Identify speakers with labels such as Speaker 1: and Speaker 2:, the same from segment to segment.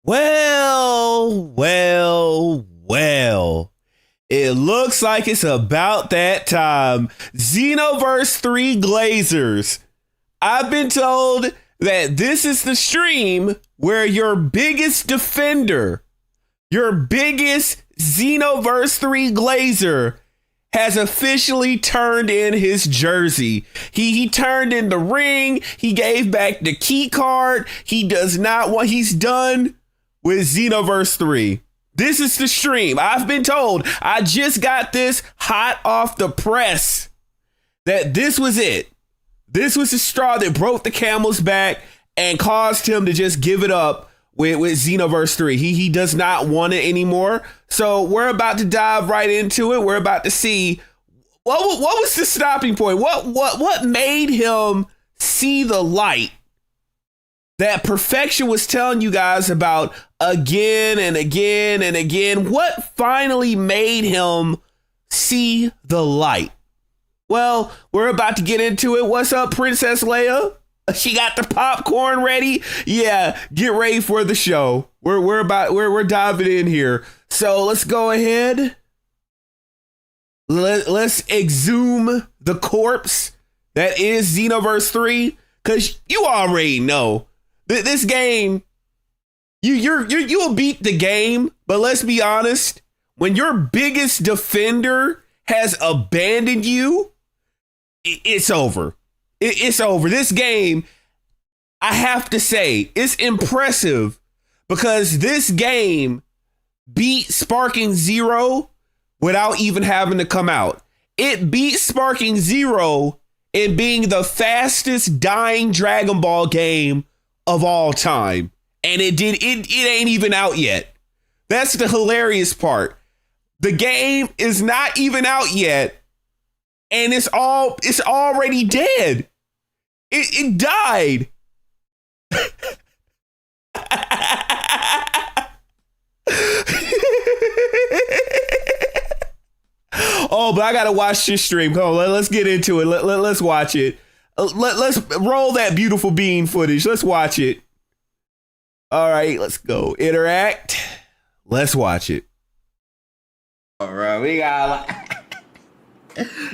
Speaker 1: Well. It looks like it's about that time. Xenoverse 3 Glazers. I've been told that this is the stream where your biggest defender, your biggest Xenoverse 3 Glazer has officially turned in his jersey. He turned in the ring. He gave back the key card. He does not want, he's done with Xenoverse 3. This is the stream. I've been told, I just got this hot off the press, that this was it. This was the straw that broke the camel's back and caused him to just give it up with Xenoverse 3. He does not want it anymore. So we're about to dive right into it. We're about to see what was the stopping point? What made him see the light that Perfection was telling you guys about again and again and again? What finally made him see the light? Well, we're about to get into it. What's up, Princess Leia? She got the popcorn ready. Yeah, get ready for the show. We're diving in here. So let's go ahead. Let's exhume the corpse that is Xenoverse 3, because you already know this game. You'll beat the game, but let's be honest. When your biggest defender has abandoned you, it's over. It's over. This game, I have to say, it's impressive because this game beat Sparking Zero without even having to come out. It beat Sparking Zero in being the fastest dying Dragon Ball game of all time. And it ain't even out yet. That's the hilarious part. The game is not even out yet. And it's already dead. It died. Oh, but I gotta watch this stream. Come on, let's get into it. Let's watch it. Let's roll that beautiful bean footage. Let's watch it. All right, let's go. Interact. Let's watch it.
Speaker 2: All right, we got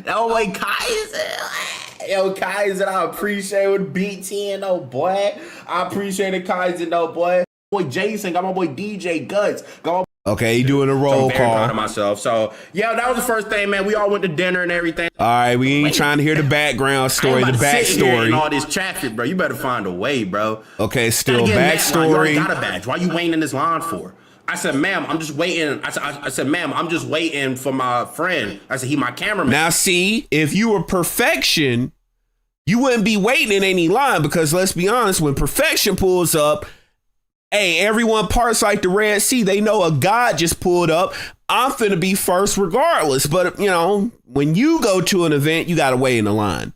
Speaker 2: oh boy, Kaizen. Yo, Kaizen, I appreciate it. BT and oh boy. I appreciate it, Kaizen, oh boy. Boy Jason, got my boy DJ Guts. Got my
Speaker 1: Okay, you doing a roll
Speaker 2: very
Speaker 1: call.
Speaker 2: Proud of myself. So yeah, that was the first thing, man. We all went to dinner and everything.
Speaker 1: All right, we ain't trying to hear the background story, the backstory.
Speaker 2: And all this traffic, bro. You better find a way, bro.
Speaker 1: Okay, still backstory.
Speaker 2: You already got a badge. Why you waiting in this line for? I said, ma'am, I'm just waiting. I said, ma'am, I'm just waiting for my friend. I said, he my cameraman.
Speaker 1: Now, see, if you were Perfection, you wouldn't be waiting in any line, because let's be honest, when Perfection pulls up, hey, everyone parts like the Red Sea. They know a god just pulled up. I'm finna be first regardless. But, you know, when you go to an event, you got to wait in the line.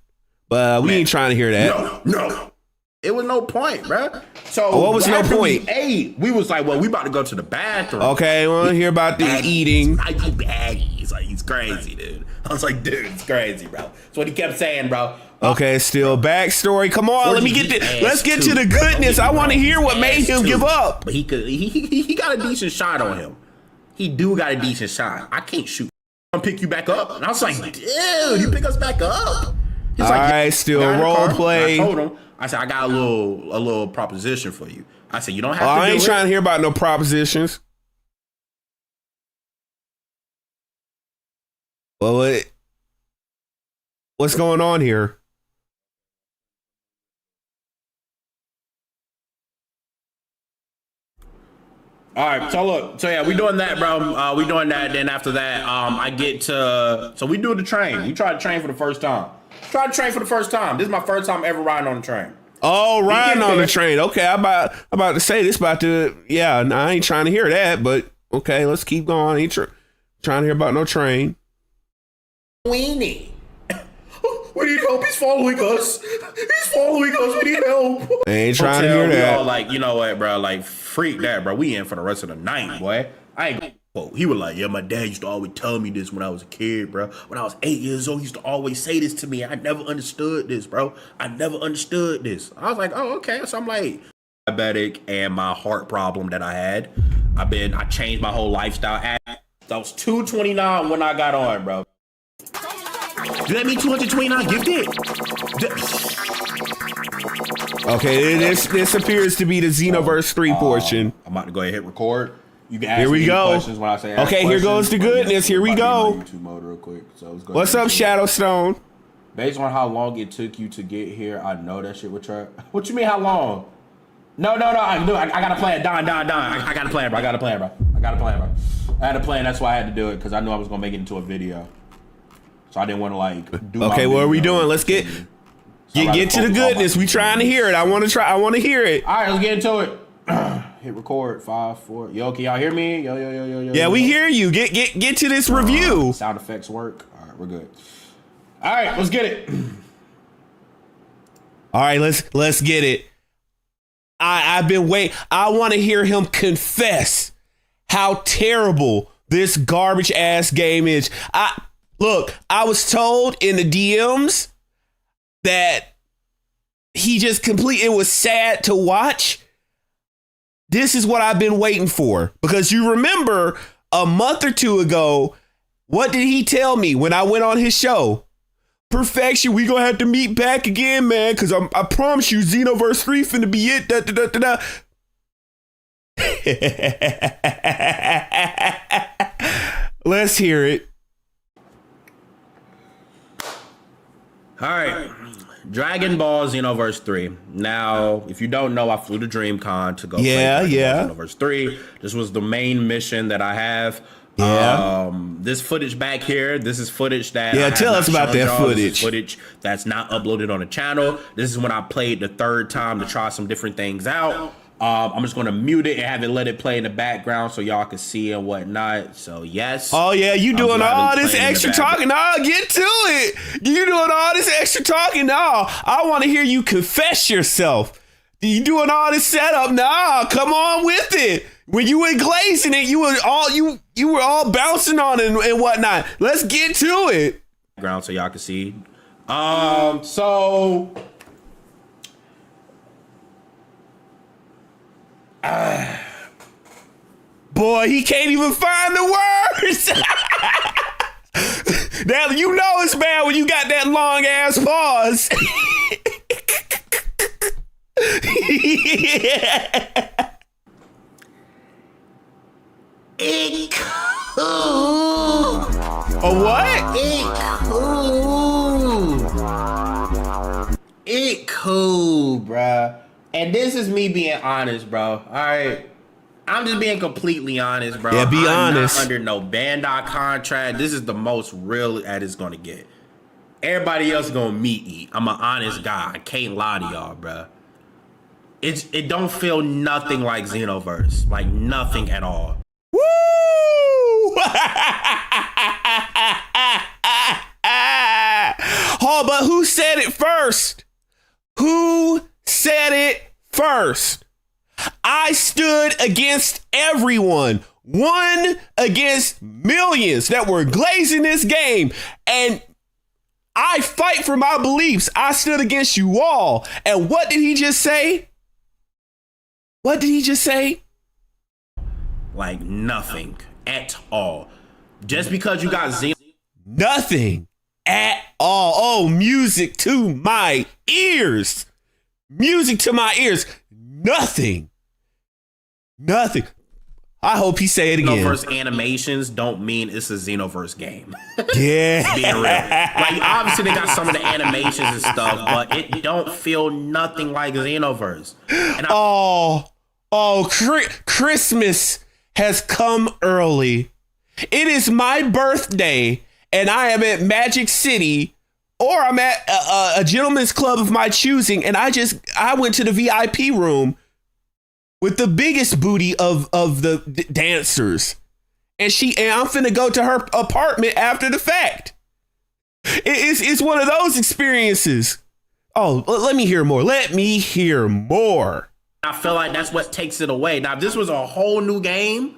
Speaker 1: But we ain't trying to hear that.
Speaker 2: No. It was no point, bro. So
Speaker 1: what was no point?
Speaker 2: We was like, well, we about to go to the bathroom.
Speaker 1: Okay, we want to hear about the eating.
Speaker 2: I eat baggies. Like, he's crazy, dude. I was like, dude, it's crazy, bro. That's what he kept saying, bro.
Speaker 1: Okay, still backstory. Come on, let me get the. Let's get to the goodness. I want to hear what made him give up.
Speaker 2: But he got a decent shot on him. He do got a decent shot. I can't shoot. I'm pick you back up. And I was like, dude, you pick us back up. He's
Speaker 1: all
Speaker 2: like,
Speaker 1: right, still role play.
Speaker 2: I told him. I said, I got a little proposition for you. I said, you don't have to.
Speaker 1: I ain't trying to hear about no propositions. Well, what's going on here?
Speaker 2: All right, so look, so yeah, we doing that, bro. We doing that. Then after that, I get to. So we do the train. We try to train for the first time. This is my first time ever riding on the train.
Speaker 1: Oh, riding on the train. Okay, I'm about to say this. About to, yeah. I ain't trying to hear that, but okay, let's keep going. I ain't trying to hear about no train.
Speaker 2: Weenie. We need help. He's following us. We need help.
Speaker 1: I ain't trying to hear that.
Speaker 2: All like, you know what, bro? Like, freak that, bro. We in for the rest of the night, boy. I ain't. He was like, yeah, my dad used to always tell me this when I was a kid, bro. When I was 8 years old, he used to always say this to me. I never understood this, bro. I was like, oh, okay. So I'm like, diabetic and my heart problem that I had. I changed my whole lifestyle. That was 229 when I got on, bro. You let me 229 gifted?
Speaker 1: Okay, this appears to be the Xenoverse 3 portion.
Speaker 2: I'm about to go ahead and hit record. You can ask
Speaker 1: here we
Speaker 2: me
Speaker 1: go.
Speaker 2: questions when I say ask
Speaker 1: okay, here goes the goodness. Here we go.
Speaker 2: YouTube mode real quick. So let's go.
Speaker 1: What's up, Shadowstone?
Speaker 2: Based on how long it took you to get here, I know that shit would try. What you mean how long? No. I got a plan. Don. I got a plan, bro. I got a plan, bro. I had a plan. That's why I had to do it, because I knew I was gonna make it into a video. So I didn't want to like do.
Speaker 1: Okay, what are we doing? Let's get to the goodness. We trying to hear it. I want to hear it.
Speaker 2: All right, let's get into it. Hit record. 5, 4. Yo, can y'all hear me? Yo.
Speaker 1: Yeah, we hear you. Get to this review.
Speaker 2: Sound effects work. All right, we're good. All right, let's get it.
Speaker 1: All right, let's get it. I've been waiting. I want to hear him confess how terrible this garbage ass game is. I was told in the DMs that he just it was sad to watch. This is what I've been waiting for, because you remember a month or two ago, what did he tell me when I went on his show? Perfection, we gonna have to meet back again, man, because I promise you, Xenoverse 3 finna be it. Let's hear it.
Speaker 2: All right. Dragon Ball Xenoverse 3. Now, if you don't know, I flew to DreamCon to go play Dragon Ball Xenoverse 3. This was the main mission that I have.
Speaker 1: Yeah.
Speaker 2: This footage back here, this is footage that
Speaker 1: tell us about that footage.
Speaker 2: Footage that's not uploaded on the channel. This is when I played the third time to try some different things out. I'm just gonna mute it and have it let it play in the background so y'all can see and whatnot. So yes.
Speaker 1: Oh yeah, you doing all this extra talking? Nah, get to it. You doing all this extra talking? Nah, I want to hear you confess yourself. You doing all this setup? Nah, come on with it. When you were glazing it, you were all bouncing on it and whatnot. Let's get to it.
Speaker 2: Ground so y'all can see. So.
Speaker 1: Boy, he can't even find the words. Now you know it's bad when you got that long ass pause. Yeah.
Speaker 2: It cool.
Speaker 1: A what?
Speaker 2: It cool, bruh. And this is me being honest, bro. All right. I'm just being completely honest, bro.
Speaker 1: Yeah, be honest.
Speaker 2: Not under no Bandai contract. This is the most real that it's gonna get. Everybody else is gonna meet eat. I'm an honest guy. I can't lie to y'all, bro. It don't feel nothing like Xenoverse. Like nothing at all.
Speaker 1: Woo! Oh, but who said it first? Who said it first? I stood against everyone, one against millions that were glazing this game, and I fight for my beliefs. I stood against you all. And what did he just say? What did he just say?
Speaker 2: Like nothing at all. Just because you got
Speaker 1: nothing at all. Oh, music to my ears. Music to my ears. Nothing. I hope he say it again.
Speaker 2: Xenoverse animations don't mean it's a Xenoverse game.
Speaker 1: Yeah.
Speaker 2: Being real. Like, obviously they got some of the animations and stuff, but it don't feel nothing like Xenoverse. And
Speaker 1: Christmas has come early. It is my birthday, and I am at Magic City, or I'm at a gentleman's club of my choosing, and I went to the VIP room with the biggest booty of the dancers, and I'm finna go to her apartment after the fact. It's one of those experiences. Oh, let me hear more. Let me hear more.
Speaker 2: I feel like that's what takes it away. Now, if this was a whole new game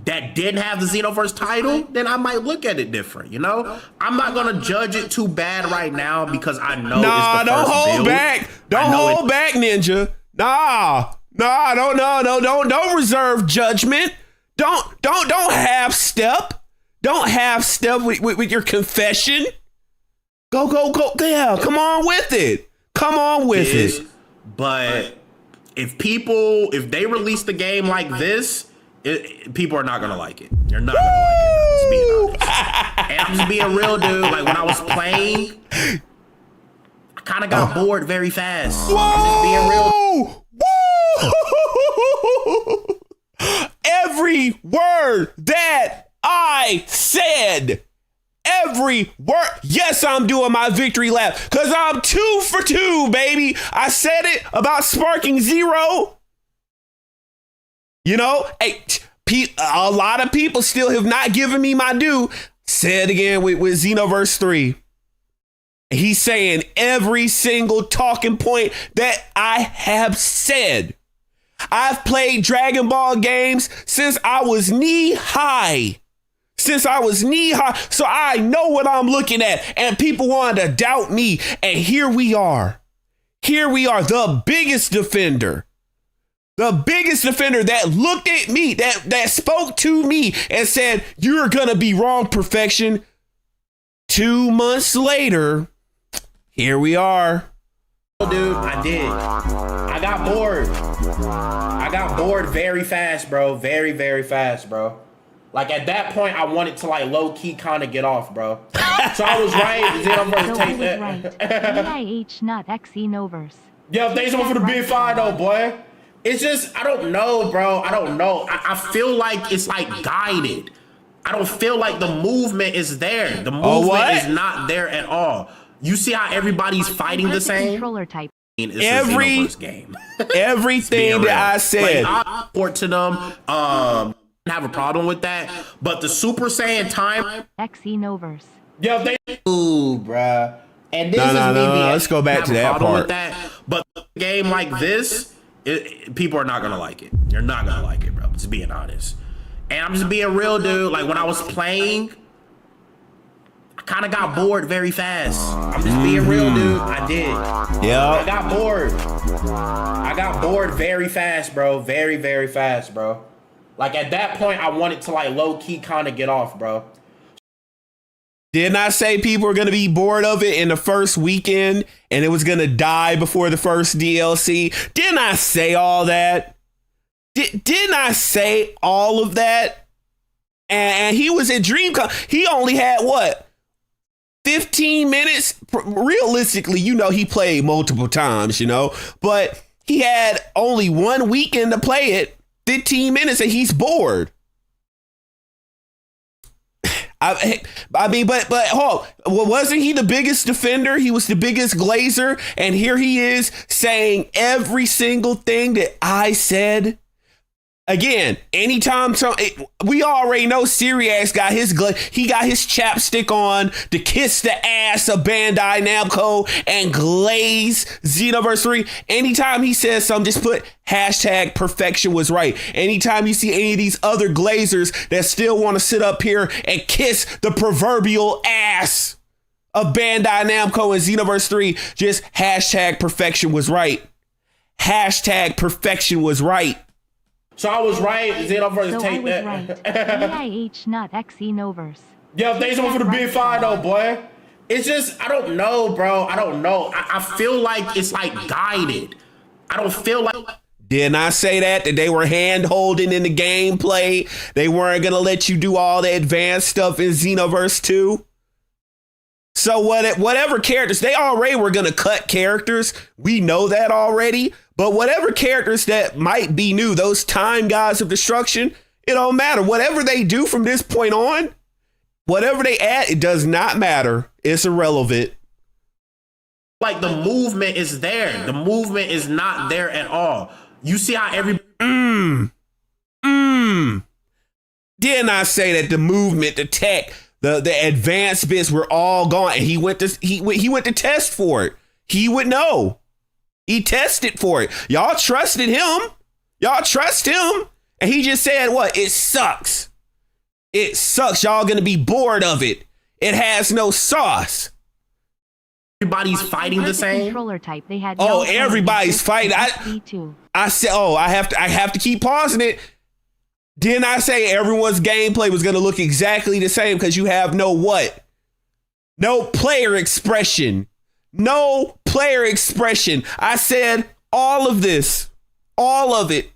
Speaker 2: that didn't have the Xenoverse title, then I might look at it different, you know? I'm not gonna judge it too bad right now because I know it's the
Speaker 1: don't
Speaker 2: first
Speaker 1: hold
Speaker 2: build.
Speaker 1: back. Don't hold back, Ninja. Don't reserve judgment. Don't half step. Don't half step with your confession. Go. Yeah, come on with it. Come on with it.
Speaker 2: But if they release the game like this, people are not gonna like it. You're not gonna like it. Just being honest. And I'm just being real, dude. Like when I was playing, I kind of got bored very fast.
Speaker 1: Whoa!
Speaker 2: I'm just being real.
Speaker 1: Woo! Every word that I said. Every word. Yes, I'm doing my victory lap because I'm 2 for 2, baby. I said it about sparking 0. You know, hey, a lot of people still have not given me my due. Say it again with Xenoverse 3. He's saying every single talking point that I have said. I've played Dragon Ball games since I was knee high. So I know what I'm looking at, and people wanted to doubt me, and here we are, the biggest defender that looked at me, that spoke to me and said, you're gonna be wrong, Perfection. 2 months later, here we are.
Speaker 2: Dude, I did. I got bored very fast, bro. Very, very fast, bro. Like at that point, I wanted to like low key kind of get off, bro. So I was right. Xenoverse take that.
Speaker 3: Right. EIH, not Xenoverse.
Speaker 2: Yo, thanks so much for the big five, though, boy. It's just I don't know, bro. I don't know. I feel like it's like guided. I don't feel like the movement is there. The movement is not there at all. You see how everybody's fighting the same?
Speaker 3: Controller type.
Speaker 2: Every game.
Speaker 1: Everything that I said.
Speaker 2: Like, I report to them. Have a problem with that, but the Super Saiyan time.
Speaker 3: Xenoverse.
Speaker 2: Yo, bruh. And this is
Speaker 1: let's go back to that part.
Speaker 2: With that, but a game like this, people are not gonna like it. You're not gonna like it, bro. Just being honest. And I'm just being real, dude. Like when I was playing, I kind of got bored very fast. I'm just being real, dude. I did.
Speaker 1: Yeah.
Speaker 2: I got bored very fast, bro. Very, very fast, bro. Like at that point, I wanted to like low key kind of get off, bro.
Speaker 1: Didn't I say people were going to be bored of it in the first weekend and it was going to die before the first DLC? Didn't I say all that? Didn't I say all of that? And he was at DreamCon. He only had what? 15 minutes? Realistically, you know, he played multiple times, you know, but he had only 1 weekend to play it. 15 minutes and he's bored. I mean, but hold, wasn't he the biggest defender? He was the biggest glazer, and here he is saying every single thing that I said. Again, anytime we already know Syriax got his chapstick on to kiss the ass of Bandai Namco and glaze Xenoverse 3. Anytime he says something, just put hashtag perfection was right. Anytime you see any of these other glazers that still want to sit up here and kiss the proverbial ass of Bandai Namco and Xenoverse 3, just hashtag perfection was right. Hashtag perfection was right.
Speaker 2: So I was right. Xenoverse take that.
Speaker 3: Right. EIH, not Xenoverse.
Speaker 2: Yo, thanks so much for the big five, though, boy. It's just, I don't know, bro. I don't know. I feel like it's like guided. I don't feel like.
Speaker 1: Didn't I say that they were hand holding in the gameplay? They weren't going to let you do all the advanced stuff in Xenoverse 2. So whatever characters, they already were going to cut characters. We know that already. But whatever characters that might be new, those time gods of destruction, it don't matter. Whatever they do from this point on, whatever they add, it does not matter. It's irrelevant.
Speaker 2: Like the movement is there. The movement is not there at all. You see how every
Speaker 1: Didn't I say that the movement, the tech, the advanced bits were all gone? And he went to test for it. He would know. He tested for it. Y'all trusted him. Y'all trust him. And he just said, what? It sucks. It sucks. Y'all gonna be bored of it. It has no sauce.
Speaker 2: everybody's fighting the same.
Speaker 3: Controller type they had.
Speaker 1: Oh, everybody's fighting. I said, oh, I have to keep pausing it. Didn't I say everyone's gameplay was going to look exactly the same because you have no what? No player expression. No player expression. I said all of this. All of it.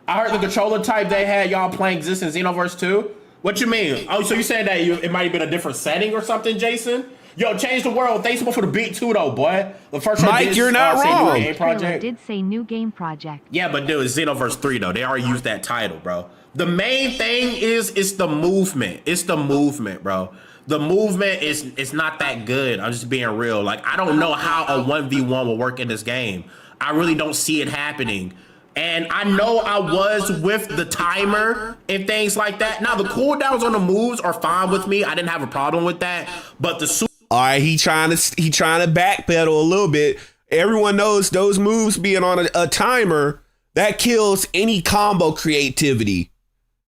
Speaker 2: I heard the controller type they had y'all playing exists in Xenoverse 2. What you mean? Oh, so you saying that it might have been a different setting or something, Jason? Yo, change the world. Thanks for the beat too, though, boy. The first one
Speaker 1: Mike, you're not wrong.
Speaker 3: New game project. Did say new game project.
Speaker 2: Yeah, but dude, it's Xenoverse 3 though. They already used that title, bro. The main thing is it's the movement. It's the movement, bro. The movement is not that good. I'm just being real. Like, I don't know how a 1v1 will work in this game. I really don't see it happening. And I know I was with the timer and things like that. Now, the cooldowns on the moves are fine with me. I didn't have a problem with that. But the
Speaker 1: all right, he trying to backpedal a little bit. Everyone knows those moves being on a timer, that kills any combo creativity.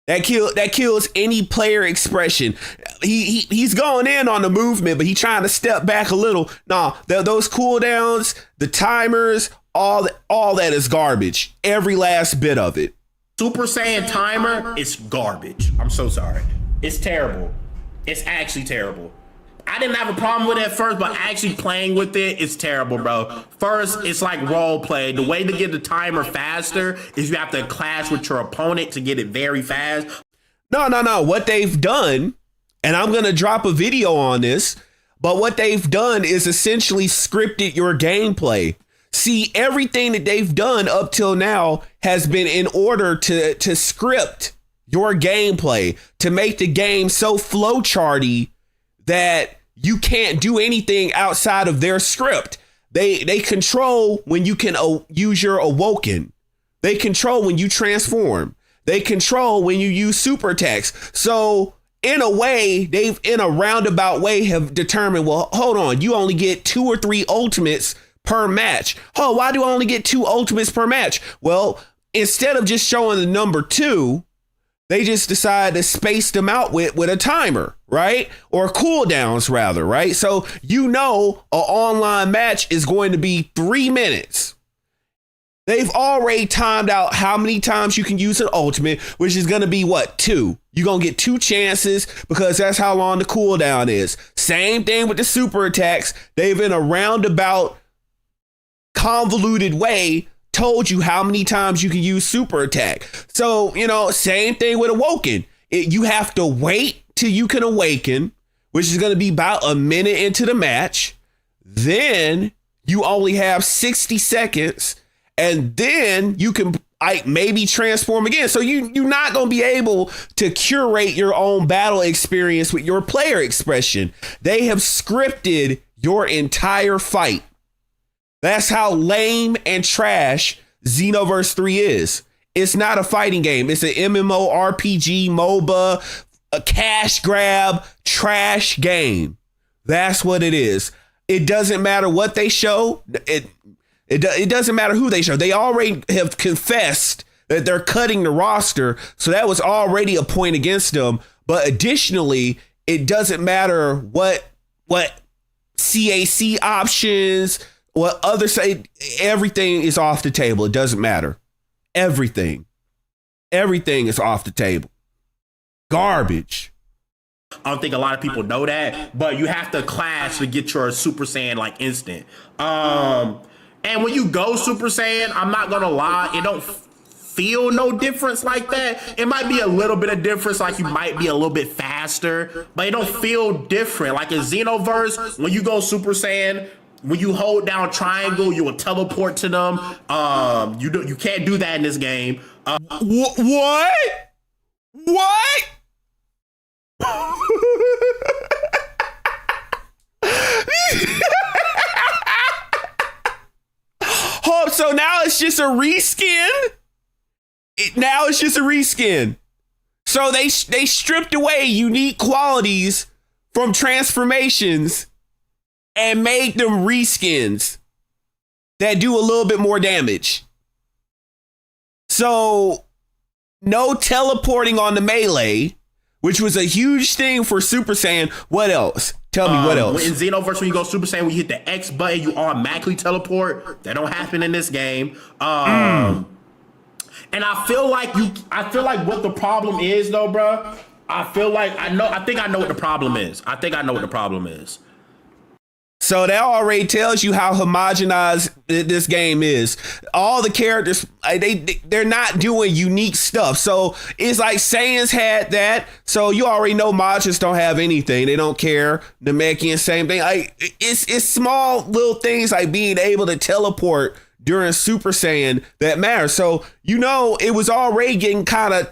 Speaker 1: That kills any player expression. He's going in on the movement, but he's trying to step back a little. Nah, those cooldowns, the timers, all that is garbage. Every last bit of it.
Speaker 2: Super Saiyan timer is garbage. I'm so sorry. It's terrible. It's actually terrible. I didn't have a problem with it at first, but actually playing with it is terrible, bro. First, it's like role play. The way to get the timer faster is you have to clash with your opponent to get it very fast.
Speaker 1: No. What they've done, and I'm going to drop a video on this, but what they've done is essentially scripted your gameplay. See, everything that they've done up till now has been in order to script your gameplay, to make the game so flowcharty that you can't do anything outside of their script. They control when you can use your awoken. They control when you transform. They control when you use super attacks. So in a way, they've in a roundabout way have determined, well, hold on, you only get 2 or 3 ultimates per match. Oh, why do I only get 2 ultimates per match? Well, instead of just showing the number 2, they just decide to space them out with a timer, right? Or cooldowns rather, right? So you know an online match is going to be 3 minutes. They've already timed out how many times you can use an ultimate, which is going to be what, 2. You're going to get 2 chances because that's how long the cooldown is. Same thing with the super attacks. They've in a roundabout, convoluted way told you how many times you can use super attack. So, same thing with awoken. You have to wait till you can awaken, which is going to be about a minute into the match. Then you only have 60 seconds and then you can maybe transform again. So you're not going to be able to curate your own battle experience with your player expression. They have scripted your entire fight. That's how lame and trash Xenoverse 3 is. It's not a fighting game. It's an MMORPG, MOBA, a cash grab, trash game. That's what it is. It doesn't matter what they show. It doesn't matter who they show. They already have confessed that they're cutting the roster. So that was already a point against them. But additionally, it doesn't matter what CAC options, what others say, everything is off the table. It doesn't matter. Everything is off the table. Garbage.
Speaker 2: I don't think a lot of people know that, but you have to clash to get your Super Saiyan like instant. And when you go Super Saiyan, I'm not gonna lie, it don't feel no difference like that. It might be a little bit of difference, like you might be a little bit faster, but it don't feel different. Like in Xenoverse, when you go Super Saiyan, when you hold down triangle, you will teleport to them. You can't do that in this game.
Speaker 1: What? Oh, so now it's just a reskin? Now it's just a reskin. So they stripped away unique qualities from transformations and made them reskins that do a little bit more damage. So no teleporting on the melee, which was a huge thing for Super Saiyan. What else? Tell me what else.
Speaker 2: In Xenoverse, when you go Super Saiyan, when you hit the X button, you automatically teleport. That don't happen in this game. And I feel like what the problem is, though, bro. I think I know what the problem is.
Speaker 1: So that already tells you how homogenized this game is. All the characters, they're not doing unique stuff. So it's like Saiyans had that. So you already know Majins don't have anything. They don't care. Namekian, same thing. Like it's small little things like being able to teleport during Super Saiyan that matter. So it was already getting kind of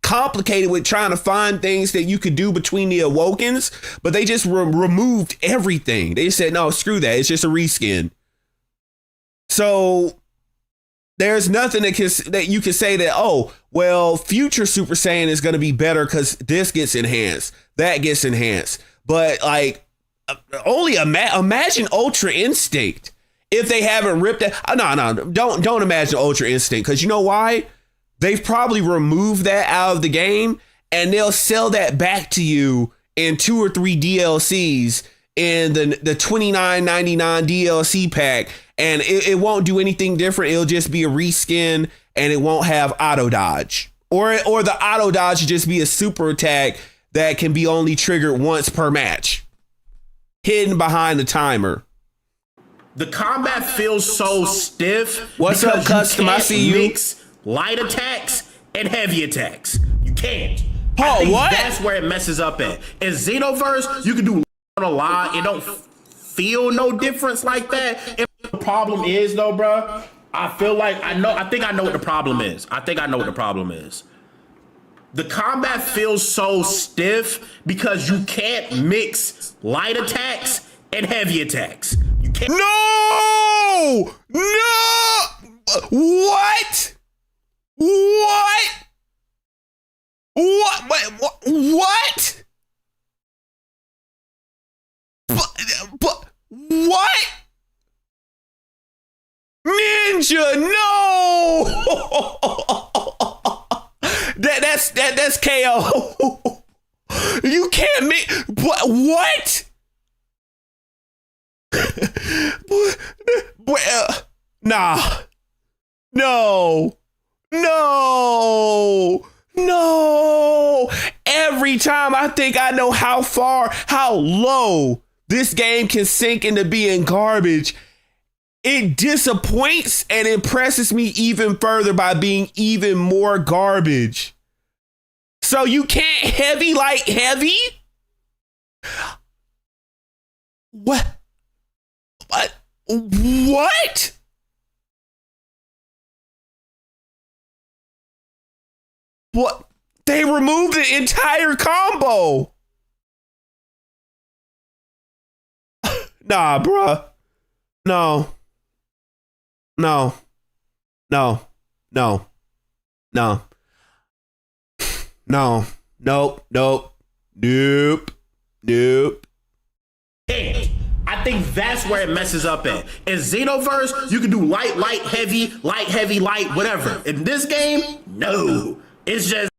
Speaker 1: complicated with trying to find things that you could do between the Awokens, but they just removed everything. They said, no, screw that. It's just a reskin. So there's nothing that you can say that, oh, well, future Super Saiyan is going to be better because this gets enhanced, that gets enhanced. But like, only imagine Ultra Instinct if they haven't ripped it. No, don't imagine Ultra Instinct, because you know why? They've probably removed that out of the game, and they'll sell that back to you in 2 or 3 DLCs in the $29.99 DLC pack, and it won't do anything different. It'll just be a reskin, and it won't have auto dodge, or the auto dodge will just be a super attack that can be only triggered once per match, hidden behind the timer.
Speaker 2: The combat feels so stiff.
Speaker 1: What's up, Custom? I see you.
Speaker 2: Mix light attacks and heavy attacks. You can't.
Speaker 1: Oh, what?
Speaker 2: That's where it messes up at. In Xenoverse, you can do on a lot. It don't feel no difference like that. If the problem is, though, bro, I think I know what the problem is. The combat feels so stiff because you can't mix light attacks and heavy attacks. You can't.
Speaker 1: No! What? What? What? But what? Ninja, no! That's KO. You can't make what? Nah. No. Every time I think I know how low this game can sink into being garbage, it disappoints and impresses me even further by being even more garbage. So you can't heavy like heavy? What? What? They removed the entire combo. Nah, bruh. No. Nope.
Speaker 2: I think that's where it messes up at. In Xenoverse, you can do light, heavy, light, whatever. In this game, no. It's just...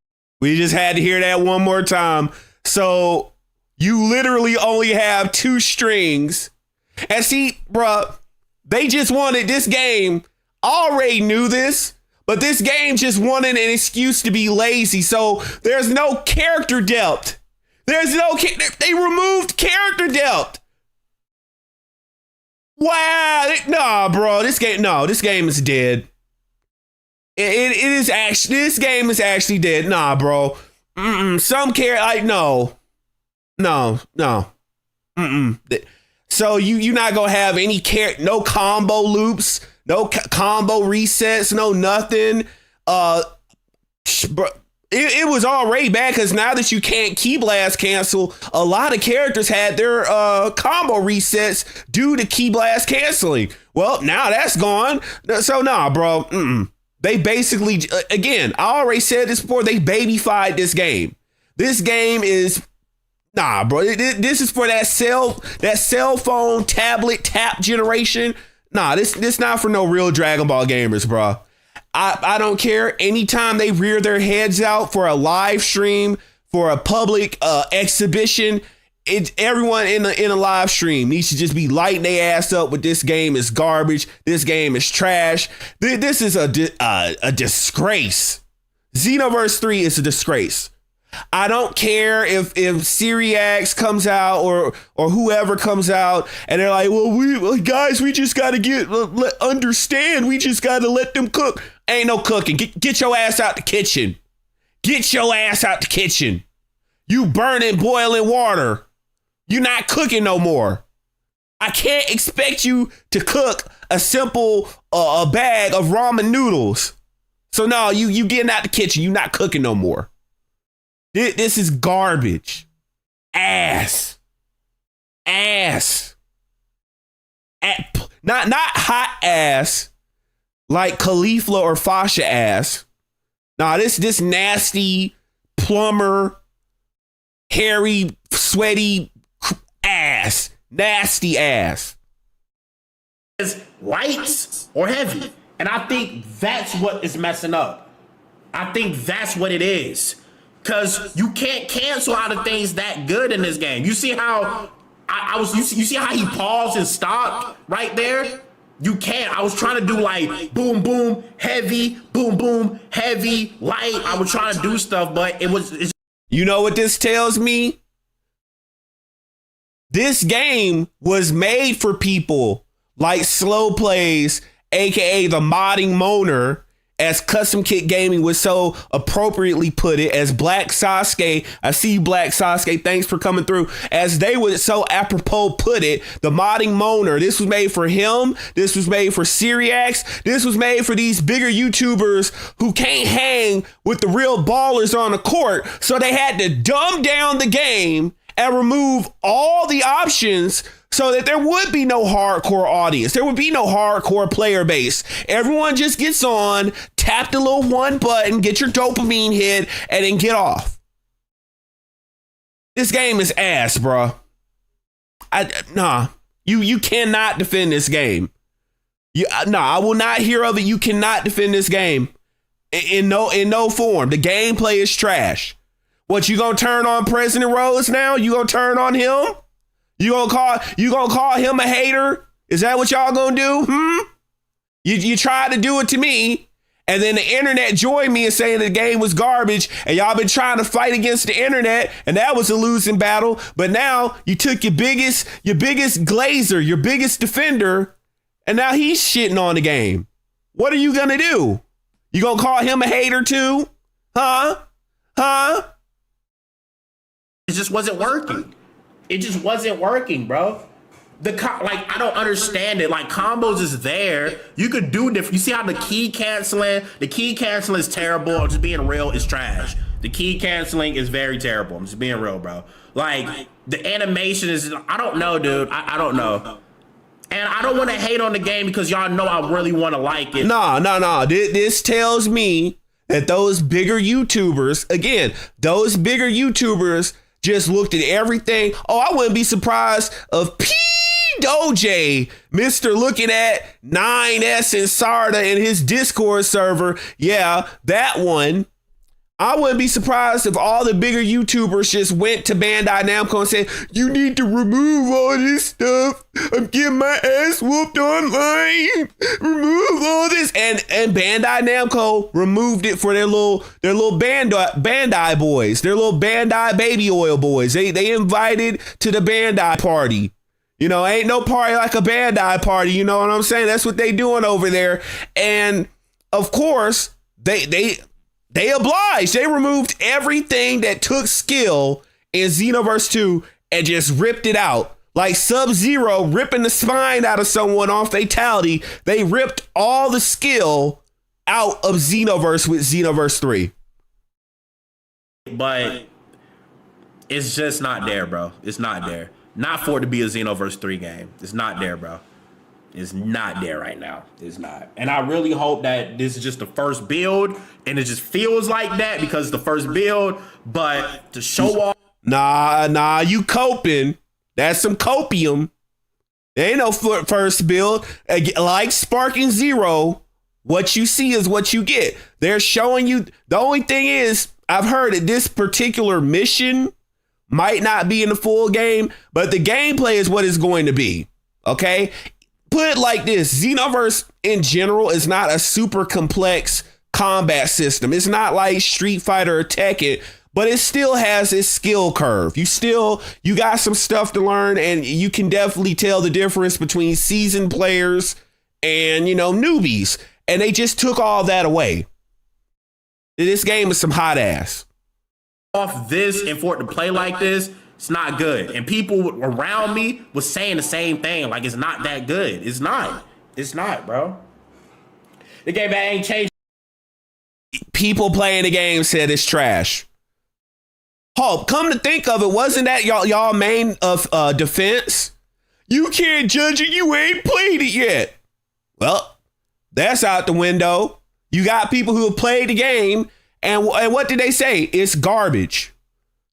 Speaker 1: We just had to hear that one more time. So you literally only have 2 strings. And see, bruh, they just wanted this game. I already knew this, but this game just wanted an excuse to be lazy. So there's no character depth. They removed character depth. Wow. Nah, bro, this game is dead. It is actually, this game is actually dead. Nah, bro. Some care, like, no. So you're not gonna have any no combo loops, no combo resets, no nothing. It was already bad because now that you can't key blast cancel, a lot of characters had their combo resets due to key blast canceling. Well, now that's gone. So nah, bro. They basically, again, I already said this before, they babyfied this game. This game is, nah, bro. This is for that cell phone, tablet, tap generation. Nah, this not for no real Dragon Ball gamers, bro. I don't care. Anytime they rear their heads out for a live stream, for a public exhibition, everyone in the live stream needs to just be lighting their ass up with this game is garbage. This game is trash. This is a disgrace. Xenoverse 3 is a disgrace. I don't care if Syriax comes out or whoever comes out and they're like, well, we just got to understand. We just got to let them cook. Ain't no cooking. Get your ass out the kitchen. Get your ass out the kitchen. You burning boiling water. You're not cooking no more. I can't expect you to cook a simple a bag of ramen noodles. So no, you getting out the kitchen. You're not cooking no more. This is garbage. Ass. Not hot ass like Khalifa or Fasha ass. Nah, this nasty plumber, hairy, sweaty ass. Nasty ass.
Speaker 2: Is light or heavy. And I think that's what is messing up. I think that's what it is. Because you can't cancel out of things that good in this game. You see how you see how he paused and stopped right there? You can't. I was trying to do like boom, boom, heavy, boom, boom, heavy, light. I was trying to do stuff, but it's
Speaker 1: you know what this tells me? This game was made for people like Slow Plays, aka the modding moaner, as Custom Kit Gaming would so appropriately put it, as Black Sasuke, I see you, Black Sasuke, thanks for coming through, as they would so apropos put it, the modding moaner. This was made for him. This was made for Syriax. This was made for these bigger YouTubers who can't hang with the real ballers on the court, so they had to dumb down the game and remove all the options so that there would be no hardcore audience. There would be no hardcore player base. Everyone just gets on, tap the little one button, get your dopamine hit, and then get off. This game is ass, bro. You cannot defend this game. I will not hear of it. You cannot defend this game in no form. The gameplay is trash. What, you gonna turn on President Rose now? You gonna turn on him? You gonna call him a hater? Is that what y'all gonna do? You tried to do it to me, and then the internet joined me and saying the game was garbage, and y'all been trying to fight against the internet, and that was a losing battle. But now you took your biggest glazer, your biggest defender, and now he's shitting on the game. What are you gonna do? You gonna call him a hater too? Huh?
Speaker 2: It just wasn't working. It just wasn't working, bro. I don't understand it. Like, combos is there. You could do different. You see how the key canceling is terrible. I'm just being real. It's trash. The key canceling is very terrible. I'm just being real, bro. Like, the animation is, I don't know, dude. I don't know. And I don't want to hate on the game because y'all know I really want to like it.
Speaker 1: No. This tells me that those bigger YouTubers just looked at everything. Oh, I wouldn't be surprised if P. Doje, Mr. looking at 9S and Sarda in his Discord server. Yeah, that one. I wouldn't be surprised if all the bigger YouTubers just went to Bandai Namco and said, you need to remove all this stuff. I'm getting my ass whooped online. Remove all this. And Bandai Namco removed it for their little Bandai boys, their little Bandai baby oil boys. They invited to the Bandai party. You know, ain't no party like a Bandai party. You know what I'm saying? That's what they doing over there. And of course, they obliged. They removed everything that took skill in Xenoverse 2 and just ripped it out. Like Sub-Zero ripping the spine out of someone on Fatality. They ripped all the skill out of Xenoverse with Xenoverse 3.
Speaker 2: But it's just not there, bro. It's not there. Not for it to be a Xenoverse 3 game. It's not there, bro. It's not there right now. It's not. And I really hope that this is just the first build and it just feels like that because it's the first build. But to show off.
Speaker 1: Nah, you coping. That's some copium. There ain't no first build. Like Sparking Zero, what you see is what you get. They're showing you. The only thing is, I've heard that this particular mission might not be in the full game, but the gameplay is what it's going to be. Okay? Put it like this. Xenoverse in general is not a super complex combat system. It's not like Street Fighter or Tekken, but it still has its skill curve. You got some stuff to learn, and you can definitely tell the difference between seasoned players and, newbies. And they just took all that away. This game is some hot ass.
Speaker 2: Off this and for it to play like this, it's not good. And people around me was saying the same thing. Like, it's not that good. It's not. It's not, bro. The game ain't changed.
Speaker 1: People playing the game said it's trash. Oh, come to think of it, wasn't that y'all main of defense? You can't judge it. You ain't played it yet. Well, that's out the window. You got people who have played the game, and what did they say? It's garbage.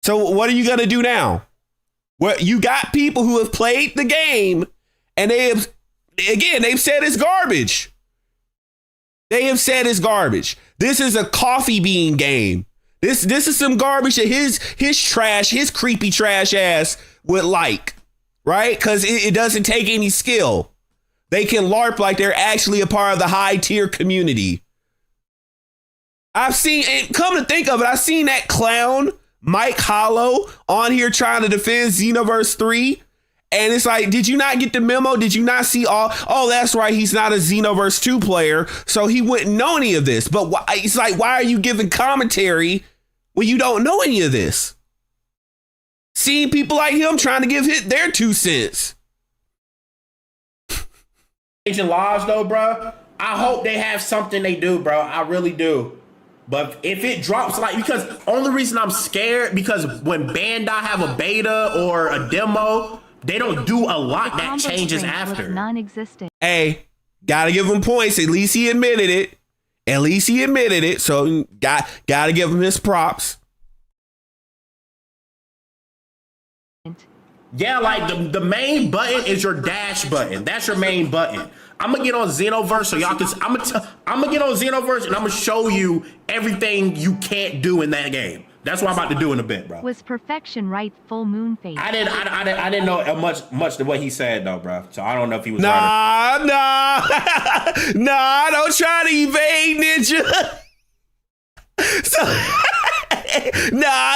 Speaker 1: So what are you going to do now? Well, you got people who have played the game, and they've said it's garbage. They have said it's garbage. This is a coffee bean game. This is some garbage that his creepy trash ass would like, right? Because it doesn't take any skill. They can LARP like they're actually a part of the high tier community. I've seen, and come to think of it, I've seen that clown Mike Hollow on here trying to defend Xenoverse 3. And it's like, did you not get the memo? Did you not see oh, that's right. He's not a Xenoverse 2 player, so he wouldn't know any of this. But it's like, why are you giving commentary when you don't know any of this? Seeing people like him trying to give their 2 cents.
Speaker 2: Changing lives though, bro. I hope they have something they do, bro. I really do. But if it drops, because only reason I'm scared, because when Bandai have a beta or a demo, they don't do a lot that changes after.
Speaker 3: Non-existent.
Speaker 1: Hey, gotta give him points. At least he admitted it. So gotta give him his props.
Speaker 2: Yeah, like the main button is your dash button. That's your main button. I'm gonna get on Xenoverse so y'all can. I'm gonna get on Xenoverse and I'm gonna show you everything you can't do in that game. That's what I'm about to do in a bit, bro.
Speaker 3: Was perfection right? Full moon phase.
Speaker 2: I didn't know much of what he said though, bro. So I don't know if he was
Speaker 1: Nah. Don't try to evade, Ninja.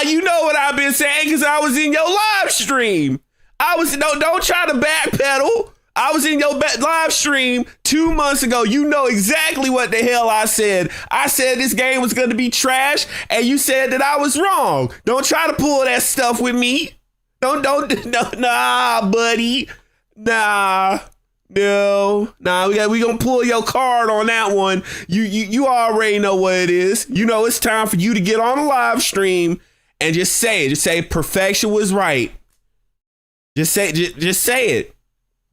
Speaker 1: You know what I've been saying because I was in your live stream. Don't try to backpedal. I was in your live stream 2 months ago. You know exactly what the hell I said. I said this game was going to be trash, and you said that I was wrong. Don't try to pull that stuff with me. Nah, buddy. No. We gonna pull your card on that one. You already know what it is. You know it's time for you to get on a live stream and just say it. Just say perfection was right. Just say it.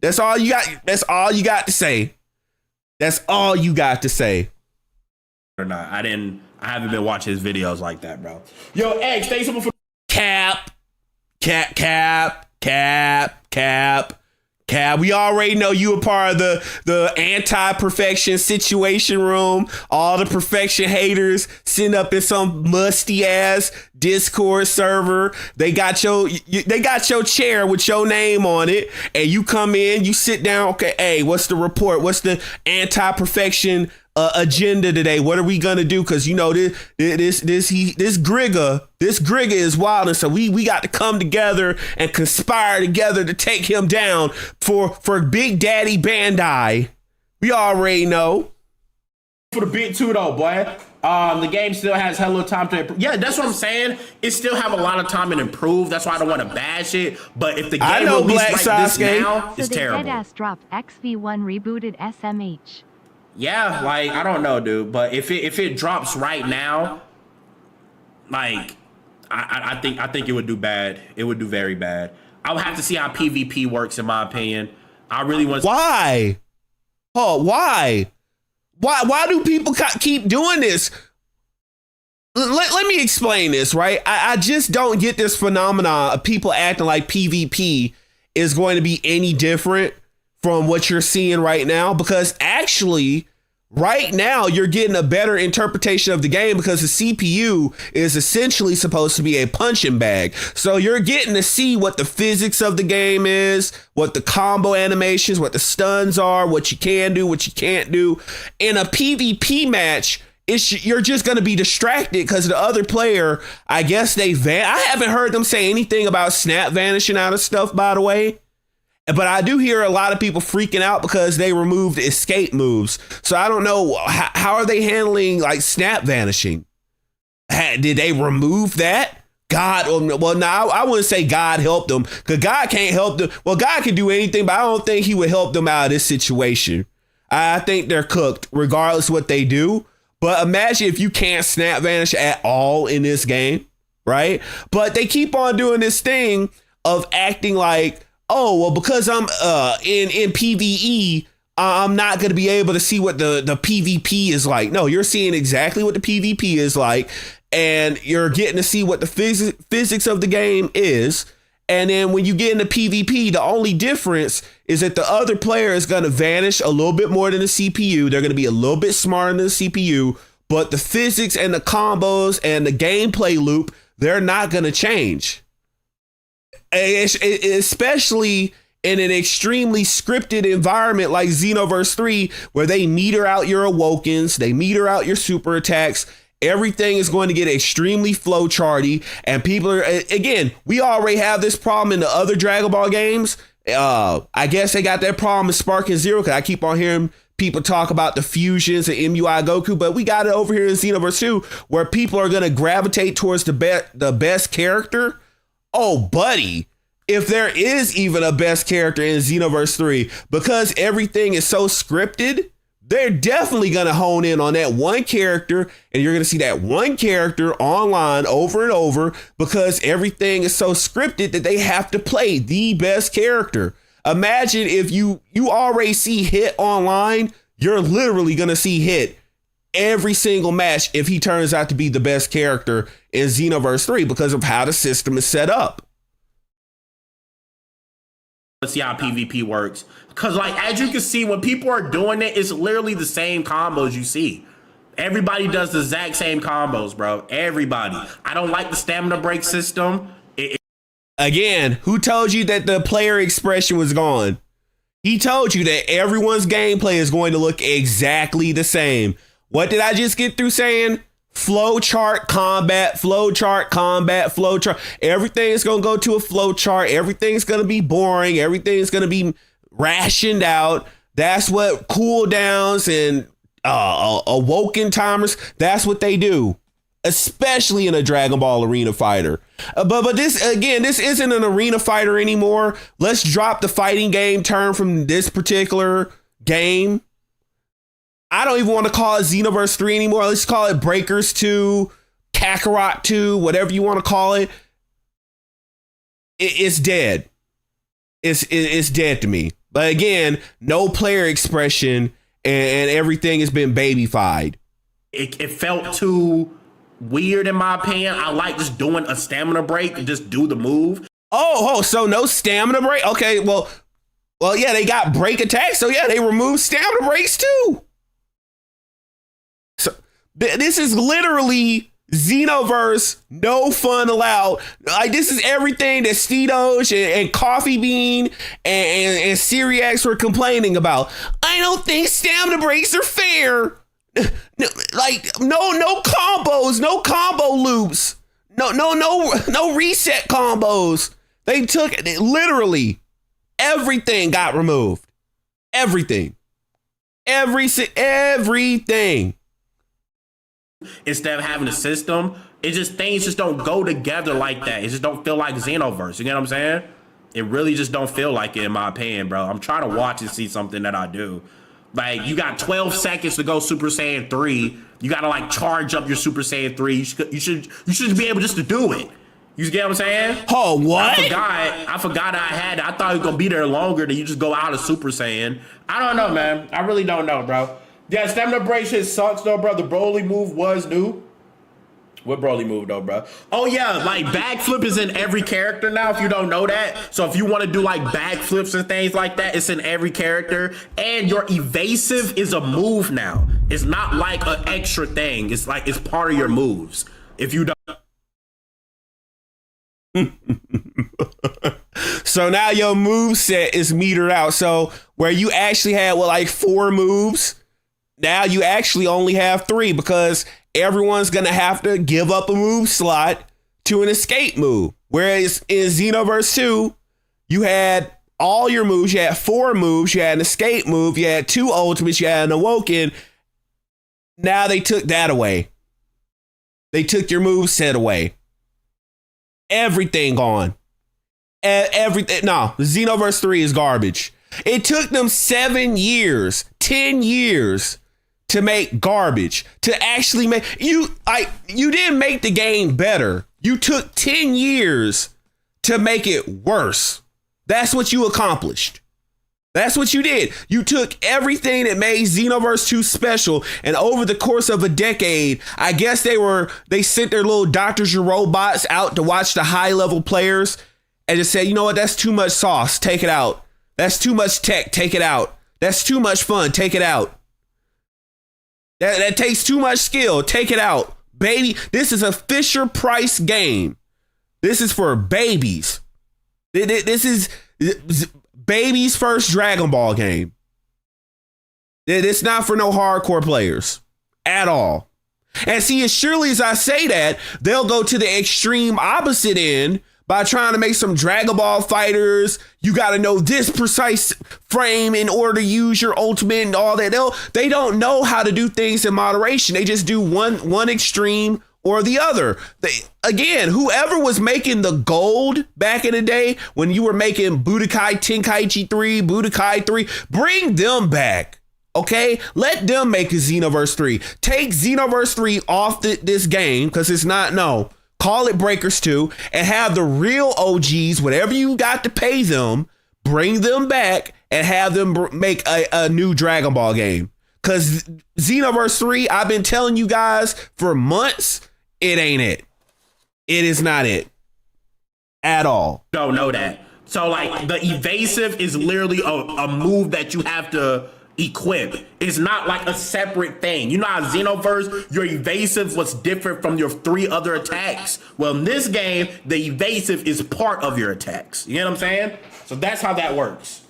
Speaker 1: That's all you got. That's all you got to say. That's all you got to say.
Speaker 2: Or not? I haven't been watching his videos like that, bro. Yo, X, thanks so much for
Speaker 1: Cap. We already know you a part of the anti-perfection situation room. All the perfection haters sitting up in some musty ass Discord server. They got your chair with your name on it, and you come in, you sit down. Okay, hey, what's the report? What's the anti-perfection agenda today? What are we gonna do? Because you know this Grigga is wild, and so we got to come together and conspire together to take him down for Big Daddy Bandai. We already know.
Speaker 2: For the bit too though, boy. The game still has hella little time to improve. Yeah, that's what I'm saying. It still have a lot of time to improve. That's why I don't want to bash it. But if the game released like this now, it's terrible.
Speaker 3: Deadass dropped XV1 rebooted SMH.
Speaker 2: Yeah, like I don't know, dude. But if it drops right now, like I think it would do bad. It would do very bad. I would have to see how PvP works, in my opinion. I really want.
Speaker 1: Why? Oh, why? Why do people keep doing this? Let me explain this, right? I just don't get this phenomenon of people acting like PvP is going to be any different from what you're seeing right now, because actually Right now, you're getting a better interpretation of the game because the CPU is essentially supposed to be a punching bag. So you're getting to see what the physics of the game is, what the combo animations, what the stuns are, what you can do, what you can't do. In a PvP match, you're just going to be distracted because the other player, I guess I haven't heard them say anything about snap vanishing out of stuff, by the way. But I do hear a lot of people freaking out because they removed escape moves. So I don't know, how are they handling like snap vanishing? Did they remove that? God, well, now I wouldn't say God helped them because God can't help them. Well, God can do anything, but I don't think he would help them out of this situation. I think they're cooked regardless of what they do. But imagine if you can't snap vanish at all in this game, right? But they keep on doing this thing of acting like, oh, well, because I'm in PvE, I'm not going to be able to see what the PvP is like. No, you're seeing exactly what the PvP is like, and you're getting to see what the physics of the game is. And then when you get into PvP, the only difference is that the other player is going to vanish a little bit more than the CPU. They're going to be a little bit smarter than the CPU, but the physics and the combos and the gameplay loop, they're not going to change. Especially in an extremely scripted environment like Xenoverse 3, where they meter out your awokens, they meter out your super attacks. Everything is going to get extremely flowcharty, and people are, again, we already have this problem in the other Dragon Ball games. I guess they got that problem in Spark and Zero, because I keep on hearing people talk about the fusions and MUI Goku, but we got it over here in Xenoverse 2, where people are going to gravitate towards the best character. Oh, buddy, if there is even a best character in Xenoverse 3, because everything is so scripted, they're definitely going to hone in on that one character, and you're going to see that one character online over and over because everything is so scripted that they have to play the best character. Imagine if you already see Hit online, you're literally going to see Hit every single match if he turns out to be the best character in Xenoverse 3 because of how the system is set up.
Speaker 2: Let's see how PvP works. Because, like, as you can see, when people are doing it, it's literally the same combos you see. Everybody does the exact same combos, bro. Everybody. I don't like the stamina break system.
Speaker 1: Again, who told you that the player expression was gone? He told you that everyone's gameplay is going to look exactly the same. What did I just get through saying? Flowchart combat, flowchart combat, flowchart. Everything's going to go to a flowchart. Everything's going to be boring. Everything's going to be rationed out. That's what cooldowns and awoken timers, that's what they do, especially in a Dragon Ball Arena Fighter. But this, again, this isn't an Arena Fighter anymore. Let's drop the fighting game term from this particular game. I don't even want to call it Xenoverse 3 anymore. Let's call it Breakers 2, Kakarot 2, whatever you want to call it. It's dead. It's dead to me. But again, no player expression, and everything has been babyfied.
Speaker 2: It felt too weird in my opinion. I like just doing a stamina break and just do the move.
Speaker 1: Oh, so no stamina break? Okay, well, yeah, they got break attacks, so yeah, they removed stamina breaks too. So this is literally Xenoverse, no fun allowed. Like, this is everything that Steedosh and Coffee Bean and Syriacs were complaining about. I don't think stamina breaks are fair. Like, no combos, no combo loops, no reset combos. They took literally everything got removed. Everything.
Speaker 2: Instead of having a system, things just don't go together like that. It just don't feel like Xenoverse. You get what I'm saying? It really just don't feel like it, in my opinion, bro. I'm trying to watch and see something that I do. Like, you got 12 seconds to go Super Saiyan 3. You gotta like charge up your Super Saiyan 3. You should be able just to do it. You get what I'm saying?
Speaker 1: Oh, what?
Speaker 2: I forgot I had it. I thought it was gonna be there longer than you just go out of Super Saiyan. I don't know, man. I really don't know, bro. Yeah, stamina break shit sucks though, bro. The Broly move was new. What Broly move though, bro? Oh yeah, like backflip is in every character now. If you don't know that, so if you want to do like backflips and things like that, it's in every character. And your evasive is a move now. It's not like an extra thing. It's like it's part of your moves. If you don't.
Speaker 1: So now your move set is metered out. So where you actually had like 4 moves, now you actually only have 3 because everyone's going to have to give up a move slot to an escape move. Whereas in Xenoverse 2, you had all your moves. You had 4 moves. You had an escape move. You had 2 ultimates. You had an awoken. Now they took that away. They took your move set away. Everything gone. Everything. No, Xenoverse 3 is garbage. It took them 7 years, 10 years to make garbage, to actually make you didn't make the game better. You took 10 years to make it worse. That's what you accomplished. That's what you did. You took everything that made Xenoverse 2 special, and over the course of a decade, I guess they sent their little doctors or robots out to watch the high level players and just said, you know what, that's too much sauce, take it out. That's too much tech, take it out. That's too much fun, take it out. That takes too much skill, take it out. Baby, this is a Fisher Price game. This is for babies. This is baby's first Dragon Ball game. It's not for no hardcore players at all. And see, as surely as I say that, they'll go to the extreme opposite end by trying to make some Dragon Ball fighters. You got to know this precise frame in order to use your ultimate and all that. They don't know how to do things in moderation. They just do one extreme or the other. Again, whoever was making the gold back in the day when you were making Budokai Tenkaichi 3, Budokai 3, bring them back. Okay, let them make a Xenoverse 3. Take Xenoverse 3 off this game because it's not, no. Call it Breakers 2 and have the real OGs, whatever you got to pay them, bring them back and have them make a new Dragon Ball game. Because Xenoverse 3, I've been telling you guys for months, it ain't it. It is not it at all.
Speaker 2: Don't know that. So like the evasive is literally a move that you have to equip. It's not like a separate thing. You know how Xenoverse, your evasive was different from your 3 other attacks? Well, in this game, the evasive is part of your attacks. You know what I'm saying? So that's how that works.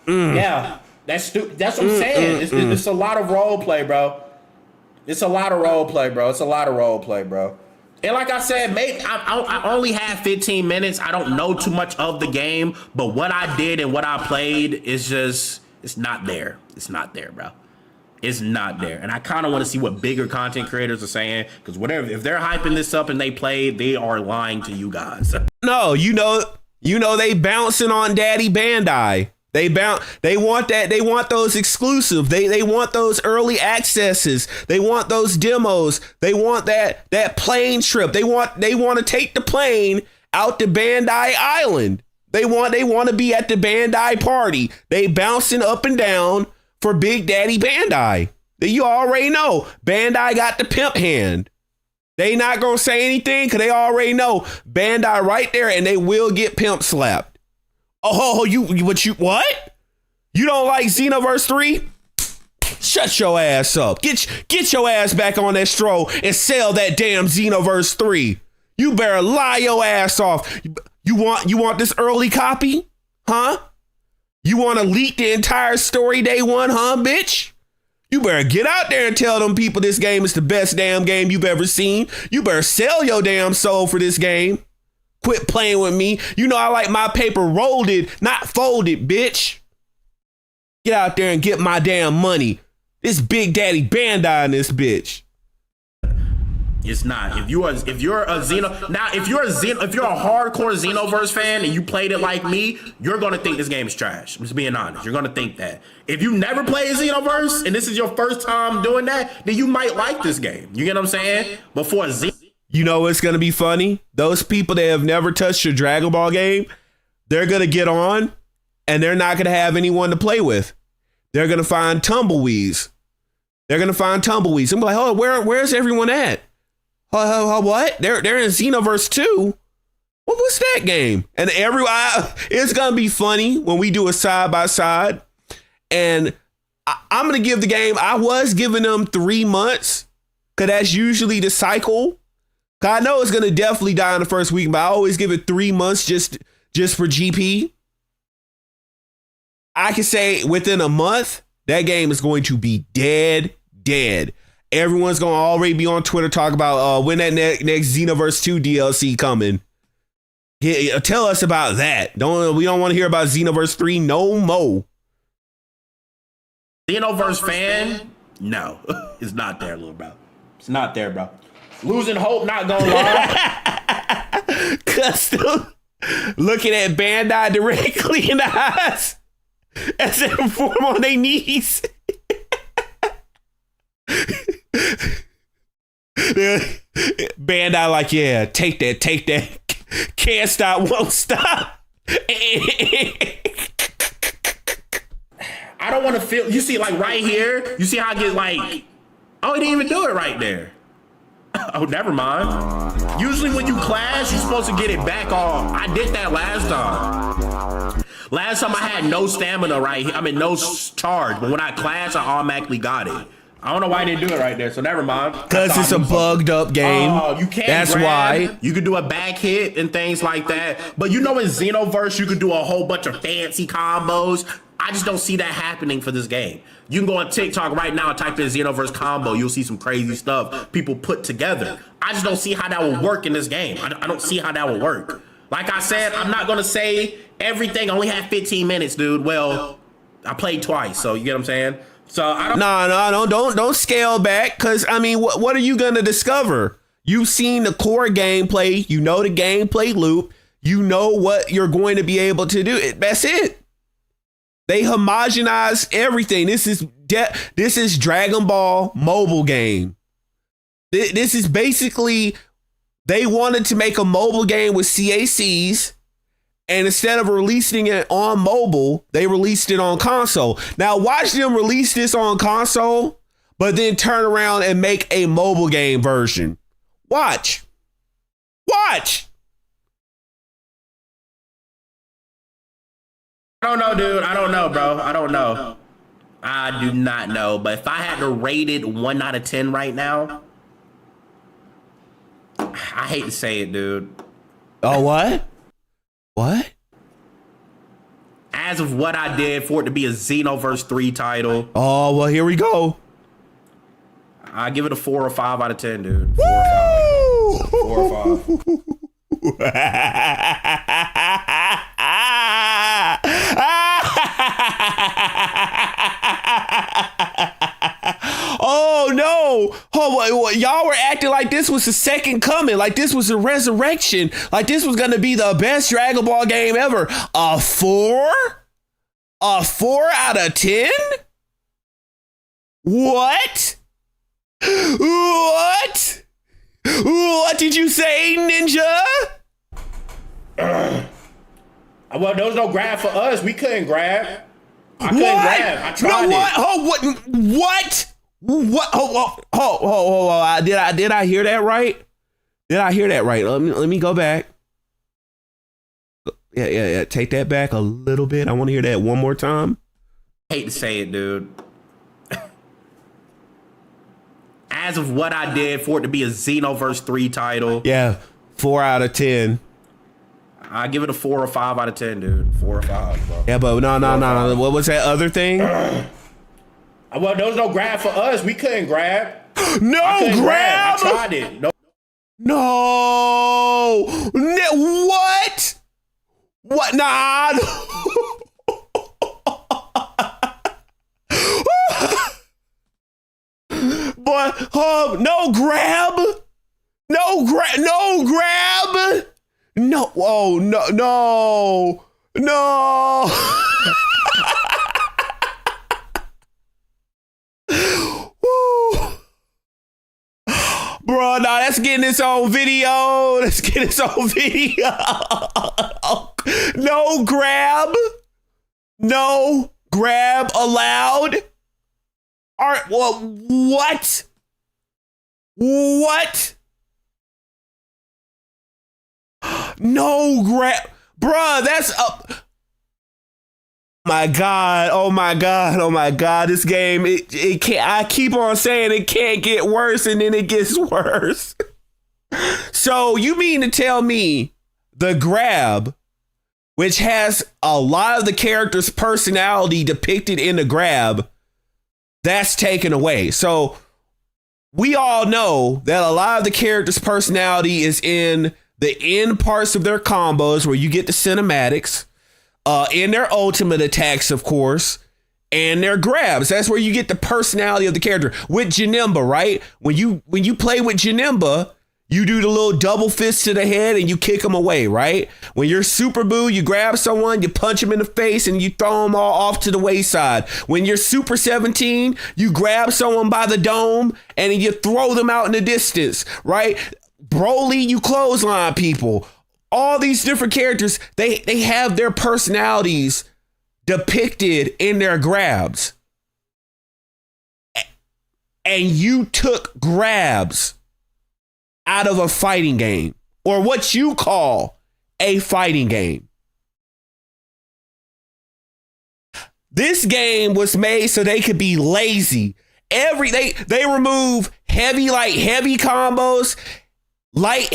Speaker 2: Yeah, that's stupid. That's what I'm saying. It's a lot of role play, bro. It's a lot of role play, bro. It's a lot of role play, bro. And like I said, maybe I only have 15 minutes. I don't know too much of the game, but what I did and what I played is just, it's not there. It's not there, bro. It's not there. And I kind of want to see what bigger content creators are saying, because whatever, if they're hyping this up and they play, they are lying to you guys.
Speaker 1: No, you know they bouncing on Daddy Bandai. They want that. They want those exclusive. They want those early accesses. They want those demos. They want that plane trip. They want to take the plane out to Bandai Island. They want to be at the Bandai party. They bouncing up and down for Big Daddy Bandai. You already know Bandai got the pimp hand. They not gonna say anything because they already know Bandai right there, and they will get pimp slapped. Oh, what? You don't like Xenoverse 3? Shut your ass up. Get your ass back on that stroll and sell that damn Xenoverse 3. You better lie your ass off. You want this early copy? Huh? You want to leak the entire story day one, huh, bitch? You better get out there and tell them people this game is the best damn game you've ever seen. You better sell your damn soul for this game. Quit playing with me. You know I like my paper rolled, not folded, bitch. Get out there and get my damn money. This Big Daddy Bandai in this bitch.
Speaker 2: It's not. If you're a hardcore Xenoverse fan and you played it like me, you're gonna think this game is trash. I'm just being honest. You're gonna think that. If you never played Xenoverse and this is your first time doing that, then you might like this game. You get what I'm saying? Before
Speaker 1: you know what's gonna be funny? Those people that have never touched a Dragon Ball game, they're gonna get on and they're not gonna have anyone to play with. They're gonna find tumbleweeds. I'm like, oh, where's everyone at? What? They're in Xenoverse 2. What was that game? And it's gonna be funny when we do a side by side. And I'm gonna give the game. I was giving them 3 months, cause that's usually the cycle. Cause I know it's gonna definitely die in the first week, but I always give it 3 months just for GP. I can say within a month, that game is going to be dead. Everyone's gonna already be on Twitter talking about when that next Xenoverse 2 DLC coming. Tell us about that. We don't want to hear about Xenoverse 3 no more.
Speaker 2: Xenoverse fan? No, it's not there, little bro. It's not there, bro. Losing hope, not gonna lie.
Speaker 1: Custom looking at Bandai directly in the eyes as they perform on their knees. Bandai like, yeah, take that. Can't stop, won't stop.
Speaker 2: I don't want to feel. You see, like right here, you see how I get like. Oh, he didn't even do it right there. Oh, never mind. Usually when you clash, you're supposed to get it back off. I did that last time. Last time I had no stamina right here. I mean, no charge. But when I clashed, I automatically got it. I don't know why I didn't do it right there, so never mind.
Speaker 1: Because it's a bugged up game.
Speaker 2: Oh, you can't.
Speaker 1: That's why.
Speaker 2: You could do a back hit and things like that. But you know in Xenoverse, you could do a whole bunch of fancy combos. I just don't see that happening for this game. You can go on TikTok right now and type in Xenoverse combo. You'll see some crazy stuff people put together. I just don't see how that will work in this game. I don't see how that will work. Like I said, I'm not going to say everything. I only had 15 minutes, dude. Well, I played twice, so you get what I'm saying? So I don't.
Speaker 1: No, don't scale back. Because, I mean, what are you going to discover? You've seen the core gameplay. You know the gameplay loop. You know what you're going to be able to do. That's it. They homogenize everything. This is Dragon Ball mobile game. This is basically, they wanted to make a mobile game with CACs, and instead of releasing it on mobile, they released it on console. Now watch them release this on console, but then turn around and make a mobile game version. Watch.
Speaker 2: I don't know, dude. I don't know, bro. I don't know. I do not know. But if I had to rate it 1 out of 10 right now, I hate to say it, dude.
Speaker 1: Oh, what? What?
Speaker 2: As of what I did for it to be a Xenoverse 3 title.
Speaker 1: Oh, well, here we go.
Speaker 2: I give it a 4 or 5 out of 10, dude. 4 or 5. 4 or 5.
Speaker 1: Oh no! Oh, y'all were acting like this was the second coming, like this was a resurrection, like this was gonna be the best Dragon Ball game ever. A 4? A 4 out of 10? What? What did you say, Ninja?
Speaker 2: Well, there was no grab for us. We couldn't grab. I couldn't grab. I tried
Speaker 1: what?
Speaker 2: it.
Speaker 1: Oh, what? What? Oh, did I hear that right? Did I hear that right? Let me go back. Yeah. Take that back a little bit. I want to hear that one more time.
Speaker 2: Hate to say it, dude. As of what I did for it to be a Xenoverse 3 title.
Speaker 1: Yeah, 4 out of 10.
Speaker 2: I give it a 4 or 5 out of 10, dude. 4 or 5, bro.
Speaker 1: Yeah, but no. What was that other thing?
Speaker 2: Well, there was no grab for us. We couldn't grab.
Speaker 1: No grab.
Speaker 2: I tried it.
Speaker 1: No. What? What? Nah. But no grab. No grab. No. Oh no. Bro, nah, let's get its own video. No grab. No grab allowed. All right, well, what? No grab, bruh. That's up. My God, oh my God, oh my God. This game, it can't, I keep on saying it can't get worse, and then it gets worse. So you mean to tell me the grab, which has a lot of the character's personality depicted in the grab, that's taken away. So we all know that a lot of the character's personality is in the end parts of their combos where you get the cinematics, in their ultimate attacks, of course, and their grabs. That's where you get the personality of the character. With Janemba, right? When you play with Janemba, you do the little double fist to the head and you kick them away, right? When you're Super Boo, you grab someone, you punch them in the face and you throw them all off to the wayside. When you're Super 17, you grab someone by the dome and you throw them out in the distance, right? Broly, you clothesline people. All these different characters, they have their personalities depicted in their grabs. And you took grabs out of a fighting game, or what you call a fighting game. This game was made so they could be lazy. They remove heavy combos, light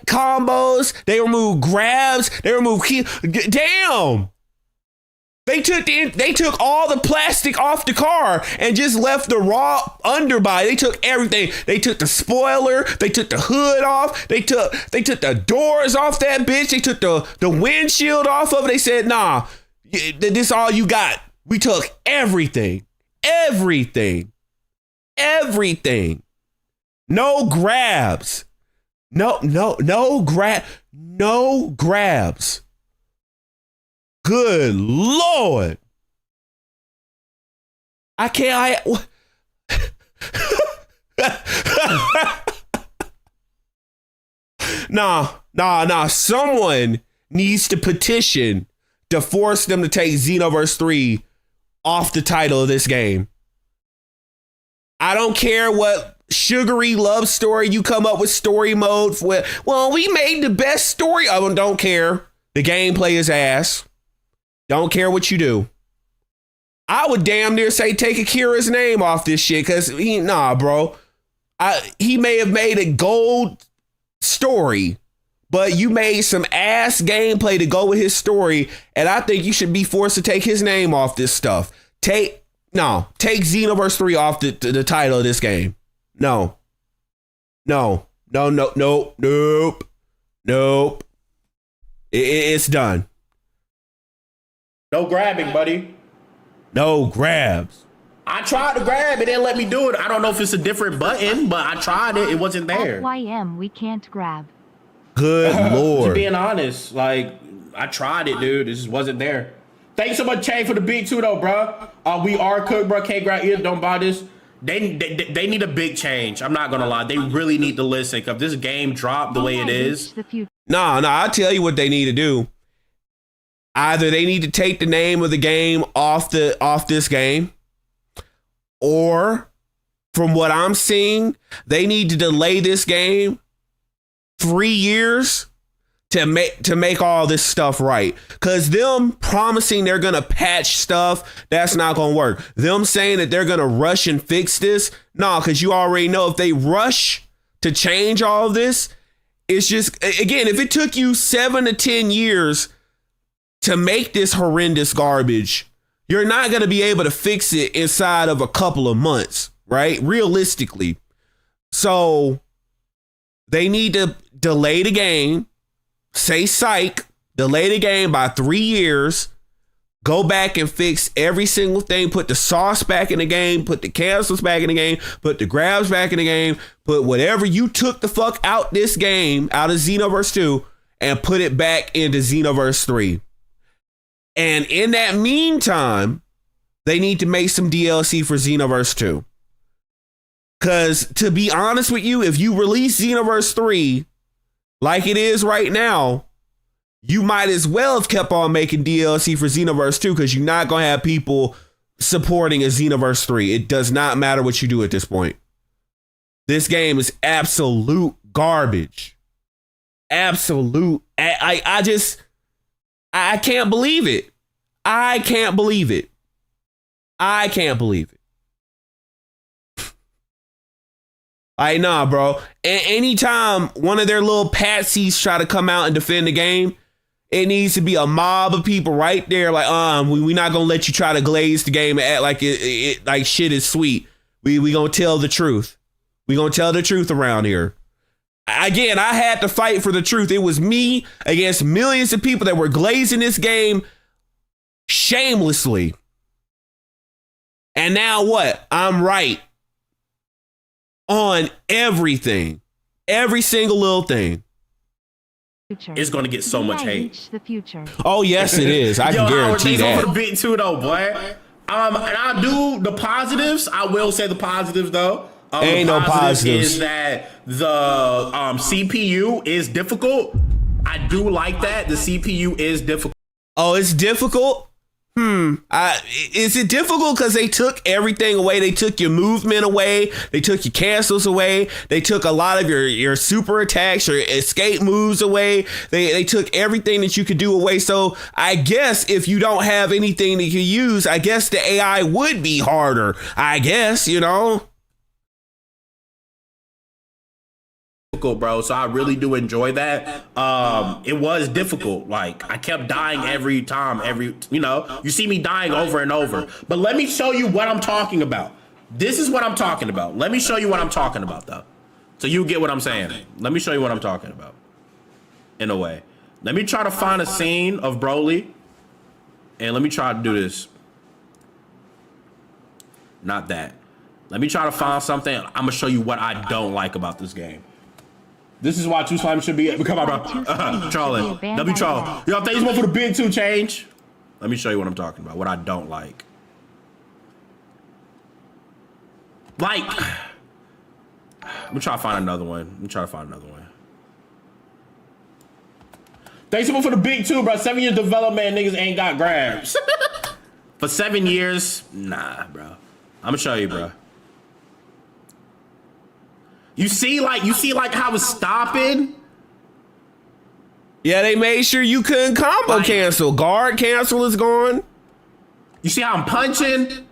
Speaker 1: combos. They remove grabs. They remove damn. They took all the plastic off the car and just left the raw underbody. They took everything. They took the spoiler. They took the hood off. They took the doors off that bitch. They took the windshield off of it. They said, nah, this is all you got. We took everything. Everything. No grabs. No grabs. Good Lord. I can't. Nah. Someone needs to petition to force them to take Xenoverse 3 off the title of this game. I don't care what sugary love story you come up with story mode for. Well, we made the best story. I don't care. The gameplay is ass. Don't care what you do. I would damn near say take Akira's name off this shit, because bro. He may have made a gold story, but you made some ass gameplay to go with his story, and I think you should be forced to take his name off this stuff. Take Xenoverse 3 off the title of this game. No. Nope. It's done.
Speaker 2: No grabbing, buddy.
Speaker 1: No grabs.
Speaker 2: I tried to grab, it didn't let me do it. I don't know if it's a different button, but I tried it. It wasn't there.
Speaker 3: FYM, we can't grab.
Speaker 1: Good Lord.
Speaker 2: To being honest, like, I tried it, dude. It just wasn't there. Thanks so much, Chain, for the beat too, though, bro. We are cooked, bro. Can't grab either. Don't buy this. They need a big change. I'm not gonna lie. They really need to listen, because this game dropped the way it is.
Speaker 1: Nah, I'll tell you what they need to do. Either they need to take the name of the game off this game, or from what I'm seeing, they need to delay this game 3 years to make all this stuff right. Because them promising they're gonna patch stuff, that's not gonna work. Them saying that they're gonna rush and fix this, no, because you already know if they rush to change all of this, it's just, again, if it took you 7 to 10 years to make this horrendous garbage, you're not going to be able to fix it inside of a couple of months, right? Realistically. So they need to delay the game, say psych, delay the game by 3 years, go back and fix every single thing, put the sauce back in the game, put the cancels back in the game, put the grabs back in the game, put whatever you took the fuck out this game, out of Xenoverse 2, and put it back into Xenoverse 3. And in that meantime, they need to make some DLC for Xenoverse 2. Because to be honest with you, if you release Xenoverse 3 like it is right now, you might as well have kept on making DLC for Xenoverse 2, because you're not going to have people supporting a Xenoverse 3. It does not matter what you do at this point. This game is absolute garbage. Absolute. I can't believe it. I can't believe it. I can't believe it. Nah, bro. Anytime one of their little patsies try to come out and defend the game, it needs to be a mob of people right there. Like, we're not gonna let you try to glaze the game and act like it like shit is sweet. We gonna tell the truth. We gonna tell the truth around here. Again, I had to fight for the truth. It was me against millions of people that were glazing this game shamelessly. And now what? I'm right on everything. Every single little thing.
Speaker 2: It's going to get so much hate.
Speaker 3: The future.
Speaker 1: Oh, yes, it is. I can guarantee that.
Speaker 2: Over the bit too, though, boy. And I do the positives. I will say the positives, though.
Speaker 1: Ain't no positives.
Speaker 2: Is that the CPU is difficult. I do like that. The CPU is difficult.
Speaker 1: Oh, it's difficult? Is it difficult because they took everything away? They took your movement away. They took your cancels away. They took a lot of your super attacks, your escape moves away. They took everything that you could do away. So I guess if you don't have anything that you use, I guess the AI would be harder. I guess, you know?
Speaker 2: Bro, so I really do enjoy that. It was difficult. Like, I kept dying every time, you see me dying over and over. But let me show you what I'm talking about. This is what I'm talking about. Let me show you what I'm talking about, though, so you get what I'm saying. Let me show you what I'm talking about, in a way. Let me try to find a scene of Broly, and let me try to do this. Not that. Let me try to find something. I'm gonna show you what I don't like about this game. This is why Two Slime should be. Come on, bro. Charlie. W. Charlie. Yo, thanks one for the big 2 change. Let me show you what I'm talking about. What I don't like. Like, I'm gonna try to find another one. Thanks for the big 2, bro. 7 years development, niggas ain't got grabs. For 7 years, nah, bro. I'm gonna show you, bro. You see like how it's stopping?
Speaker 1: Yeah, they made sure you couldn't combo cancel. Guard cancel is gone.
Speaker 2: You see how I'm punching?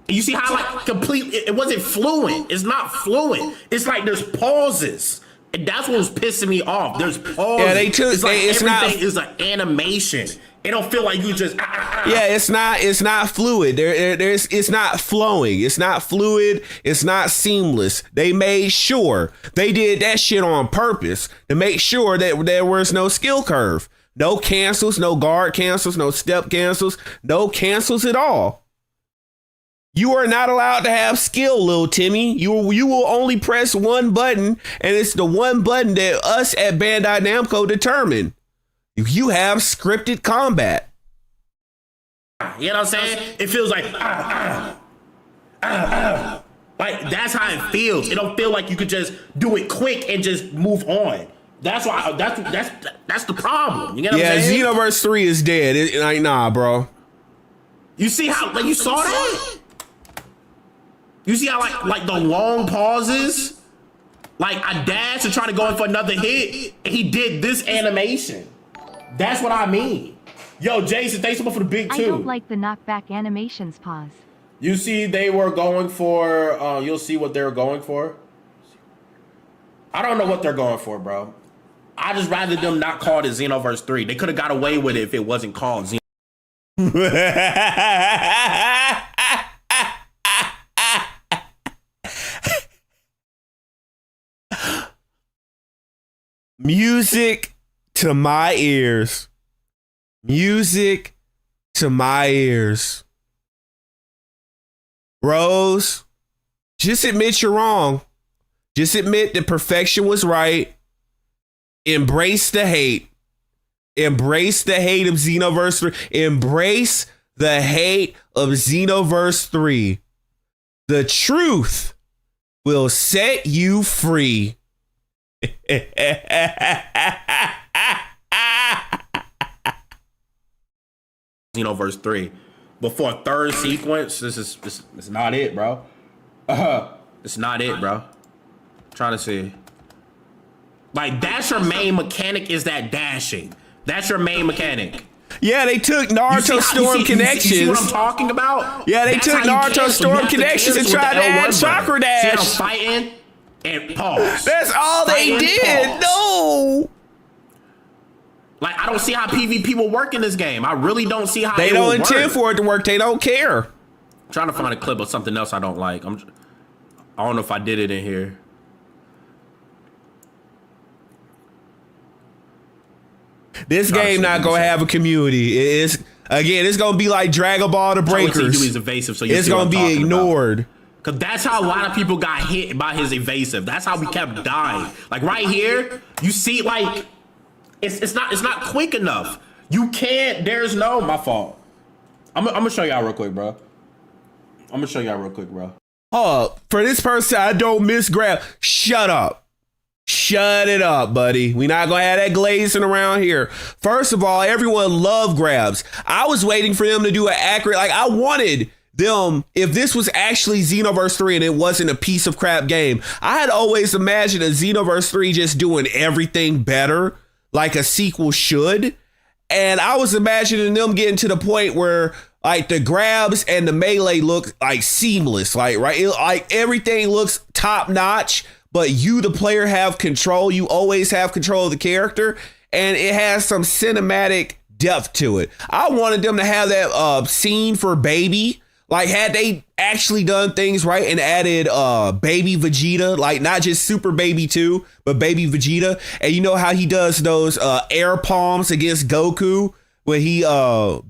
Speaker 2: You see how like it wasn't fluent. It's not fluent. It's like there's pauses. And that's what was pissing me off. There's pauses. Yeah, it's like everything is an animation. It don't feel like you just
Speaker 1: Yeah, it's not fluid. It's not flowing. It's not fluid. It's not seamless. They made sure they did that shit on purpose to make sure that there was no skill curve. No cancels, no guard cancels, no step cancels, no cancels at all. You are not allowed to have skill, little Timmy. You will only press one button, and it's the one button that us at Bandai Namco determine. You have scripted combat.
Speaker 2: You know what I'm saying? It feels like like that's how it feels. It don't feel like you could just do it quick and just move on. That's why that's the problem. You know what I'm saying?
Speaker 1: Xenoverse 3 is dead. Like, nah, bro.
Speaker 2: You see how like you saw that? You see how like the long pauses? Like I dashed to try to go in for another hit, and he did this animation. That's what I mean. Yo, Jason, thanks so much for the big 2.
Speaker 3: I don't like the knockback animations pause.
Speaker 2: You see they were going for, you'll see what they were going for. I don't know what they're going for, bro. I just rather them not call it Xenoverse 3. They could have got away with it if it wasn't called
Speaker 1: Music to my ears. Music to my ears. Rose, just admit you're wrong. Just admit that perfection was right. Embrace the hate. Embrace the hate of Xenoverse 3. Embrace the hate of Xenoverse 3. The truth will set you free.
Speaker 2: Xenoverse 3. Before a third sequence, this is not it, bro. It's not it, bro. I'm trying to see. Like, that's your main mechanic, is that dashing. That's your main mechanic.
Speaker 1: Yeah, they took Naruto Storm Connections.
Speaker 2: You see what I'm talking about?
Speaker 1: Yeah, they took Naruto Storm Connections and tried to add Chakra Dash.
Speaker 2: See, I'm fighting and pause.
Speaker 1: That's all they did. No.
Speaker 2: Like, I don't see how PvP will work in this game. I really don't see how
Speaker 1: they
Speaker 2: it will
Speaker 1: don't intend
Speaker 2: work.
Speaker 1: for it to work. They don't care.
Speaker 2: I'm trying to find a clip of something else I don't like. I don't know if I did it in here.
Speaker 1: This game not gonna have a community. It's gonna be like Dragon Ball The Breakers.
Speaker 2: He's evasive, so
Speaker 1: it's gonna be ignored.
Speaker 2: Cause that's how a lot of people got hit by his evasive. That's how we kept dying. Like right here, you see, like it's not quick enough. You can't. There's no my fault. I'm gonna show y'all real quick, bro.
Speaker 1: Oh, for this person, I don't miss grab. Shut up. Shut it up, buddy. We not gonna have that glazing around here. First of all, everyone loved grabs. I was waiting for them to do an accurate, like I wanted them, if this was actually Xenoverse 3 and it wasn't a piece of crap game, I had always imagined a Xenoverse 3 just doing everything better, like a sequel should. And I was imagining them getting to the point where like the grabs and the melee look like seamless, like like everything looks top notch. But you, the player, have control. You always have control of the character. And it has some cinematic depth to it. I wanted them to have that scene for Baby. Like, had they actually done things right and added Baby Vegeta, like not just Super Baby 2, but Baby Vegeta. And you know how he does those air palms against Goku when he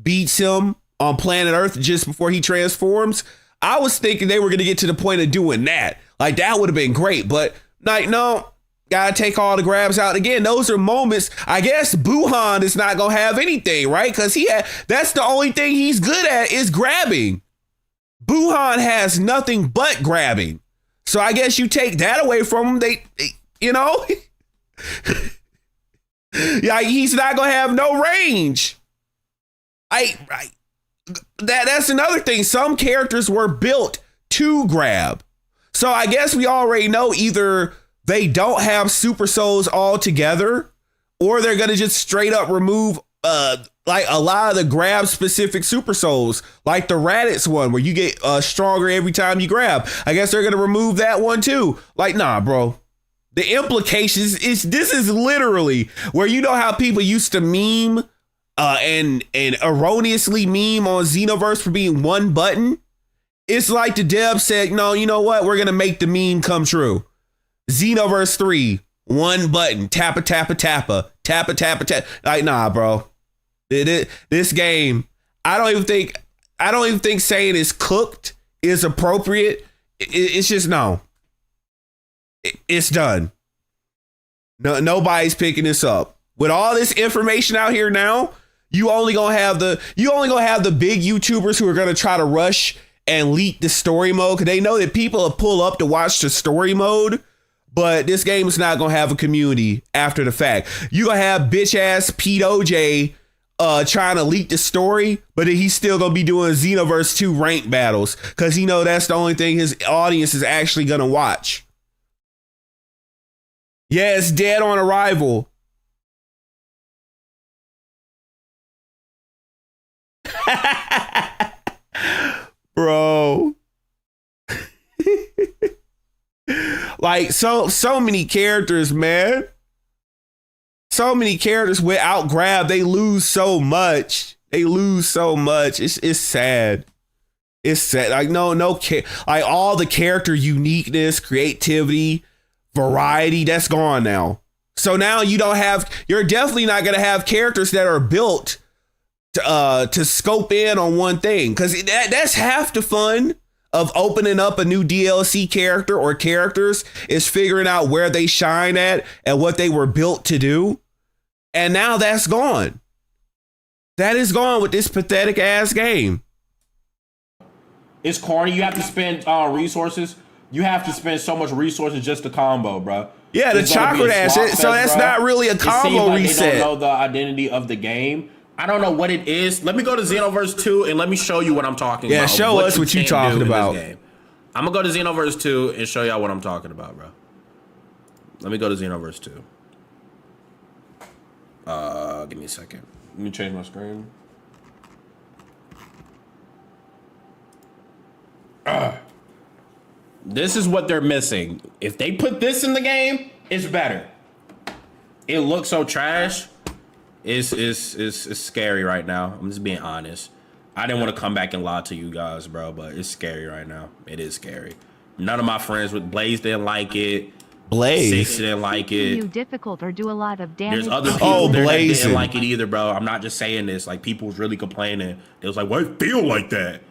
Speaker 1: beats him on planet Earth just before he transforms? I was thinking they were going to get to the point of doing that. Like, that would have been great. But, like, no, gotta take all the grabs out. Again, those are moments. I guess Buhan is not going to have anything, right? Because that's the only thing he's good at is grabbing. Buhan has nothing but grabbing. So I guess you take that away from him. They you know? Yeah, he's not going to have no range. That's another thing. Some characters were built to grab. So I guess we already know either they don't have super souls altogether, or they're gonna just straight up remove like a lot of the grab specific super souls, like the Raditz one where you get stronger every time you grab. I guess they're gonna remove that one too. Like, nah, bro. The implications is this is literally where, you know how people used to meme and erroneously meme on Xenoverse for being one button. It's like the dev said, no, you know what? We're going to make the meme come true. Xenoverse 3, one button, tappa, tappa, tappa, tappa, tappa, tappa. Like, nah, bro. This game, I don't even think saying it's cooked is appropriate. It's just no. It's done. No, nobody's picking this up. With all this information out here now, you only gonna have the big YouTubers who are gonna try to rush and leak the story mode because they know that people will pull up to watch the story mode. But this game is not gonna have a community after the fact. You gonna have bitch ass Pete OJ trying to leak the story, but he's still gonna be doing Xenoverse 2 rank battles because he know that's the only thing his audience is actually gonna watch. Yeah, it's dead on arrival. Bro. Like so many characters, man. So many characters without grab, they lose so much. It's sad. It's sad. Like like all the character uniqueness, creativity, variety, that's gone now. So now you're definitely not gonna have characters that are built to scope in on one thing, because that's half the fun of opening up a new DLC character or characters, is figuring out where they shine at and what they were built to do. And now that's gone. That is gone with this pathetic ass game.
Speaker 2: It's corny. You have to spend resources. You have to spend so much resources just to combo, bro.
Speaker 1: Yeah, the chakra dash. So that's not really a combo reset.
Speaker 2: They don't know the identity of the game. I don't know what it is. Let me go to Xenoverse 2 and let me show you what I'm talking about.
Speaker 1: Yeah, show us what you're talking about.
Speaker 2: I'm going to go to Xenoverse 2 and show y'all what I'm talking about, bro. Let me go to Xenoverse 2. Give me a second. Let me change my screen. This is what they're missing. If they put this in the game, it's better. It looks so trash. It's scary right now. I'm just being honest. I didn't want to come back and lie to you guys, bro, but it's scary right now. It is scary. None of my friends with Blaze didn't like it.
Speaker 1: Blaze
Speaker 2: Six didn't like it.
Speaker 3: You difficult or do a lot of damage.
Speaker 2: There's other people there that
Speaker 1: Blazing.
Speaker 2: didn't like it either, bro. I'm not just saying this. Like, people was really complaining. It was like, why it feel like that?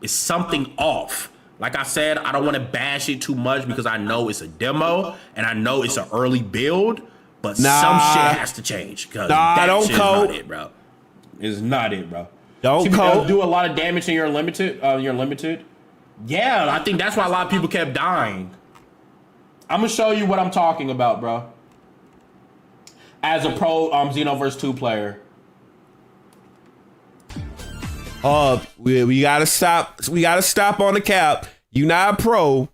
Speaker 2: It's something off. Like I said, I don't want to bash it too much because I know it's a demo and I know it's an early build, but some shit has to change because that
Speaker 1: don't
Speaker 2: shit's
Speaker 1: cope.
Speaker 2: not it, bro. It's not it, bro.
Speaker 1: Don't
Speaker 2: do a lot of damage in your limited. Yeah, I think that's why a lot of people kept dying. I'm gonna show you what I'm talking about, bro. As a pro Xenoverse 2 player.
Speaker 1: We gotta stop. We gotta stop on the cap. You not a pro.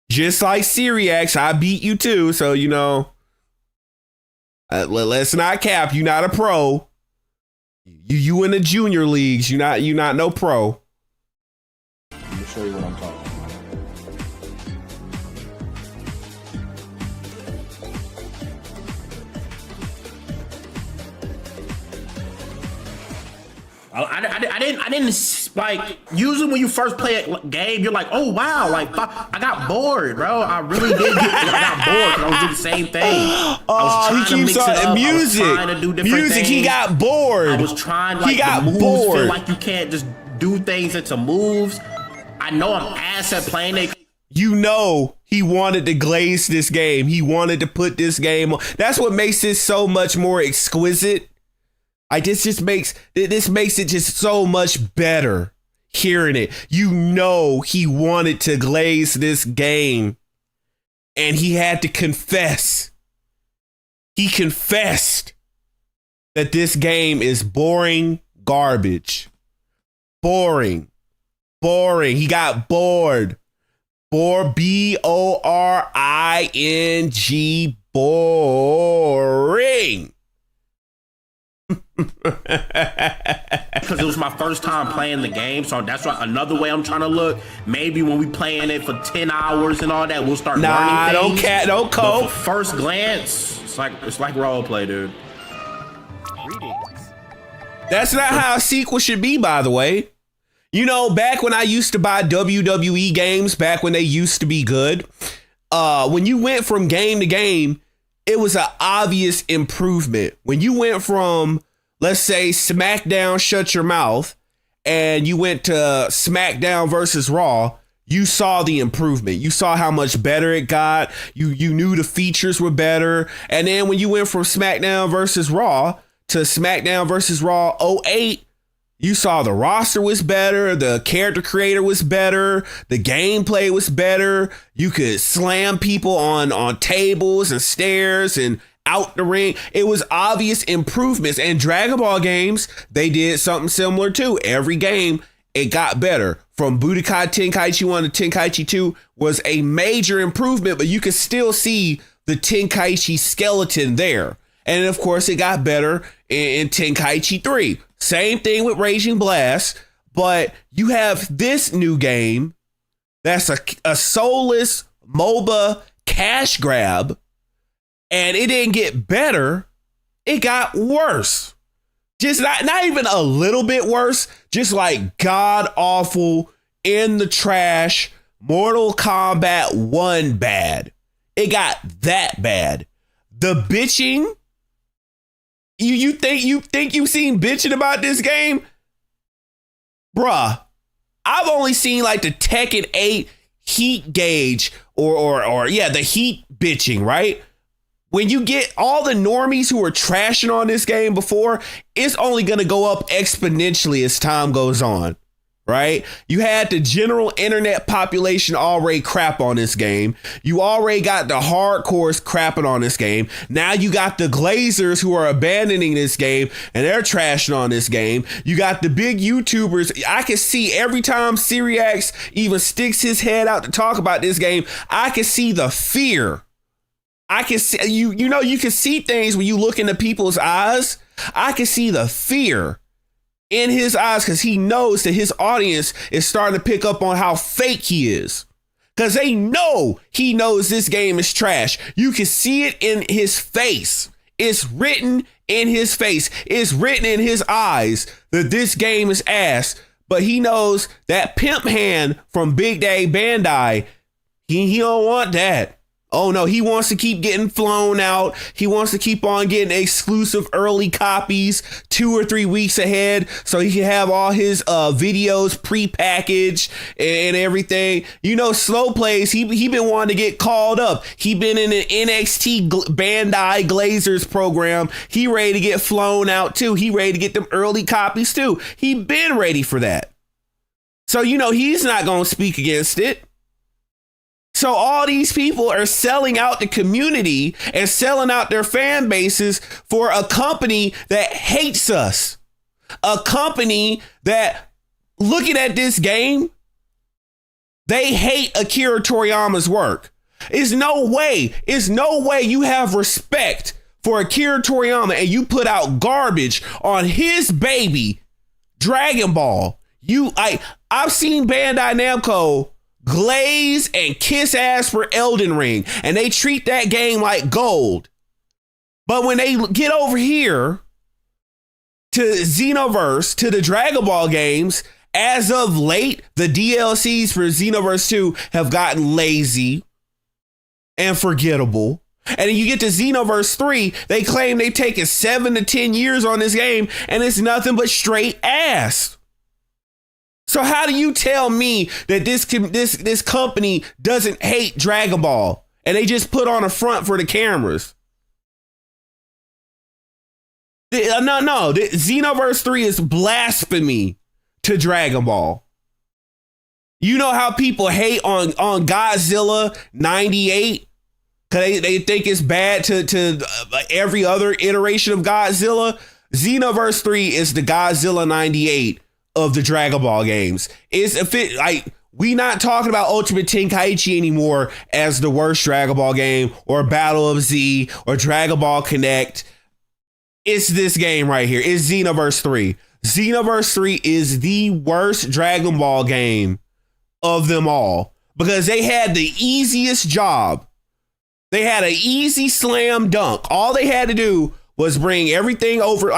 Speaker 1: Just like Syriax, I beat you too. So you know, let's not cap. You not a pro. You in the junior leagues. You not no pro.
Speaker 2: Let me show you what I'm talking about. I didn't like usually when you first play a game, you're like, oh wow, like I got bored, bro. I really did I got bored because I was doing the same thing. I was trying to mix it up.
Speaker 1: Music.
Speaker 2: I was trying to do different
Speaker 1: music.
Speaker 2: things.
Speaker 1: He got bored.
Speaker 2: I was trying like
Speaker 1: he got
Speaker 2: the moves
Speaker 1: bored.
Speaker 2: feel like you can't just do things into moves. I know I'm ass at playing it.
Speaker 1: You know he wanted to glaze this game. He wanted to put this game on. That's what makes this so much more exquisite. Like this makes it just so much better hearing it. You know he wanted to glaze this game and he had to confess. He confessed that this game is boring garbage. Boring. He got bored. B-O-R-I-N-G. Boring.
Speaker 2: Because it was my first time playing the game, so that's why another way I'm trying to look. Maybe when we playing it for 10 hours and all that, we'll start learning things.
Speaker 1: Don't cope.
Speaker 2: But for first glance, it's like role play, dude.
Speaker 1: That's not how a sequel should be, by the way. You know, back when I used to buy WWE games, back when they used to be good, when you went from game to game, it was an obvious improvement. When you went from, let's say, SmackDown Shut Your Mouth, and you went to SmackDown versus Raw, you saw the improvement. You saw how much better it got. You knew the features were better. And then when you went from SmackDown versus Raw to SmackDown versus Raw '08, you saw the roster was better, the character creator was better, the gameplay was better. You could slam people on tables and stairs and out the ring. It was obvious improvements. And Dragon Ball games, they did something similar too. Every game, it got better. From Budokai Tenkaichi 1 to Tenkaichi 2 was a major improvement, but you could still see the Tenkaichi skeleton there. And of course, it got better in Tenkaichi 3. Same thing with Raging Blast, but you have this new game that's a soulless MOBA cash grab, and it didn't get better. It got worse. Just not even a little bit worse, just like god awful, in the trash, Mortal Kombat 1 bad. It got that bad. The bitching. You think you've seen bitching about this game? Bruh, I've only seen like the Tekken 8 heat gauge or the heat bitching, right? When you get all the normies who are trashing on this game before, it's only going to go up exponentially as time goes on, right? You had the general internet population already crap on this game. You already got the hardcores crapping on this game. Now you got the glazers who are abandoning this game and they're trashing on this game. You got the big YouTubers. I can see every time Syriax even sticks his head out to talk about this game, I can see the fear. I can see you know, you can see things when you look into people's eyes. I can see the fear in his eyes because he knows that his audience is starting to pick up on how fake he is. Because they know he knows this game is trash. You can see it in his face. It's written in his face. It's written in his eyes that this game is ass. But he knows that pimp hand from Big Daddy Bandai, he don't want that. Oh no, he wants to keep getting flown out. He wants to keep on getting exclusive early copies 2 or 3 weeks ahead so he can have all his videos pre-packaged and everything. You know, Slow Plays, he been wanting to get called up. He been in an NXT Bandai Glazers program. He ready to get flown out too. He ready to get them early copies too. He been ready for that. So, you know, he's not going to speak against it. So all these people are selling out the community and selling out their fan bases for a company that hates us. A company that, looking at this game, they hate Akira Toriyama's work. It's no way you have respect for Akira Toriyama and you put out garbage on his baby, Dragon Ball. I've seen Bandai Namco glaze and kiss ass for Elden Ring, and they treat that game like gold. But when they get over here to Xenoverse, to the Dragon Ball games, as of late, the DLCs for Xenoverse 2 have gotten lazy and forgettable. And then you get to Xenoverse 3, they claim they've taken 7 to 10 years on this game, and it's nothing but straight ass. So how do you tell me that this company doesn't hate Dragon Ball and they just put on a front for the cameras? No. Xenoverse 3 is blasphemy to Dragon Ball. You know how people hate on Godzilla 98? Because they think it's bad to every other iteration of Godzilla. Xenoverse 3 is the Godzilla 98 of the Dragon Ball games. We not talking about Ultimate Tenkaichi anymore as the worst Dragon Ball game, or Battle of Z, or Dragon Ball Connect. It's this game right here. It's Xenoverse 3. Xenoverse 3 is the worst Dragon Ball game of them all because they had the easiest job. They had an easy slam dunk. All they had to do was bring everything over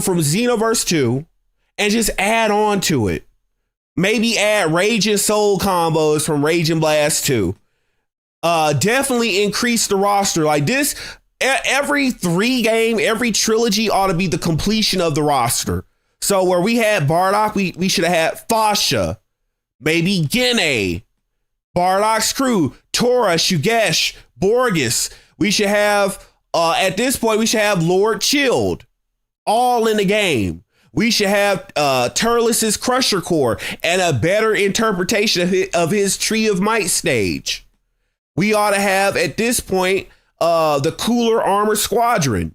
Speaker 1: from Xenoverse 2 and just add on to it. Maybe add Rage and Soul combos from Rage and Blast 2. Definitely increase the roster. Like this, every every trilogy ought to be the completion of the roster. So where we had Bardock, we should have had Fasha, maybe Gene, Bardock's crew, Tora, Shugesh, Borges. We should have at this point, we should have Lord Chilled all in the game. We should have Turles's Crusher Core and a better interpretation of his Tree of Might stage. We ought to have, at this point, the Cooler Armor Squadron.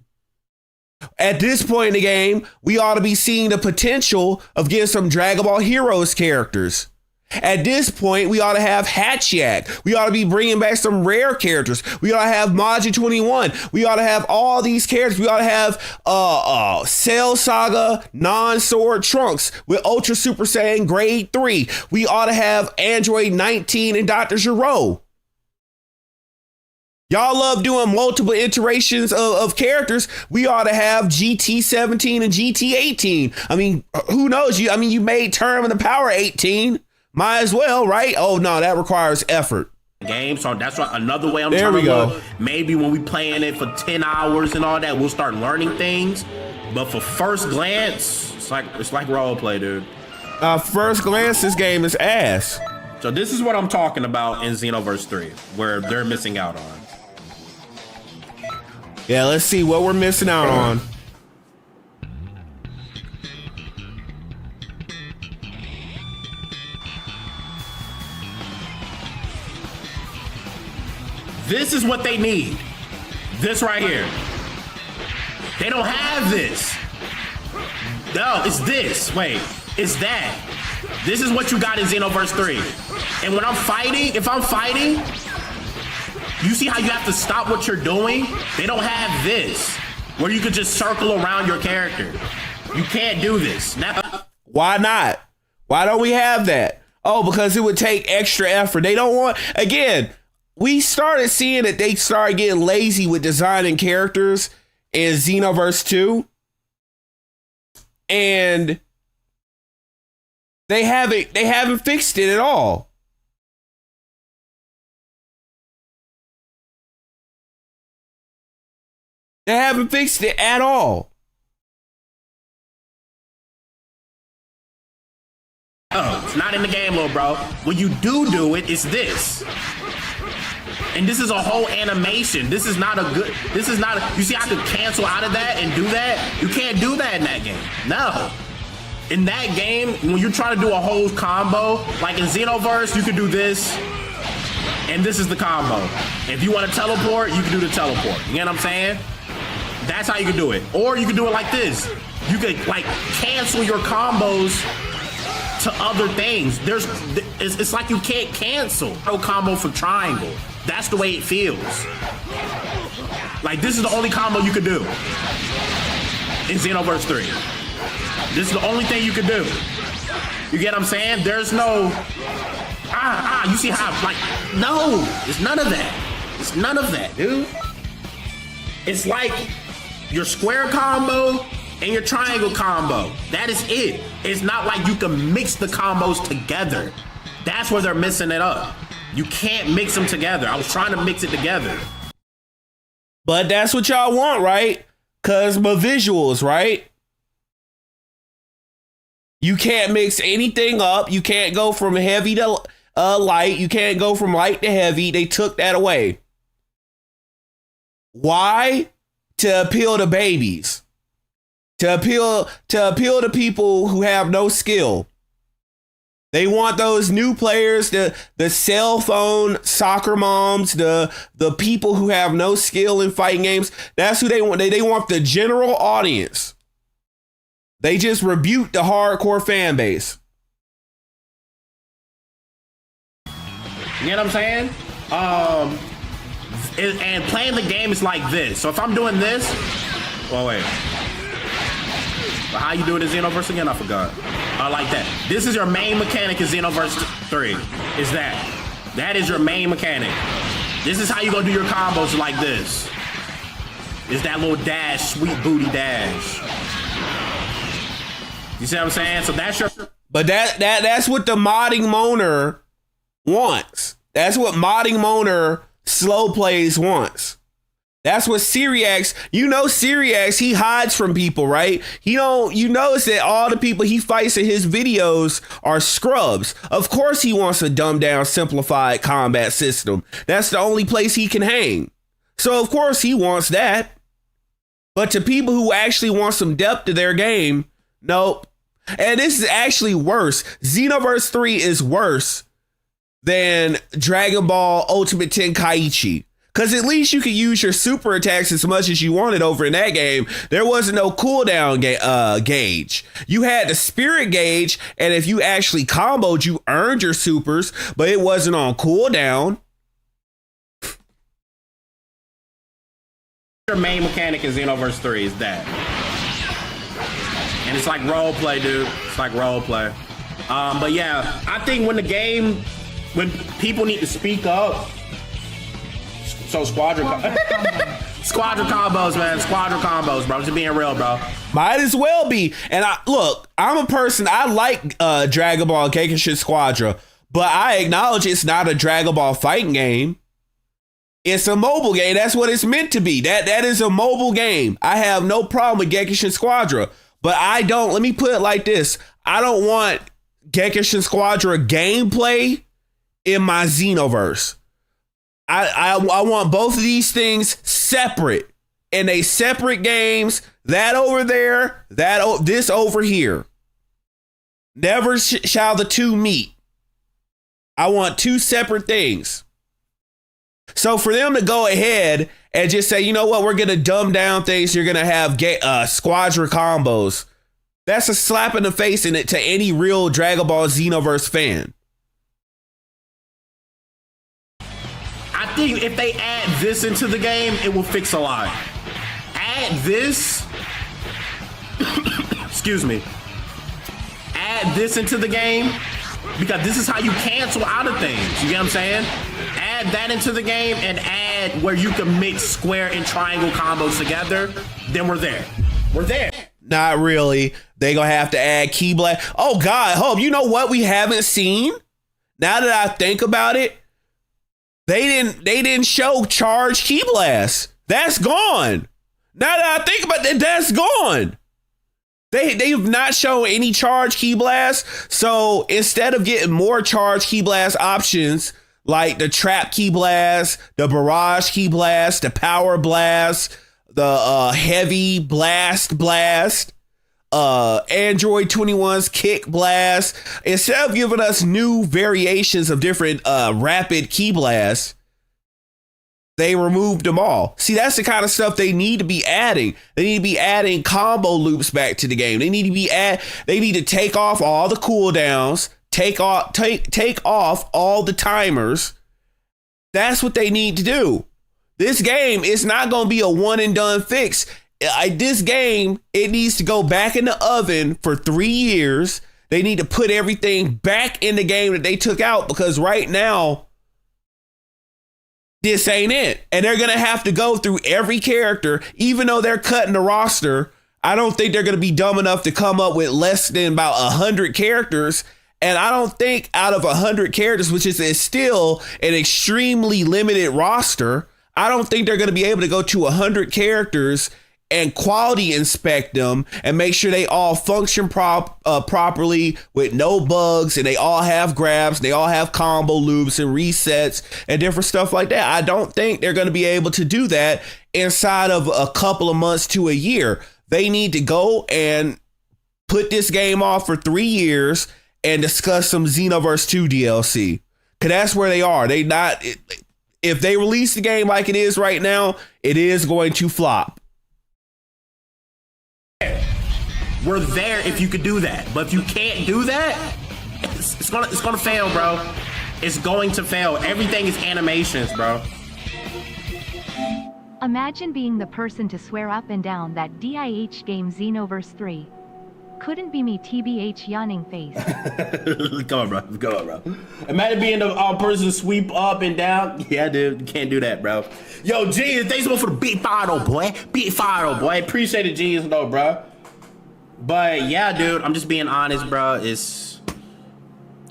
Speaker 1: At this point in the game, we ought to be seeing the potential of getting some Dragon Ball Heroes characters. At this point, we ought to have Hatchiak. We ought to be bringing back some rare characters. We ought to have Maji 21. We ought to have all these characters. We ought to have Cell Saga non-sword Trunks with Ultra Super Saiyan Grade 3. We ought to have Android 19 and Dr. Gero. Y'all love doing multiple iterations of characters. We ought to have GT 17 and GT 18. I mean, who knows? You made Term and the Power 18. Might as well, right? Oh no, that requires effort.
Speaker 2: Game, so that's why another way I'm
Speaker 1: there
Speaker 2: trying
Speaker 1: we
Speaker 2: to
Speaker 1: go.
Speaker 2: look. Maybe when we playing it for 10 hours and all that, we'll start learning things. But for first glance, it's like role play, dude.
Speaker 1: First glance, this game is ass.
Speaker 2: So this is what I'm talking about in Xenoverse 3, where they're missing out on.
Speaker 1: Yeah, let's see what we're missing out on.
Speaker 2: This is what they need. This right here. They don't have this. No, it's this. Wait, it's that. This is what you got in Xenoverse 3. And when I'm fighting, if I'm fighting, You see how you have to stop what you're doing? They don't have this, where you could just circle around your character. You can't do this. Now,
Speaker 1: why not? Why don't we have that? Oh, because it would take extra effort. They don't want, again, we started seeing that they started getting lazy with designing characters in Xenoverse 2. And they haven't fixed it at all. They haven't fixed it at all.
Speaker 2: Oh, it's not in the game, little bro. When you do it, it's this. And this is a whole animation. This is not you see I could cancel out of that and do that? You can't do that in that game. No. In that game, when you're trying to do a whole combo, like in Xenoverse, you could do this. And this is the combo. If you want to teleport, you can do the teleport. You know what I'm saying? That's how you can do it. Or you can do it like this. You could like cancel your combos to other things. It's like you can't cancel no combo for triangle. That's the way it feels. Like this is the only combo you could do in Xenoverse 3. This is the only thing you could do. You get what I'm saying? There's no you see how like no, it's none of that. It's none of that, dude. It's like your square combo and your triangle combo. That is it. It's not like you can mix the combos together. That's where they're messing it up. You can't mix them together. I was trying to mix it together.
Speaker 1: But that's what y'all want, right? Cause my visuals, right? You can't mix anything up. You can't go from heavy to light. You can't go from light to heavy. They took that away. Why? To appeal to babies. To appeal to people who have no skill. They want those new players, the cell phone soccer moms, the people who have no skill in fighting games. That's who they want. They want the general audience. They just rebuke the hardcore fan base.
Speaker 2: You know what I'm saying? And playing the game is like this. So if I'm doing this, well, wait. How you do it in Xenoverse again? I forgot. Like that. This is your main mechanic in Xenoverse 3. Is that? That is your main mechanic. This is how you gonna do your combos like this. Is that little dash, sweet booty dash. You see what I'm saying? So that's your...
Speaker 1: But that's what the modding moaner wants. That's what modding moaner slow plays wants. That's what Syriax, Syriax, he hides from people, right? You notice that all the people he fights in his videos are scrubs. Of course he wants a dumbed down, simplified combat system. That's the only place he can hang. So of course he wants that. But to people who actually want some depth to their game, nope. And this is actually worse. Xenoverse 3 is worse than Dragon Ball Ultimate Tenkaichi. Because at least you could use your super attacks as much as you wanted over in that game. There wasn't no cooldown gauge. You had the spirit gauge, and if you actually comboed, you earned your supers, but it wasn't on cooldown.
Speaker 2: Your main mechanic in Xenoverse 3 is that. And it's like role play, dude. It's like role play. But yeah, I think when people need to speak up, so squadron combos, man. Squadron combos, bro. Just being real, bro.
Speaker 1: Might as well be. And I'm a person, I like Dragon Ball Genkenshin Squadra, but I acknowledge it's not a Dragon Ball fighting game. It's a mobile game. That's what it's meant to be. That is a mobile game. I have no problem with Genkenshin Squadra, but let me put it like this. I don't want Genkenshin Squadra gameplay in my Xenoverse. I want both of these things separate, and they separate games. That over there, this over here. Never shall the two meet. I want two separate things. So for them to go ahead and just say, you know what, we're gonna dumb down things. You're gonna have squadra combos. That's a slap in the face to any real Dragon Ball Xenoverse fan.
Speaker 2: I think if they add this into the game, it will fix a lot. Add this. Excuse me. Add this into the game because this is how you cancel out of things. You get what I'm saying? Add that into the game and add where you can mix square and triangle combos together. Then we're there. We're there.
Speaker 1: Not really. They gonna have to add key blast. Oh God, Hope, you know what we haven't seen? Now that I think about it, they didn't show charge key blast. That's gone. Now that I think about it, that's gone. They've not shown any charge key blast. So instead of getting more charge key blast options like the trap key blast, the barrage key blast, the power blast, the heavy blast, Android 21's kick blast, instead of giving us new variations of different rapid key blasts, they removed them all. See, that's the kind of stuff they need to be adding. They need to be adding combo loops back to the game. They need to take off all the cooldowns, take off all the timers. That's what they need to do. This game is not going to be a one and done fix. This game, it needs to go back in the oven for 3 years. They need to put everything back in the game that they took out, because right now, this ain't it. And they're going to have to go through every character, even though they're cutting the roster. I don't think they're going to be dumb enough to come up with less than about 100 characters. And I don't think out of 100 characters, which is still an extremely limited roster, I don't think they're going to be able to go to 100 characters and quality inspect them and make sure they all function properly with no bugs, and they all have grabs, they all have combo loops and resets and different stuff like that. I don't think they're going to be able to do that inside of a couple of months to a year. They need to go and put this game off for 3 years and discuss some Xenoverse 2 DLC. Because that's where they are. If they release the game like it is right now, it is going to flop.
Speaker 2: We're there if you could do that, but if you can't do that, it's gonna fail, bro. It's going to fail. Everything is animations, bro.
Speaker 3: Imagine being the person to swear up and down that DIH game Xenoverse 3. Couldn't be me, TBH yawning face.
Speaker 2: Come on, bro. Imagine being the person to sweep up and down. Yeah, dude, you can't do that, bro. Yo, Genius, thanks so much for the beat fire, though, boy. Beat fire, though, boy. Appreciate it, Genius, though, bro. But yeah, dude, I'm just being honest, bro. It's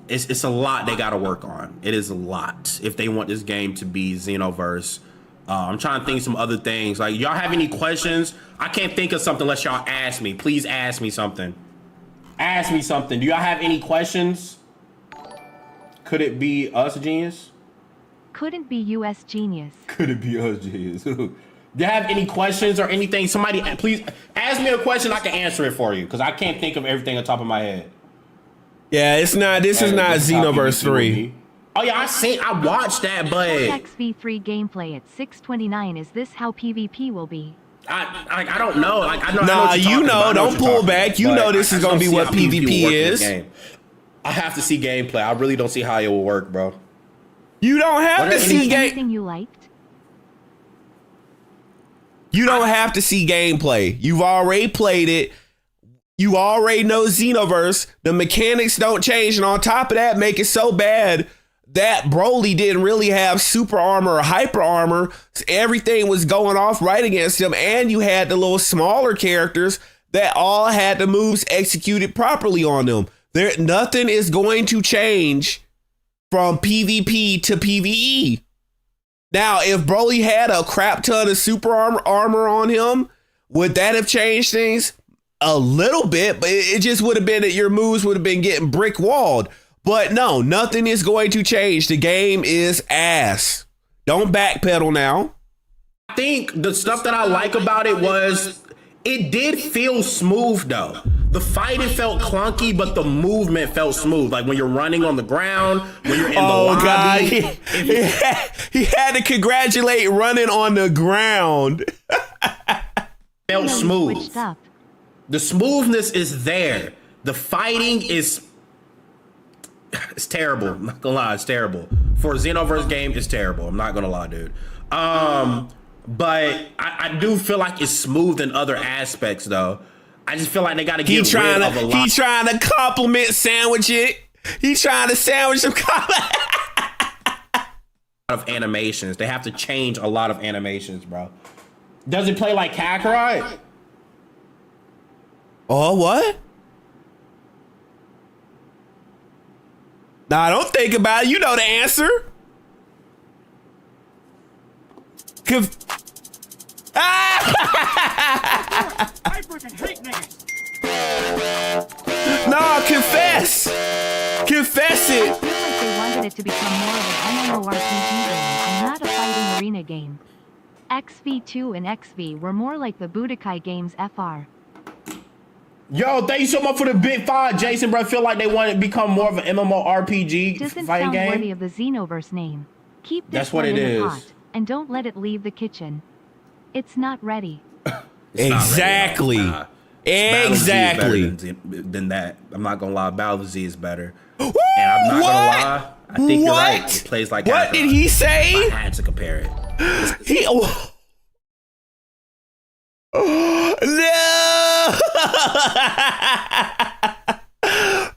Speaker 2: a lot they gotta work on. It is a lot if they want this game to be Xenoverse. I'm trying to think some other things. Like, y'all have any questions? I can't think of something unless y'all ask me. Please ask me something. Ask me something. Do y'all have any questions? Could it be us, Genius?
Speaker 3: Couldn't be US Genius.
Speaker 2: Could it be us, Genius? Do you have any questions or anything? Somebody, please ask me a question. I can answer it for you because I can't think of everything on top of my head.
Speaker 1: Yeah, it's not. This is not Xenoverse 3.
Speaker 2: Oh yeah, I watched that, but
Speaker 3: XV3 gameplay at 629. Is this how PvP will be?
Speaker 2: I don't know. Like, I know.
Speaker 1: Nah, you know. Don't pull back. You know this is gonna be what PvP is.
Speaker 2: I have to see gameplay. I really don't see how it will work, bro.
Speaker 1: You don't have to see game.
Speaker 3: Anything you liked?
Speaker 1: You don't have to see gameplay. You've already played it. You already know Xenoverse. The mechanics don't change, and on top of that, make it so bad that Broly didn't really have super armor or hyper armor. Everything was going off right against him, and you had the little smaller characters that all had the moves executed properly on them. Nothing is going to change from PvP to PvE. Now, if Broly had a crap ton of super armor on him, would that have changed things? A little bit, but it just would have been that your moves would have been getting brick walled. But no, nothing is going to change. The game is ass. Don't backpedal now.
Speaker 2: I think the stuff that I like about it was it did feel smooth though. The fighting felt clunky, but the movement felt smooth. Like when you're running on the ground, when you're in the lobby.
Speaker 1: God. He had to congratulate running on the ground.
Speaker 2: Felt smooth. The smoothness is there. The fighting is It's terrible. I'm not gonna lie, it's terrible. For a Xenoverse game, it's terrible. I'm not gonna lie, dude. But I do feel like it's smooth in other aspects, though. I just feel like they gotta get rid of a lot.
Speaker 1: He trying to compliment sandwich it. He trying to sandwich some
Speaker 2: of animations. They have to change a lot of animations, bro. Does it play like Kakarot?
Speaker 1: Oh, what? Nah, don't think about it. You know the answer.
Speaker 4: I freaking hate niggas.
Speaker 1: No, confess. Confess it.
Speaker 3: I feel like they wanted it to become more of an MMORPG game and not a fighting arena game. XV2 and XV were more like the Budokai games FR.
Speaker 2: Yo, thank you so much for the big 5, Jason, bro. I feel like they want it to become more of an MMORPG
Speaker 3: Doesn't
Speaker 2: fighting
Speaker 3: sound
Speaker 2: game.
Speaker 3: worthy of the Xenoverse name. Keep this
Speaker 2: That's what
Speaker 3: one
Speaker 2: it
Speaker 3: in the
Speaker 2: is.
Speaker 3: pot and don't let it leave the kitchen. It's not ready.
Speaker 1: Exactly. Exactly.
Speaker 2: Than that. I'm not gonna lie, Battle Z is better. And I'm not gonna lie, I think you're right. It plays like
Speaker 1: what
Speaker 2: Kakarot.
Speaker 1: did he say?
Speaker 2: I had to compare it.
Speaker 1: He no.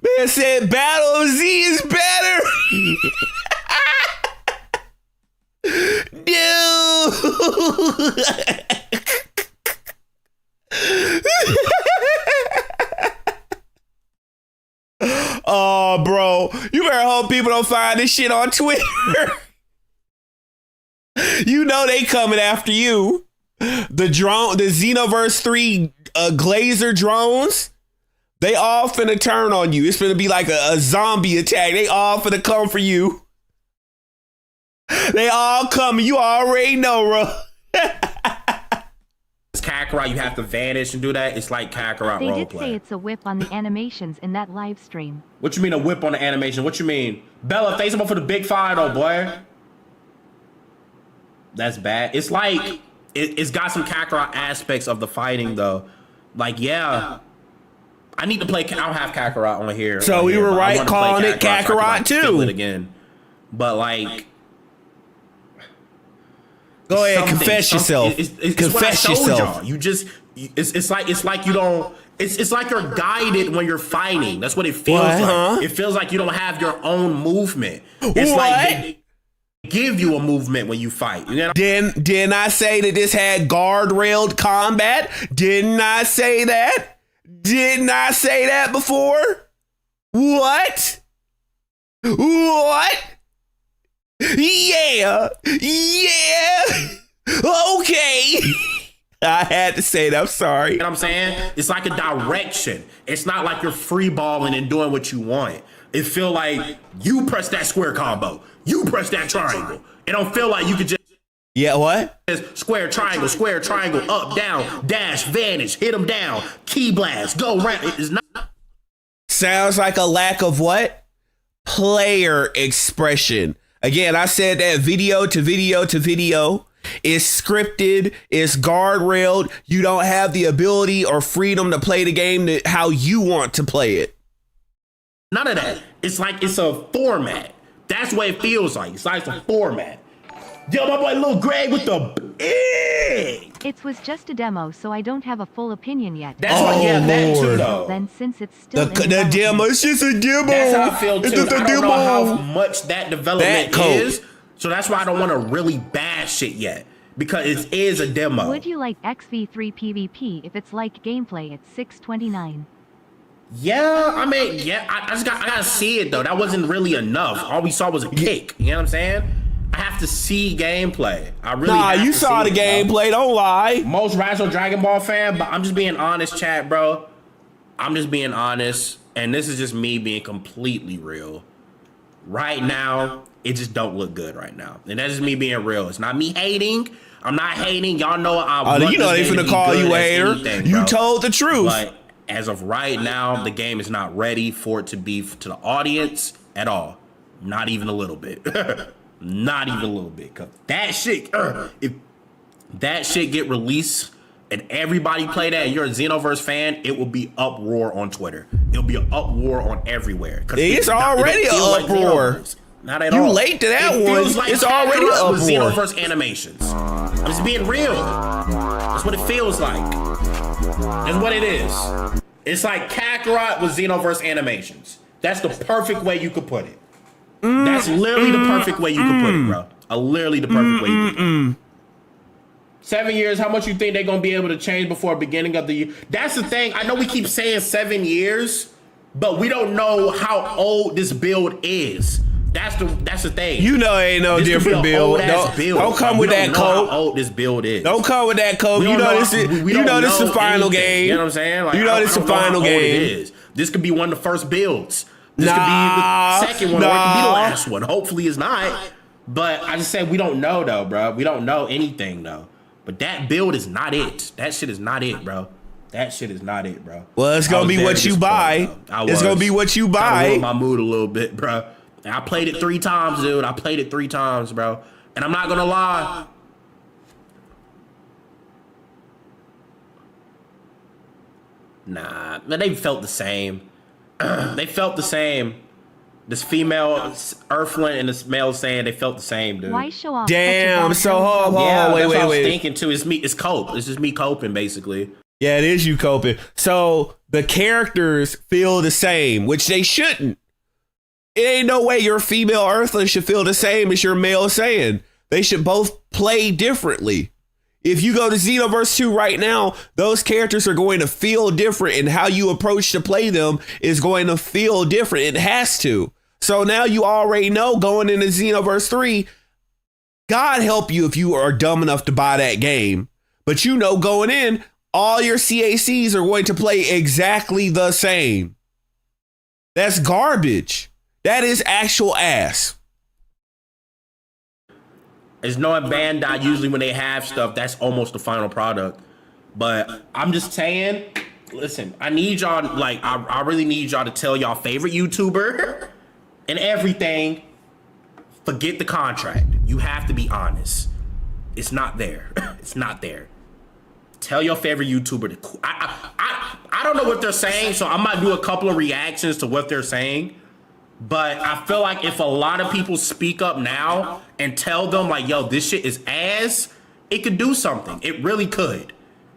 Speaker 1: Man said Battle Z is better. No. Oh, bro, you better hope people don't find this shit on Twitter. You know they coming after you. The Xenoverse 3 Glazer drones, they all finna turn on you. It's finna be like a zombie attack. They all finna come for you. They all coming. You already know, bro.
Speaker 2: It's Kakarot, you have to vanish and do that. It's like Kakarot
Speaker 3: They did
Speaker 2: roleplay.
Speaker 3: say it's a whip on the animations in that live stream.
Speaker 2: What you mean a whip on the animation? What you mean? Bella, thanks for the big 5 though, boy. That's bad. It's like it's got some Kakarot aspects of the fighting though. Like, yeah. I need to play. I don't have Kakarot on here.
Speaker 1: So we were right calling it Kakarot too.
Speaker 2: Feel it again, but like,
Speaker 1: go ahead, confess yourself. Confess yourself.
Speaker 2: You just. It's like you don't. It's like you're guided when you're fighting. That's what it feels
Speaker 1: What,
Speaker 2: like.
Speaker 1: huh?
Speaker 2: It feels like you don't have your own movement. It's like they give you a movement when you fight. You know?
Speaker 1: Didn't I say that this had guardrailed combat? Didn't I say that? Didn't I say that before? What? What? Yeah. Yeah. Okay. I had to say it. I'm sorry.
Speaker 2: You know what I'm saying? It's like a direction. It's not like you're free balling and doing what you want. It feel like you press that square combo. You press that triangle. It don't feel like you could just
Speaker 1: Yeah, what?
Speaker 2: square, triangle, up, down, dash, vanish, hit them down, key blast, go round. It's not.
Speaker 1: Sounds like a lack of what? Player expression. Again, I said that video to video to video. It's scripted, it's guardrailed. You don't have the ability or freedom to play the game how you want to play it.
Speaker 2: None of that. It's like it's a format. That's what it feels like. It's like a format. Yo, my boy Lil Greg with the big.
Speaker 3: It was just a demo, so I don't have a full opinion yet.
Speaker 2: That's why, yeah, that too,
Speaker 1: Lord.
Speaker 2: though.
Speaker 3: Then since it's still
Speaker 1: The demo, it's just a demo.
Speaker 2: That's how I feel too.
Speaker 1: It's just a
Speaker 2: I don't know how
Speaker 1: demo.
Speaker 2: much that development
Speaker 1: That code.
Speaker 2: is, so that's why I don't want to really bash it yet, because it is a demo.
Speaker 3: Would you like XV3 PvP if it's like gameplay at 629?
Speaker 2: Yeah, I mean, yeah, I gotta see it though. That wasn't really enough. All we saw was a kick. You know what I'm saying? I have to see gameplay. I really
Speaker 1: Nah,
Speaker 2: have
Speaker 1: you
Speaker 2: to
Speaker 1: saw
Speaker 2: see
Speaker 1: the
Speaker 2: it, bro.
Speaker 1: gameplay. Don't lie.
Speaker 2: Most rational Dragon Ball fan, but I'm just being honest, chat, bro. I'm just being honest, and this is just me being completely real. Right now, it just don't look good right now, and that's just me being real. It's not me hating. I'm not hating. Y'all know I.
Speaker 1: Oh, you know they finna call you a hater. You told the truth.
Speaker 2: But as of right now, the game is not ready for it to be to the audience at all. Not even a little bit. Not even a little bit. Cause that shit, if that shit get released and everybody play that, and you're a Xenoverse fan, it will be uproar on Twitter. It'll be an uproar on everywhere.
Speaker 1: It's already an uproar.
Speaker 2: Like not at
Speaker 1: You
Speaker 2: all.
Speaker 1: late to that
Speaker 2: it
Speaker 1: one.
Speaker 2: Feels like
Speaker 1: It's already an
Speaker 2: Kakarot with
Speaker 1: uproar.
Speaker 2: Xenoverse animations. I'm just being real. That's what it feels like. That's what it is. It's like Kakarot with Xenoverse animations. That's the perfect way you could put it. That's literally the perfect way you could put it, bro. Literally the perfect way you could put it. 7 years, how much you think they're going to be able to change before beginning of the year? That's the thing. I know we keep saying 7 years, but we don't know how old this build is. That's the thing.
Speaker 1: You know it ain't no
Speaker 2: This could be
Speaker 1: different
Speaker 2: an
Speaker 1: build.
Speaker 2: old-ass build.
Speaker 1: Don't come with that
Speaker 2: We don't know
Speaker 1: coat.
Speaker 2: how old this build is.
Speaker 1: Don't come with that code.
Speaker 2: We
Speaker 1: You
Speaker 2: don't
Speaker 1: know this is
Speaker 2: we
Speaker 1: you
Speaker 2: don't
Speaker 1: know this is the final
Speaker 2: anything.
Speaker 1: game.
Speaker 2: You know what I'm saying? Like,
Speaker 1: You know this is the final
Speaker 2: how old it
Speaker 1: game.
Speaker 2: is. This could be one of the first builds. This
Speaker 1: Nah,
Speaker 2: could be the second one, or it could be the
Speaker 1: nah.
Speaker 2: last one. Hopefully it's not. But I just said we don't know though, bro. We don't know anything though. But that build is not it. That shit is not it, bro. That shit is not it, bro.
Speaker 1: Well, it's gonna be what you buy. It's gonna be what you buy.
Speaker 2: Ruined my mood a little bit, bro. And I played it 3 times, dude. I played it 3 times, bro. And I'm not gonna lie. Nah, they felt the same. They felt the same. This female Earthling and this male saying they felt the same, dude.
Speaker 3: Why show off?
Speaker 1: Damn.
Speaker 3: such a
Speaker 1: So
Speaker 3: bad
Speaker 1: hold
Speaker 2: Yeah,
Speaker 1: on.
Speaker 2: that's what I was
Speaker 1: Wait.
Speaker 2: thinking too. It's me. It's cope. It's just me coping, basically.
Speaker 1: Yeah, it is you coping. So the characters feel the same, which they shouldn't. It ain't no way your female Earthling should feel the same as your male Saiyan. They should both play differently. If you go to Xenoverse 2 right now, those characters are going to feel different, and how you approach to play them is going to feel different. It has to. So now you already know going into Xenoverse 3, God help you if you are dumb enough to buy that game. But you know going in, all your CACs are going to play exactly the same. That's garbage. That is actual ass.
Speaker 2: It's knowing Bandai usually when they have stuff, that's almost the final product. But I'm just saying, listen, I need y'all, like, I really need y'all to tell y'all favorite YouTuber and everything, forget the contract. You have to be honest. It's not there. It's not there. Tell your favorite YouTuber to. I don't know what they're saying, so I might do a couple of reactions to what they're saying. But I feel like if a lot of people speak up now and tell them like, "Yo, this shit is ass," it could do something. It really could.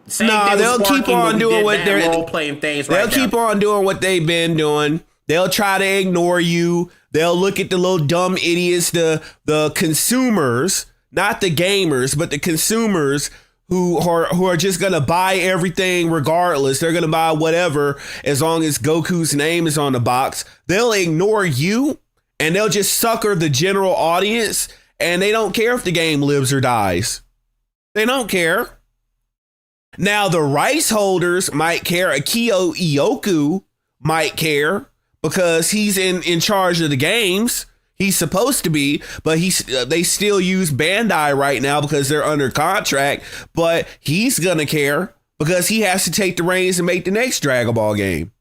Speaker 2: Same thing with
Speaker 1: they'll keep
Speaker 2: Sparky when
Speaker 1: on
Speaker 2: we
Speaker 1: doing
Speaker 2: did
Speaker 1: what
Speaker 2: that
Speaker 1: they're
Speaker 2: role playing things.
Speaker 1: They'll
Speaker 2: Right
Speaker 1: keep
Speaker 2: now.
Speaker 1: on doing what they've been doing. They'll try to ignore you. They'll look at the little dumb idiots, the consumers, not the gamers, but the consumers who are just gonna buy everything regardless. They're gonna buy whatever as long as Goku's name is on the box. They'll ignore you and they'll just sucker the general audience, and they don't care if the game lives or dies. They don't care. Now the rights holders might care. Akio Ioku might care because he's in charge of the games. He's supposed to be, but they still use Bandai right now because they're under contract. But he's gonna care because he has to take the reins and make the next Dragon Ball game.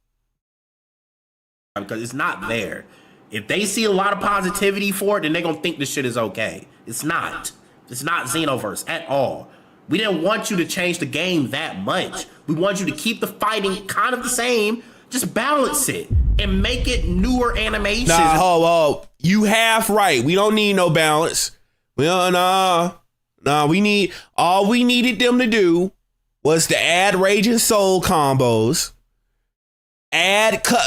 Speaker 2: Because it's not there. If they see a lot of positivity for it, then they're gonna think this shit is okay. It's not. It's not Xenoverse at all. We didn't want you to change the game that much. We want you to keep the fighting kind of the same, just balance it and make it newer animations.
Speaker 1: Nah, you half right. We don't need no balance. All we needed them to do was to add Raging Soul combos.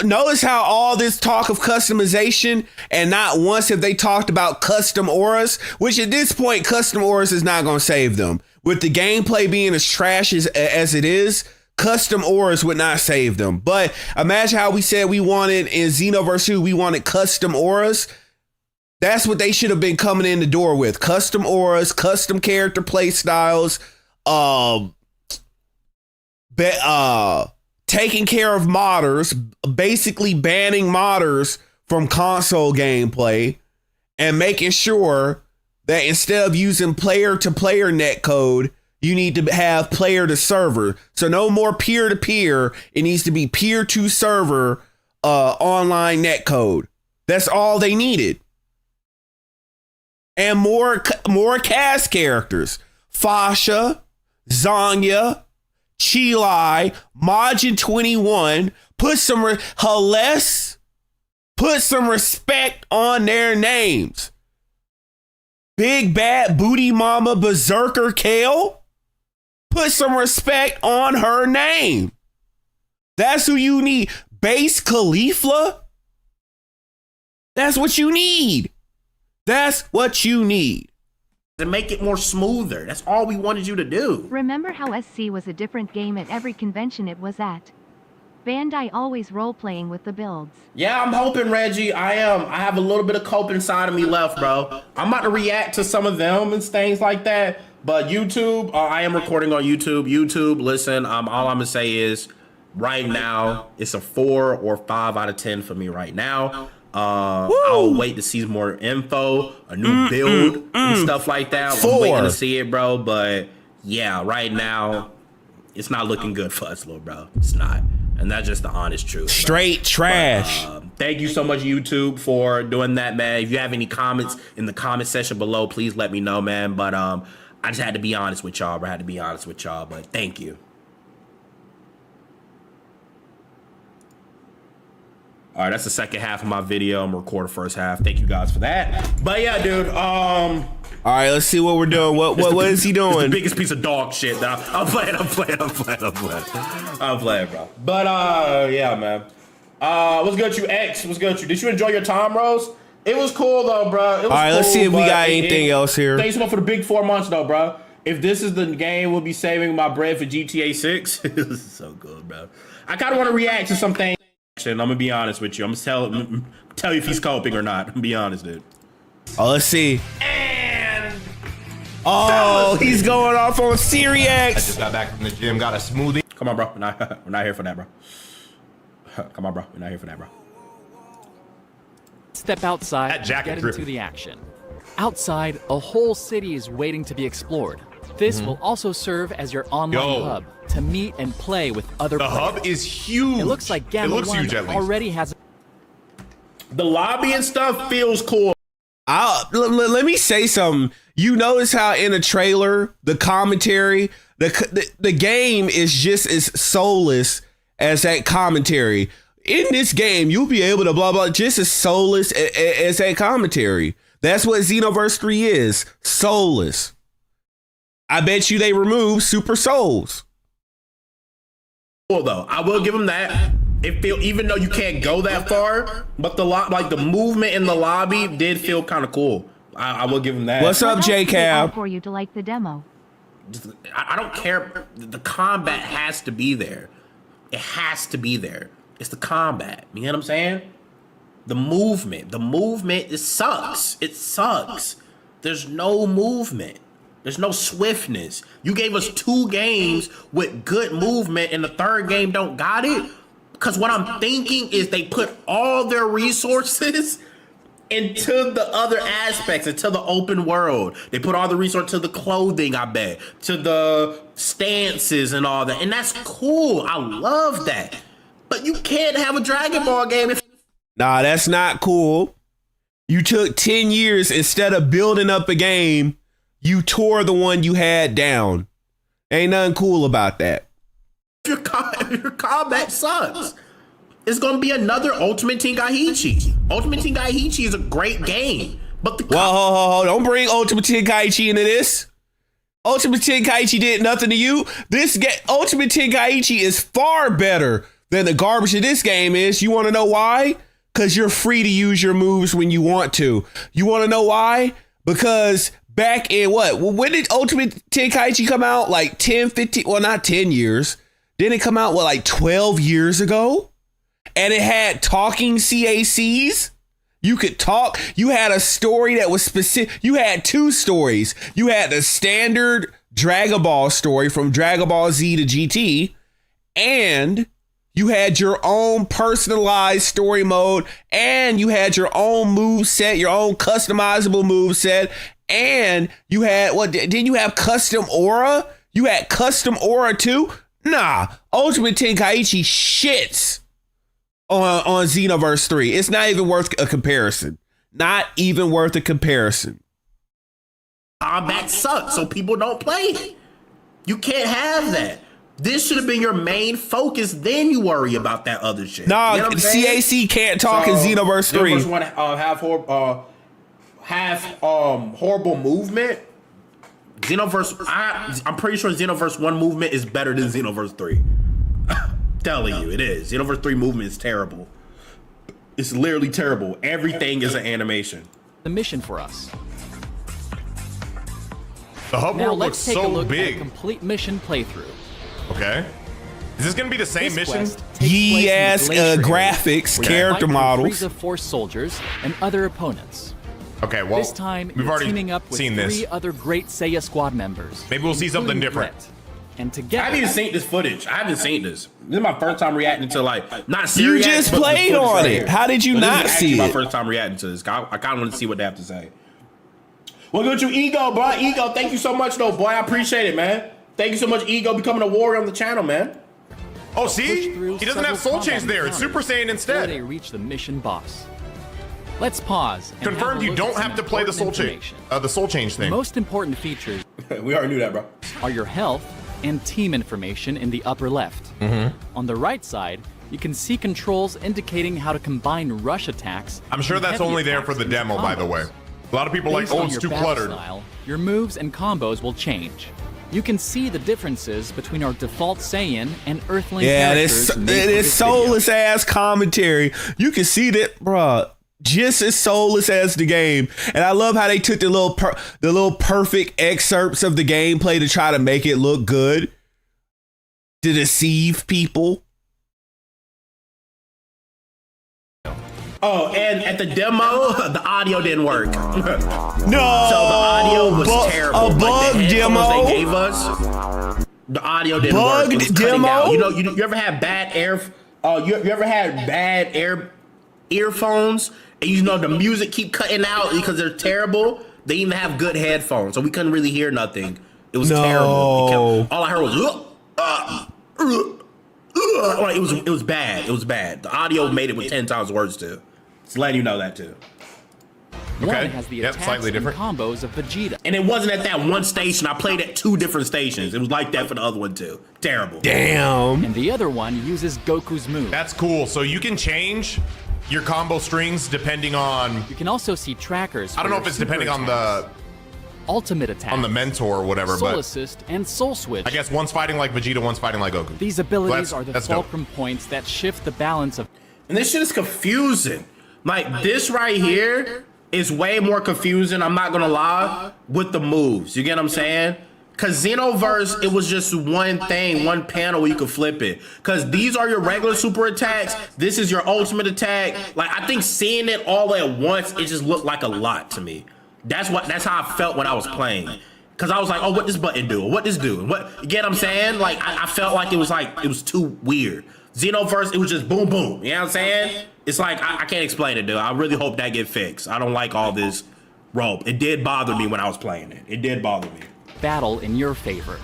Speaker 1: Notice how all this talk of customization, and not once have they talked about custom auras, which at this point, custom auras is not going to save them. With the gameplay being as trash as it is, custom auras would not save them. But imagine how we said we wanted in Xenoverse 2, we wanted custom auras. That's what they should have been coming in the door with. Custom auras, custom character play styles, taking care of modders, basically banning modders from console gameplay, and making sure that instead of using player-to-player netcode, you need to have player-to-server. So no more peer-to-peer. It needs to be peer-to-server online netcode. That's all they needed. And more cast characters. Fasha, Zanya, Chili, Majin 21, put some respect on their names. Big Bad Booty Mama Berserker Kale, put some respect on her name. That's who you need. Base Khalifa, that's what you need. That's what you need.
Speaker 2: To make it more smoother. That's all we wanted you to do.
Speaker 3: Remember how SC was a different game at every convention it was at? Bandai always role-playing with the builds.
Speaker 2: Yeah, I'm hoping, Reggie. I have a little bit of cope inside of me left, bro. I'm about to react to some of them and things like that. But YouTube, I am recording on YouTube. YouTube, listen, all I'm gonna say is right now, it's a 4 or 5 out of 10 for me right now. I'll wait to see more info, a new build and stuff like that.
Speaker 1: 4.
Speaker 2: I'm waiting to see it, bro. But yeah, right now, it's not looking good for us, little bro. It's not. And that's just the honest truth.
Speaker 1: Straight trash.
Speaker 2: Thank you so much, YouTube, for doing that, man. If you have any comments in the comment section below, please let me know, man. But I just had to be honest with y'all, bro. I had to be honest with y'all, but thank you. All right, that's the second half of my video. I'm gonna record the first half. Thank you guys for that. But yeah, dude.
Speaker 1: All right, let's see what we're doing. What is he doing?
Speaker 2: It's the biggest piece of dog shit. I'm playing, bro. But yeah, man. What's good, you X? What's good, you? Did you enjoy your time, Rose? It was cool though, bro. It was
Speaker 1: all right, let's see if we got anything else here.
Speaker 2: Thanks so much for the big 4 months though, bro. If this is the game, we'll be saving my bread for GTA 6. This is so good, bro. I kind of want to react to some things. I'm gonna be honest with you. I'm gonna tell you if he's coping or not. I'm gonna be honest, dude.
Speaker 1: Oh, let's see.
Speaker 2: And
Speaker 1: he's going off on Siri
Speaker 5: I
Speaker 1: X.
Speaker 5: just got back from the gym, got a smoothie.
Speaker 2: come on, bro. We're not here for that, bro. Come on, bro. We're not here for that, bro.
Speaker 6: Step outside
Speaker 5: That
Speaker 6: and
Speaker 5: jacket
Speaker 6: get
Speaker 5: dripping.
Speaker 6: into the action. Outside, a whole city is waiting to be explored. This will also serve as your online
Speaker 5: Yo.
Speaker 6: hub to meet and play with other
Speaker 5: The
Speaker 6: players.
Speaker 5: hub is huge.
Speaker 6: It looks like Gamma
Speaker 5: It looks
Speaker 6: 1
Speaker 5: huge, at least.
Speaker 6: already has
Speaker 2: The lobby and stuff feels cool.
Speaker 1: Let me say something. You notice how in the trailer, the commentary, the game is just as soulless as that commentary. In this game, you'll be able to blah blah just as soulless as that commentary. That's what Xenoverse 3 is. Soulless. I bet you they remove Super Souls.
Speaker 2: Cool though. I will give him that. It feel, even though you can't go that far, but the movement in the lobby did feel kind of cool. I will give him that.
Speaker 1: What's up,
Speaker 3: What else do they
Speaker 1: J-Cab?
Speaker 3: add for you to like the demo?
Speaker 2: I don't care. The combat has to be there. It has to be there. It's the combat. You know what I'm saying? The movement. It sucks. It sucks. There's no movement. There's no swiftness. You gave us 2 games with good movement, and the third game don't got it. Because what I'm thinking is they put all their resources into the other aspects, into the open world. They put all the resources to the clothing, I bet, to the stances and all that. And that's cool. I love that. But you can't have a Dragon Ball game if...
Speaker 1: Nah, that's not cool. You took 10 years instead of building up a game, you tore the one you had down. Ain't nothing cool about that.
Speaker 2: your combat sucks. It's gonna be another Ultimate Team Gaiichi. Ultimate Team Gaiichi is a great game, but the
Speaker 1: Whoa, don't bring Ultimate Tenkaichi into this. Ultimate Tenkaichi did nothing to you. Ultimate Tenkaichi is far better than the garbage of this game is. You want to know why? Because you're free to use your moves when you want to. You want to know why? Because back in when did Ultimate Tenkaichi come out? Like 10, 15, well, not 10 years. Didn't it come out, like 12 years ago? And it had talking CACs. You could talk. You had a story that was specific. You had 2 stories. You had the standard Dragon Ball story from Dragon Ball Z to GT, and you had your own personalized story mode, and you had your own move set, your own customizable move set, and you had didn't you have custom aura? You had custom aura too? Nah, Ultimate Tenkaichi shits on Xenoverse 3. It's not even worth a comparison. Not even worth a comparison.
Speaker 2: combat sucks, so people don't play it. You can't have that. This should have been your main focus. Then you worry about that other shit.
Speaker 1: Nah,
Speaker 2: you know what I'm saying?
Speaker 1: CAC can't talk in Xenoverse 3.
Speaker 2: Xenoverse 1 have horrible movement. Xenoverse, I'm pretty sure Xenoverse 1 movement is better than Xenoverse 3. Telling you, it is. Xenoverse 3 movement is terrible. It's literally terrible. Everything is an animation.
Speaker 6: The mission for us.
Speaker 5: The hub
Speaker 6: Now
Speaker 5: world looks
Speaker 6: let's take a
Speaker 5: so
Speaker 6: look at a
Speaker 5: big.
Speaker 6: complete mission playthrough.
Speaker 5: Okay. Is this gonna be the same
Speaker 6: This
Speaker 5: mission?
Speaker 6: quest takes place in the
Speaker 1: Yes,
Speaker 6: Glacier area,
Speaker 1: graphics,
Speaker 6: where you
Speaker 1: character
Speaker 6: fight
Speaker 1: models.
Speaker 6: Frieza Force soldiers and other opponents.
Speaker 5: Okay, well,
Speaker 6: This time,
Speaker 5: we've
Speaker 6: you're
Speaker 5: already
Speaker 6: teaming up with
Speaker 5: seen
Speaker 6: 3
Speaker 5: this.
Speaker 6: other great Seiya squad members.
Speaker 5: Maybe we'll see something
Speaker 6: including
Speaker 5: different.
Speaker 6: Brett. And
Speaker 2: I
Speaker 6: together,
Speaker 2: haven't even seen this footage. I haven't seen this. This is my first time reacting to not
Speaker 1: You
Speaker 2: serious.
Speaker 1: just played on it. How did you not see
Speaker 2: My
Speaker 1: it?
Speaker 2: first time reacting to this. I kind of want to see what they have to say. Well, good you, Ego, bro. Ego, thank you so much, though, boy. I appreciate it, man. Thank you so much, Ego, becoming a warrior on the channel, man.
Speaker 5: Oh,
Speaker 6: push
Speaker 5: see?
Speaker 6: through
Speaker 5: He doesn't have
Speaker 6: several
Speaker 5: soul change
Speaker 6: combat
Speaker 5: there. It's Super
Speaker 6: encounters
Speaker 5: Saiyan
Speaker 6: before they
Speaker 5: instead.
Speaker 6: reach the mission boss. Let's pause. And
Speaker 5: Confirmed
Speaker 6: have a
Speaker 5: you
Speaker 6: look
Speaker 5: don't
Speaker 6: at some
Speaker 5: have to play the soul
Speaker 6: important
Speaker 5: change.
Speaker 6: information.
Speaker 5: The soul change
Speaker 6: The
Speaker 5: thing.
Speaker 6: most important features
Speaker 2: We already knew that, bro.
Speaker 6: are your health and team information in the upper left. On the right side, you can see controls indicating how to combine rush attacks.
Speaker 5: I'm sure
Speaker 6: and
Speaker 5: that's
Speaker 6: heavy
Speaker 5: only there
Speaker 6: attacks
Speaker 5: for the
Speaker 6: into
Speaker 5: demo, by the
Speaker 6: combos.
Speaker 5: way. A lot of people are like,
Speaker 6: Based
Speaker 5: oh,
Speaker 6: on
Speaker 5: it's
Speaker 6: your
Speaker 5: too
Speaker 6: battle
Speaker 5: cluttered.
Speaker 6: style, your moves and combos will change. You can see the differences between our default Saiyan and Earthling
Speaker 1: Yeah,
Speaker 6: characters.
Speaker 1: it
Speaker 6: made for
Speaker 1: is
Speaker 6: this video.
Speaker 1: soulless ass commentary. You can see that, bruh, just as soulless as the game. And I love how they took the little perfect excerpts of the gameplay to try to make it look good, to deceive people.
Speaker 2: Oh, and at the demo, the audio didn't work.
Speaker 1: No,
Speaker 2: So the audio was terrible.
Speaker 1: A
Speaker 2: Like,
Speaker 1: bug
Speaker 2: the headphones
Speaker 1: demo.
Speaker 2: they gave us, the audio didn't work. It was
Speaker 1: Bugged
Speaker 2: cutting
Speaker 1: demo?
Speaker 2: out. You ever had bad air? You ever had bad earphones? And the music keep cutting out because they're terrible. They even have good headphones, so we couldn't really hear nothing. It was
Speaker 1: No.
Speaker 2: terrible. All I heard was like it was bad. It was bad. The audio made it with 10 times worse too. Just letting you know that too.
Speaker 6: One
Speaker 5: Okay.
Speaker 6: has the
Speaker 5: Yep,
Speaker 6: attacks
Speaker 5: slightly
Speaker 6: and
Speaker 5: different.
Speaker 6: combos of Vegeta.
Speaker 2: And it wasn't at that one station. I played at 2 different stations. It was like that for the other one too. Terrible.
Speaker 1: Damn.
Speaker 6: And the other one uses Goku's move.
Speaker 5: That's cool. So you can change your combo strings depending on,
Speaker 6: You can also see trackers.
Speaker 5: I don't
Speaker 6: for
Speaker 5: know
Speaker 6: your
Speaker 5: if it's
Speaker 6: super
Speaker 5: depending on
Speaker 6: attacks,
Speaker 5: the
Speaker 6: ultimate attack,
Speaker 5: mentor or whatever,
Speaker 6: Soul
Speaker 5: but
Speaker 6: Assist, and Soul Switch.
Speaker 5: I guess one's fighting like Vegeta, one's fighting like Goku.
Speaker 6: These abilities
Speaker 5: That's-
Speaker 6: are the
Speaker 5: that's dope.
Speaker 6: fulcrum points that shift the balance of.
Speaker 2: And this shit is confusing. Like this right here is way more confusing. I'm not gonna lie with the moves. You get what I'm saying? Cause Xenoverse, it was just one thing, one panel where you could flip it. Cause these are your regular super attacks. This is your ultimate attack. Like I think seeing it all at once, it just looked like a lot to me. That's how I felt when I was playing. Cause I was like, oh, what this button do? What this do? What you get what I'm saying? Like I felt like it was too weird. Xenoverse, it was just boom boom. You know what I'm saying? It's like I can't explain it, dude. I really hope that get fixed. I don't like all this rope. It did bother me when I was playing it. It did bother me.
Speaker 6: battle in your favor.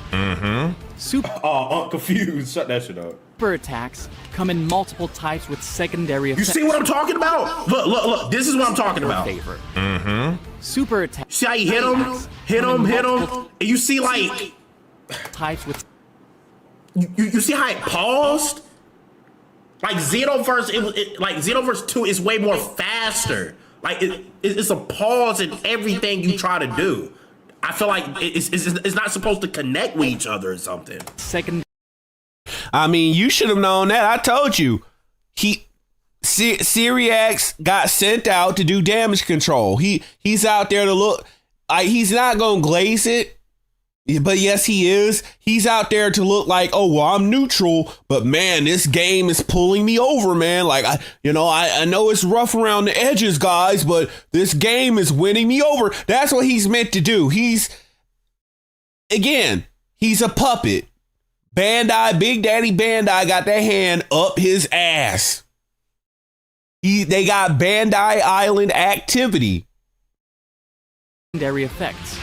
Speaker 6: Super
Speaker 2: Oh, I'm confused. Shut that shit up.
Speaker 6: attacks come in multiple types with secondary
Speaker 2: You
Speaker 6: effects.
Speaker 2: see what I'm talking about? Look. This is what I'm talking
Speaker 6: in your
Speaker 2: about.
Speaker 6: favor. Super attacks.
Speaker 2: See how you hit him, and you see like
Speaker 6: Types with
Speaker 2: you see how it paused. Like Xenoverse, like Xenoverse 2 is way more faster. Like it's a pause in everything you try to do. I feel like it's not supposed to connect with each other or something.
Speaker 6: second
Speaker 1: I mean, you should have known that. I told you. Syriax got sent out to do damage control. He's out there to look. He's not gonna glaze it, but yes, he is. He's out there to look like, oh well, I'm neutral, but man, this game is pulling me over, man. Like I know it's rough around the edges, guys, but this game is winning me over. That's what he's meant to do. He's a puppet. Bandai, Big Daddy Bandai got their hand up his ass. They got Bandai Island activity.
Speaker 6: secondary effects.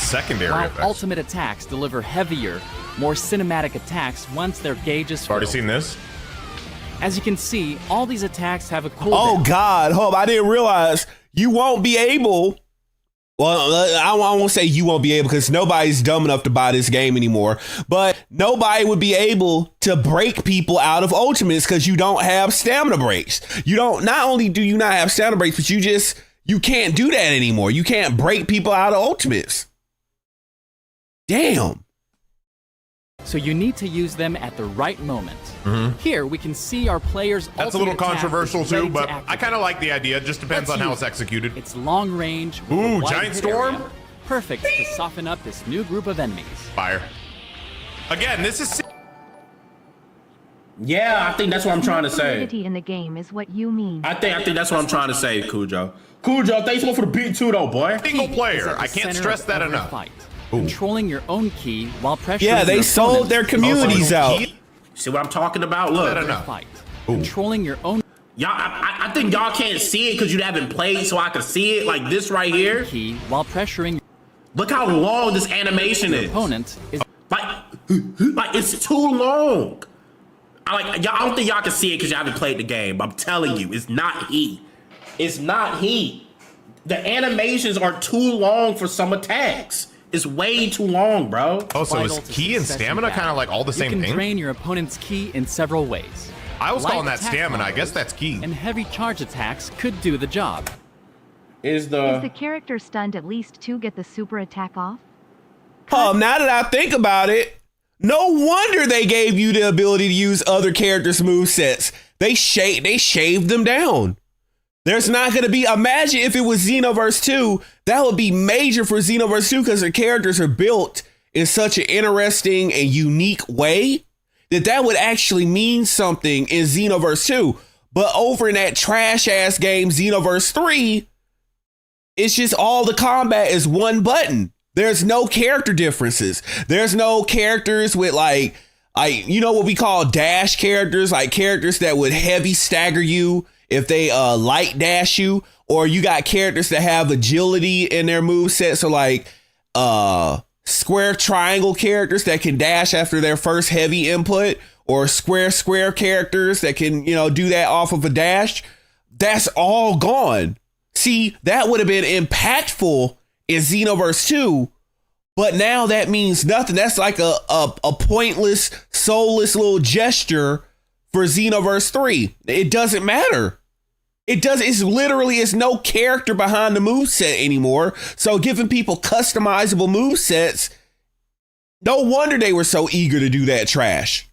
Speaker 5: Secondary
Speaker 6: While
Speaker 5: effects.
Speaker 6: ultimate attacks deliver heavier, more cinematic attacks once their gauge is
Speaker 5: Already
Speaker 6: filled.
Speaker 5: seen this?
Speaker 6: As you can see, all these attacks have a cooldown.
Speaker 1: Oh God, Hope, I didn't realize you won't be able. Well, I won't say you won't be able, because nobody's dumb enough to buy this game anymore. But nobody would be able to break people out of ultimates because you don't have stamina breaks. You don't. Not only do you not have stamina breaks, but you can't do that anymore. You can't break people out of ultimates. Damn.
Speaker 6: So you need to use them at the right moment. Here we can see our players.
Speaker 5: That's a little
Speaker 6: ultimate attack
Speaker 5: controversial
Speaker 6: is ready
Speaker 5: too,
Speaker 6: to
Speaker 5: but I
Speaker 6: activate.
Speaker 5: kind of like the idea. It just depends
Speaker 6: Let's
Speaker 5: on how
Speaker 6: use
Speaker 5: it's executed.
Speaker 6: It's long range. with
Speaker 5: Ooh,
Speaker 6: a wide
Speaker 5: giant
Speaker 6: hit
Speaker 5: storm?
Speaker 6: area, perfect to soften up this new group of enemies.
Speaker 5: Fire. Again, this is
Speaker 2: Yeah, I think that's what I'm trying to say.
Speaker 3: Fluidity in the game is what you mean.
Speaker 2: I think that's what I'm trying to say, Cujo. Cujo, thanks so much for the beat too, though, boy.
Speaker 5: single
Speaker 6: Is at
Speaker 5: player.
Speaker 6: the
Speaker 5: I can't
Speaker 6: center
Speaker 5: stress
Speaker 6: of
Speaker 5: that
Speaker 6: every
Speaker 5: enough.
Speaker 6: fight. Controlling your own key while pressuring
Speaker 1: Yeah, they
Speaker 6: your
Speaker 1: sold their
Speaker 6: opponent's
Speaker 1: communities out.
Speaker 2: See what I'm talking about? Look,
Speaker 5: That enough.
Speaker 6: fight. Controlling your own
Speaker 2: y'all. I think y'all can't see it because you haven't played, so I can see it like this right here.
Speaker 6: key while pressuring
Speaker 2: Look how long this animation
Speaker 6: your
Speaker 2: is.
Speaker 6: opponent is
Speaker 2: Like it's too long. I don't think y'all can see it because you haven't played the game. But I'm telling you, it's not heat. It's not heat. The animations are too long for some attacks. It's way too long, bro.
Speaker 5: Oh, so is
Speaker 6: vital to
Speaker 5: key and
Speaker 6: success in
Speaker 5: stamina
Speaker 6: battle.
Speaker 5: kind of like all the
Speaker 6: You
Speaker 5: same
Speaker 6: can
Speaker 5: thing?
Speaker 6: drain your opponent's key in several ways.
Speaker 5: I was
Speaker 6: Light
Speaker 5: calling that
Speaker 6: attack
Speaker 5: stamina. I
Speaker 6: combos
Speaker 5: guess that's key.
Speaker 6: And heavy charge attacks could do the job.
Speaker 2: Is
Speaker 3: Is the character stunned at least to get the super attack off?
Speaker 1: Now that I think about it, no wonder they gave you the ability to use other characters' movesets. They shaved them down. There's not going to be, imagine if it was Xenoverse 2, that would be major for Xenoverse 2 because their characters are built in such an interesting and unique way that would actually mean something in Xenoverse 2. But over in that trash ass game, Xenoverse 3, it's just all the combat is one button. There's no character differences. There's no characters with like you know what we call dash characters, like characters that would heavy stagger you if they light dash you, or you got characters that have agility in their moveset. So like square triangle characters that can dash after their first heavy input, or square characters that can, you know, do that off of a dash. That's all gone. See, that would have been impactful in Xenoverse 2, but now that means nothing. That's like a pointless, soulless little gesture for Xenoverse 3. It doesn't matter. It's no character behind the moveset anymore. So giving people customizable movesets, no wonder they were so eager to do that trash.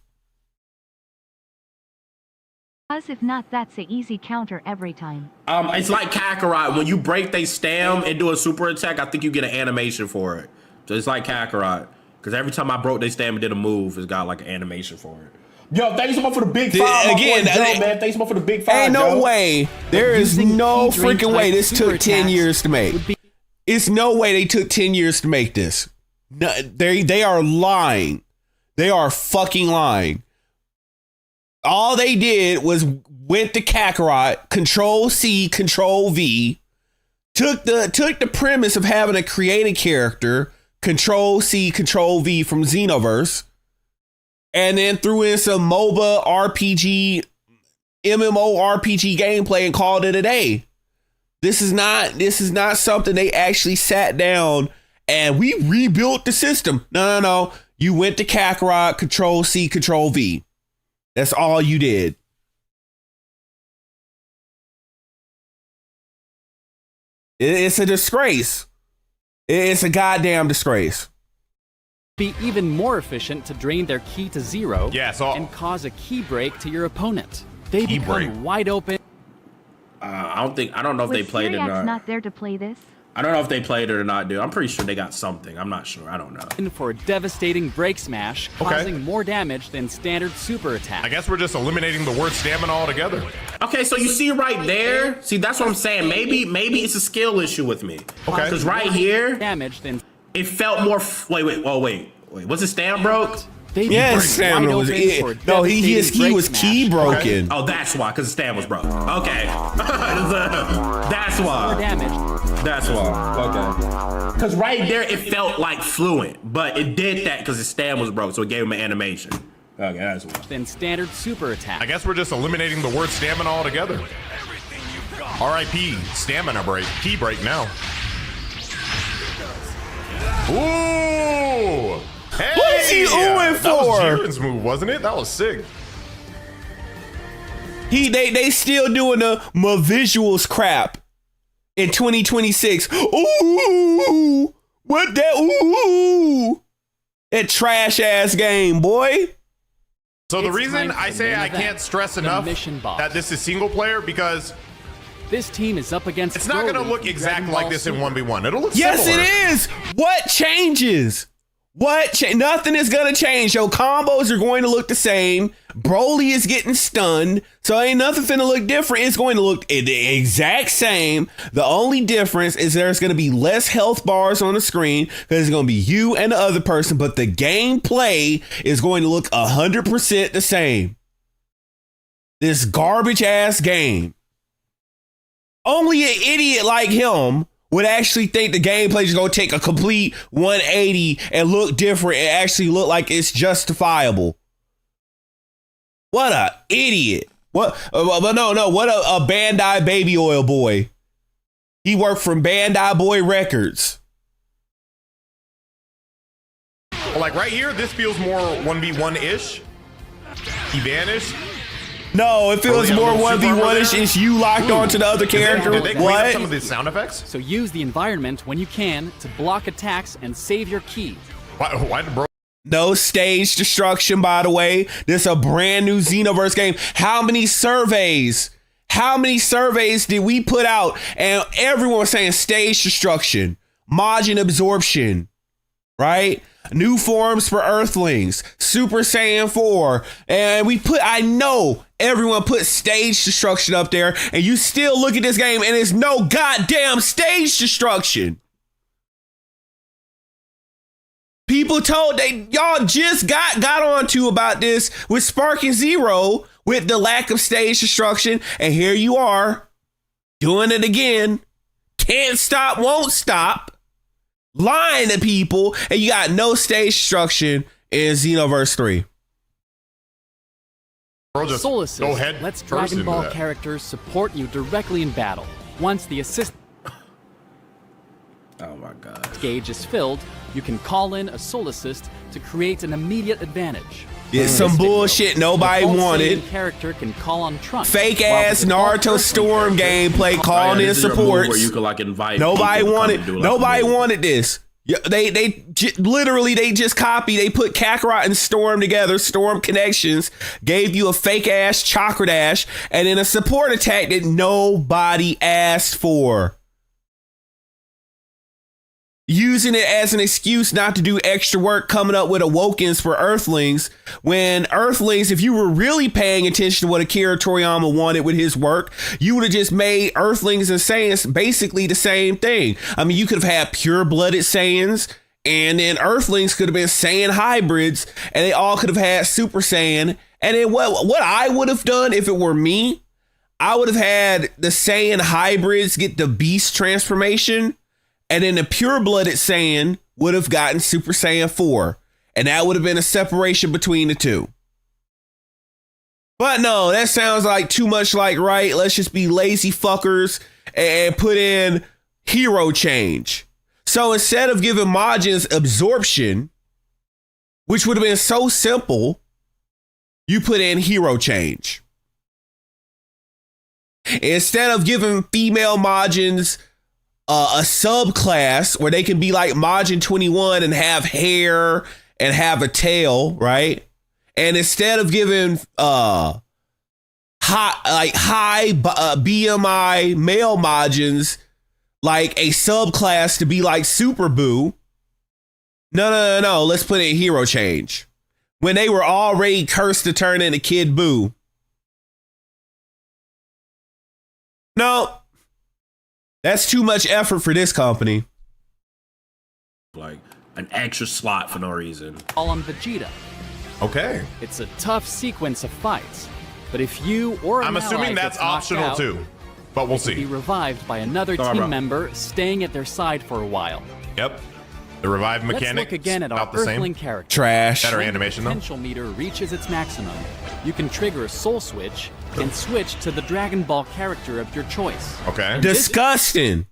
Speaker 3: As if not, that's a easy counter every time.
Speaker 2: it's like Kakarot. When you break they stam and do a super attack, I think you get an animation for it. So it's like Kakarot. Because every time I broke they stam and did a move, it's got like an animation for it. Yo, thanks so much for the big five.
Speaker 1: Again,
Speaker 2: man. Thanks so much for the big five.
Speaker 1: Ain't no
Speaker 2: Joe.
Speaker 1: way. There is
Speaker 6: Using
Speaker 1: no
Speaker 6: key drain
Speaker 1: freaking way
Speaker 6: type
Speaker 1: this
Speaker 6: super
Speaker 1: took 10
Speaker 6: attacks
Speaker 1: years to make.
Speaker 6: would be-
Speaker 1: It's no way they took 10 years to make this. No, they are lying. They are fucking lying. All they did was went to Kakarot, Control C, Control V, took the premise of having a created character, Control C, Control V from Xenoverse, and then threw in some MOBA RPG, MMO RPG gameplay and called it a day. This is not something they actually sat down and we rebuilt the system. No. You went to Kakarot, Control C, Control V. That's all you did. It's a disgrace. It's a goddamn disgrace.
Speaker 6: Be even more efficient to drain their key to zero
Speaker 5: Yeah, so-
Speaker 6: and cause a key break to your opponent. They
Speaker 5: Key
Speaker 6: become
Speaker 5: break.
Speaker 6: wide open.
Speaker 2: I don't know if they
Speaker 3: Was
Speaker 2: played it or
Speaker 3: Syriac
Speaker 2: not.
Speaker 3: not there to play this?
Speaker 2: I don't know if they played it or not, dude. I'm pretty sure they got something. I'm not sure. I don't know.
Speaker 6: For a devastating break smash,
Speaker 5: Okay.
Speaker 6: causing more damage than standard super attack.
Speaker 5: I guess we're just eliminating the word stamina altogether.
Speaker 2: Okay, so you see right there? See, that's what I'm saying. Maybe it's a skill issue with me.
Speaker 5: Okay.
Speaker 2: Because right here,
Speaker 6: Damage than
Speaker 2: it felt more. Wait. Was his stam broke?
Speaker 6: they
Speaker 1: Yeah,
Speaker 6: become
Speaker 1: stamina
Speaker 6: wide
Speaker 1: was
Speaker 6: open
Speaker 1: it.
Speaker 6: for a
Speaker 1: No, he
Speaker 6: devastating
Speaker 1: was
Speaker 6: break
Speaker 1: key
Speaker 6: smash.
Speaker 1: broken.
Speaker 2: Oh, that's why. Because his stam was broke. Okay. That's
Speaker 6: More
Speaker 2: why.
Speaker 6: damage.
Speaker 2: That's why. Okay. Because right there, it felt like fluent, but it did that because his stam was broke, so it gave him an animation. Okay, that's why.
Speaker 6: Than standard super attack.
Speaker 5: I guess we're just eliminating the word stamina altogether. RIP, stamina break, key break now. Ooh! Hey!
Speaker 1: What's he oohing
Speaker 5: That was
Speaker 1: for?
Speaker 5: Jiren's move, wasn't it? That was sick.
Speaker 1: They still doing my visuals crap in 2026. Ooh, what that? Ooh, that trash ass game, boy.
Speaker 5: So the
Speaker 6: It's
Speaker 5: reason
Speaker 6: time for
Speaker 5: I
Speaker 6: the
Speaker 5: say
Speaker 6: main
Speaker 5: I
Speaker 6: event,
Speaker 5: can't stress
Speaker 6: the
Speaker 5: enough
Speaker 6: mission boss.
Speaker 5: that this is single player because
Speaker 6: This team is up against.
Speaker 5: it's not going to
Speaker 6: Broly
Speaker 5: look
Speaker 6: from
Speaker 5: exactly
Speaker 6: Dragon
Speaker 5: like
Speaker 6: Ball
Speaker 5: this in
Speaker 6: Super.
Speaker 5: 1v1. It'll look
Speaker 1: Yes,
Speaker 5: similar.
Speaker 1: it is. What changes? Nothing is gonna change. Your combos are going to look the same. Broly is getting stunned, so ain't nothing finna look different. It's going to look the exact same. The only difference is there's gonna be less health bars on the screen because it's gonna be you and the other person, but the gameplay is going to look 100% the same. This garbage ass game. Only an idiot like him would actually think the gameplay is going to take a complete 180 and look different and actually look like it's justifiable. What a idiot. What? But no. What a Bandai baby oil boy. He worked from Bandai Boy Records.
Speaker 5: Well, like right here, this feels more 1v1-ish. He vanished.
Speaker 1: No, it feels
Speaker 5: Oh, yeah,
Speaker 1: more
Speaker 5: little super
Speaker 1: 1v1ish.
Speaker 5: over
Speaker 1: It's you locked
Speaker 5: Ooh.
Speaker 1: onto the other character.
Speaker 5: Did they clean up some of
Speaker 1: What?
Speaker 5: the sound effects?
Speaker 6: So use the environment when you can to block attacks and save your ki.
Speaker 5: Why did bro?
Speaker 1: No stage destruction, by the way. This is a brand new Xenoverse game. How many surveys did we put out? And everyone was saying stage destruction, margin absorption, right? New forms for Earthlings, Super Saiyan 4. And I know everyone put stage destruction up there, and you still look at this game and there's no goddamn stage destruction. People told y'all just got onto about this with Sparking Zero with the lack of stage destruction, and here you are doing it again. Can't stop, won't stop, lying to people, and you got no stage destruction in Xenoverse 3.
Speaker 5: Bro, just
Speaker 6: Soul
Speaker 5: go
Speaker 6: Assist
Speaker 5: head
Speaker 6: lets
Speaker 5: first
Speaker 6: Dragon
Speaker 5: into
Speaker 6: Ball
Speaker 5: that.
Speaker 6: characters support you directly in battle. Once the assist
Speaker 2: Oh my god.
Speaker 6: gauge is filled, you can call in a Soul Assist to create an immediate advantage.
Speaker 1: It's some bullshit nobody
Speaker 6: The full
Speaker 1: wanted.
Speaker 6: Saiyan character can call on Trunks.
Speaker 1: Fake
Speaker 6: while
Speaker 1: ass
Speaker 6: the default
Speaker 1: Naruto
Speaker 6: Earthling
Speaker 1: Storm
Speaker 6: character
Speaker 1: gameplay
Speaker 6: can
Speaker 1: calling in
Speaker 2: This is your move
Speaker 1: supports.
Speaker 2: where you could like invite
Speaker 1: Nobody
Speaker 2: people to come
Speaker 1: wanted.
Speaker 2: and do, like,
Speaker 1: Nobody
Speaker 2: a move.
Speaker 1: wanted this. Yeah, literally they just copied. They put Kakarot and Storm together. Storm connections gave you a fake ass Chakra Dash, and then a support attack that nobody asked for. Using it as an excuse not to do extra work coming up with Awokens for Earthlings, when Earthlings, if you were really paying attention to what Akira Toriyama wanted with his work, you would have just made Earthlings and Saiyans basically the same thing. I mean, you could have had pure-blooded Saiyans, and then Earthlings could have been Saiyan hybrids, and they all could have had Super Saiyan. And then what I would have done if it were me, I would have had the Saiyan hybrids get the Beast transformation, and then the pure-blooded Saiyan would have gotten Super Saiyan 4. And that would have been a separation between the two. But no, that sounds like too much like, right, let's just be lazy fuckers and put in hero change. So instead of giving Majin's absorption, which would have been so simple, you put in hero change. Instead of giving female Majins a subclass where they can be like Majin 21 and have hair and have a tail, right? And instead of giving high BMI male Majins like a subclass to be like Super Boo, no, let's put in hero change when they were already cursed to turn into Kid Boo. No. That's too much effort for this company.
Speaker 2: Like an extra slot for no reason.
Speaker 6: Call on Vegeta.
Speaker 5: Okay.
Speaker 6: It's a tough sequence of fights, but if you or
Speaker 5: I'm
Speaker 6: an
Speaker 5: assuming
Speaker 6: ally
Speaker 5: that's
Speaker 6: gets knocked
Speaker 5: optional
Speaker 6: out,
Speaker 5: too, but we'll
Speaker 6: be
Speaker 5: see.
Speaker 6: revived by another
Speaker 2: Sorry,
Speaker 6: team
Speaker 2: bro.
Speaker 6: member staying at their side for a while.
Speaker 5: Yep. The revive
Speaker 6: Let's
Speaker 5: mechanic
Speaker 6: look again at our
Speaker 5: about the
Speaker 6: Earthling
Speaker 5: same.
Speaker 6: character.
Speaker 1: Trash.
Speaker 5: Better
Speaker 6: When the
Speaker 5: animation though.
Speaker 6: potential meter reaches its maximum, you can trigger a soul switch and switch to the Dragon Ball character of your choice.
Speaker 5: Okay.
Speaker 6: This-
Speaker 1: Disgusting.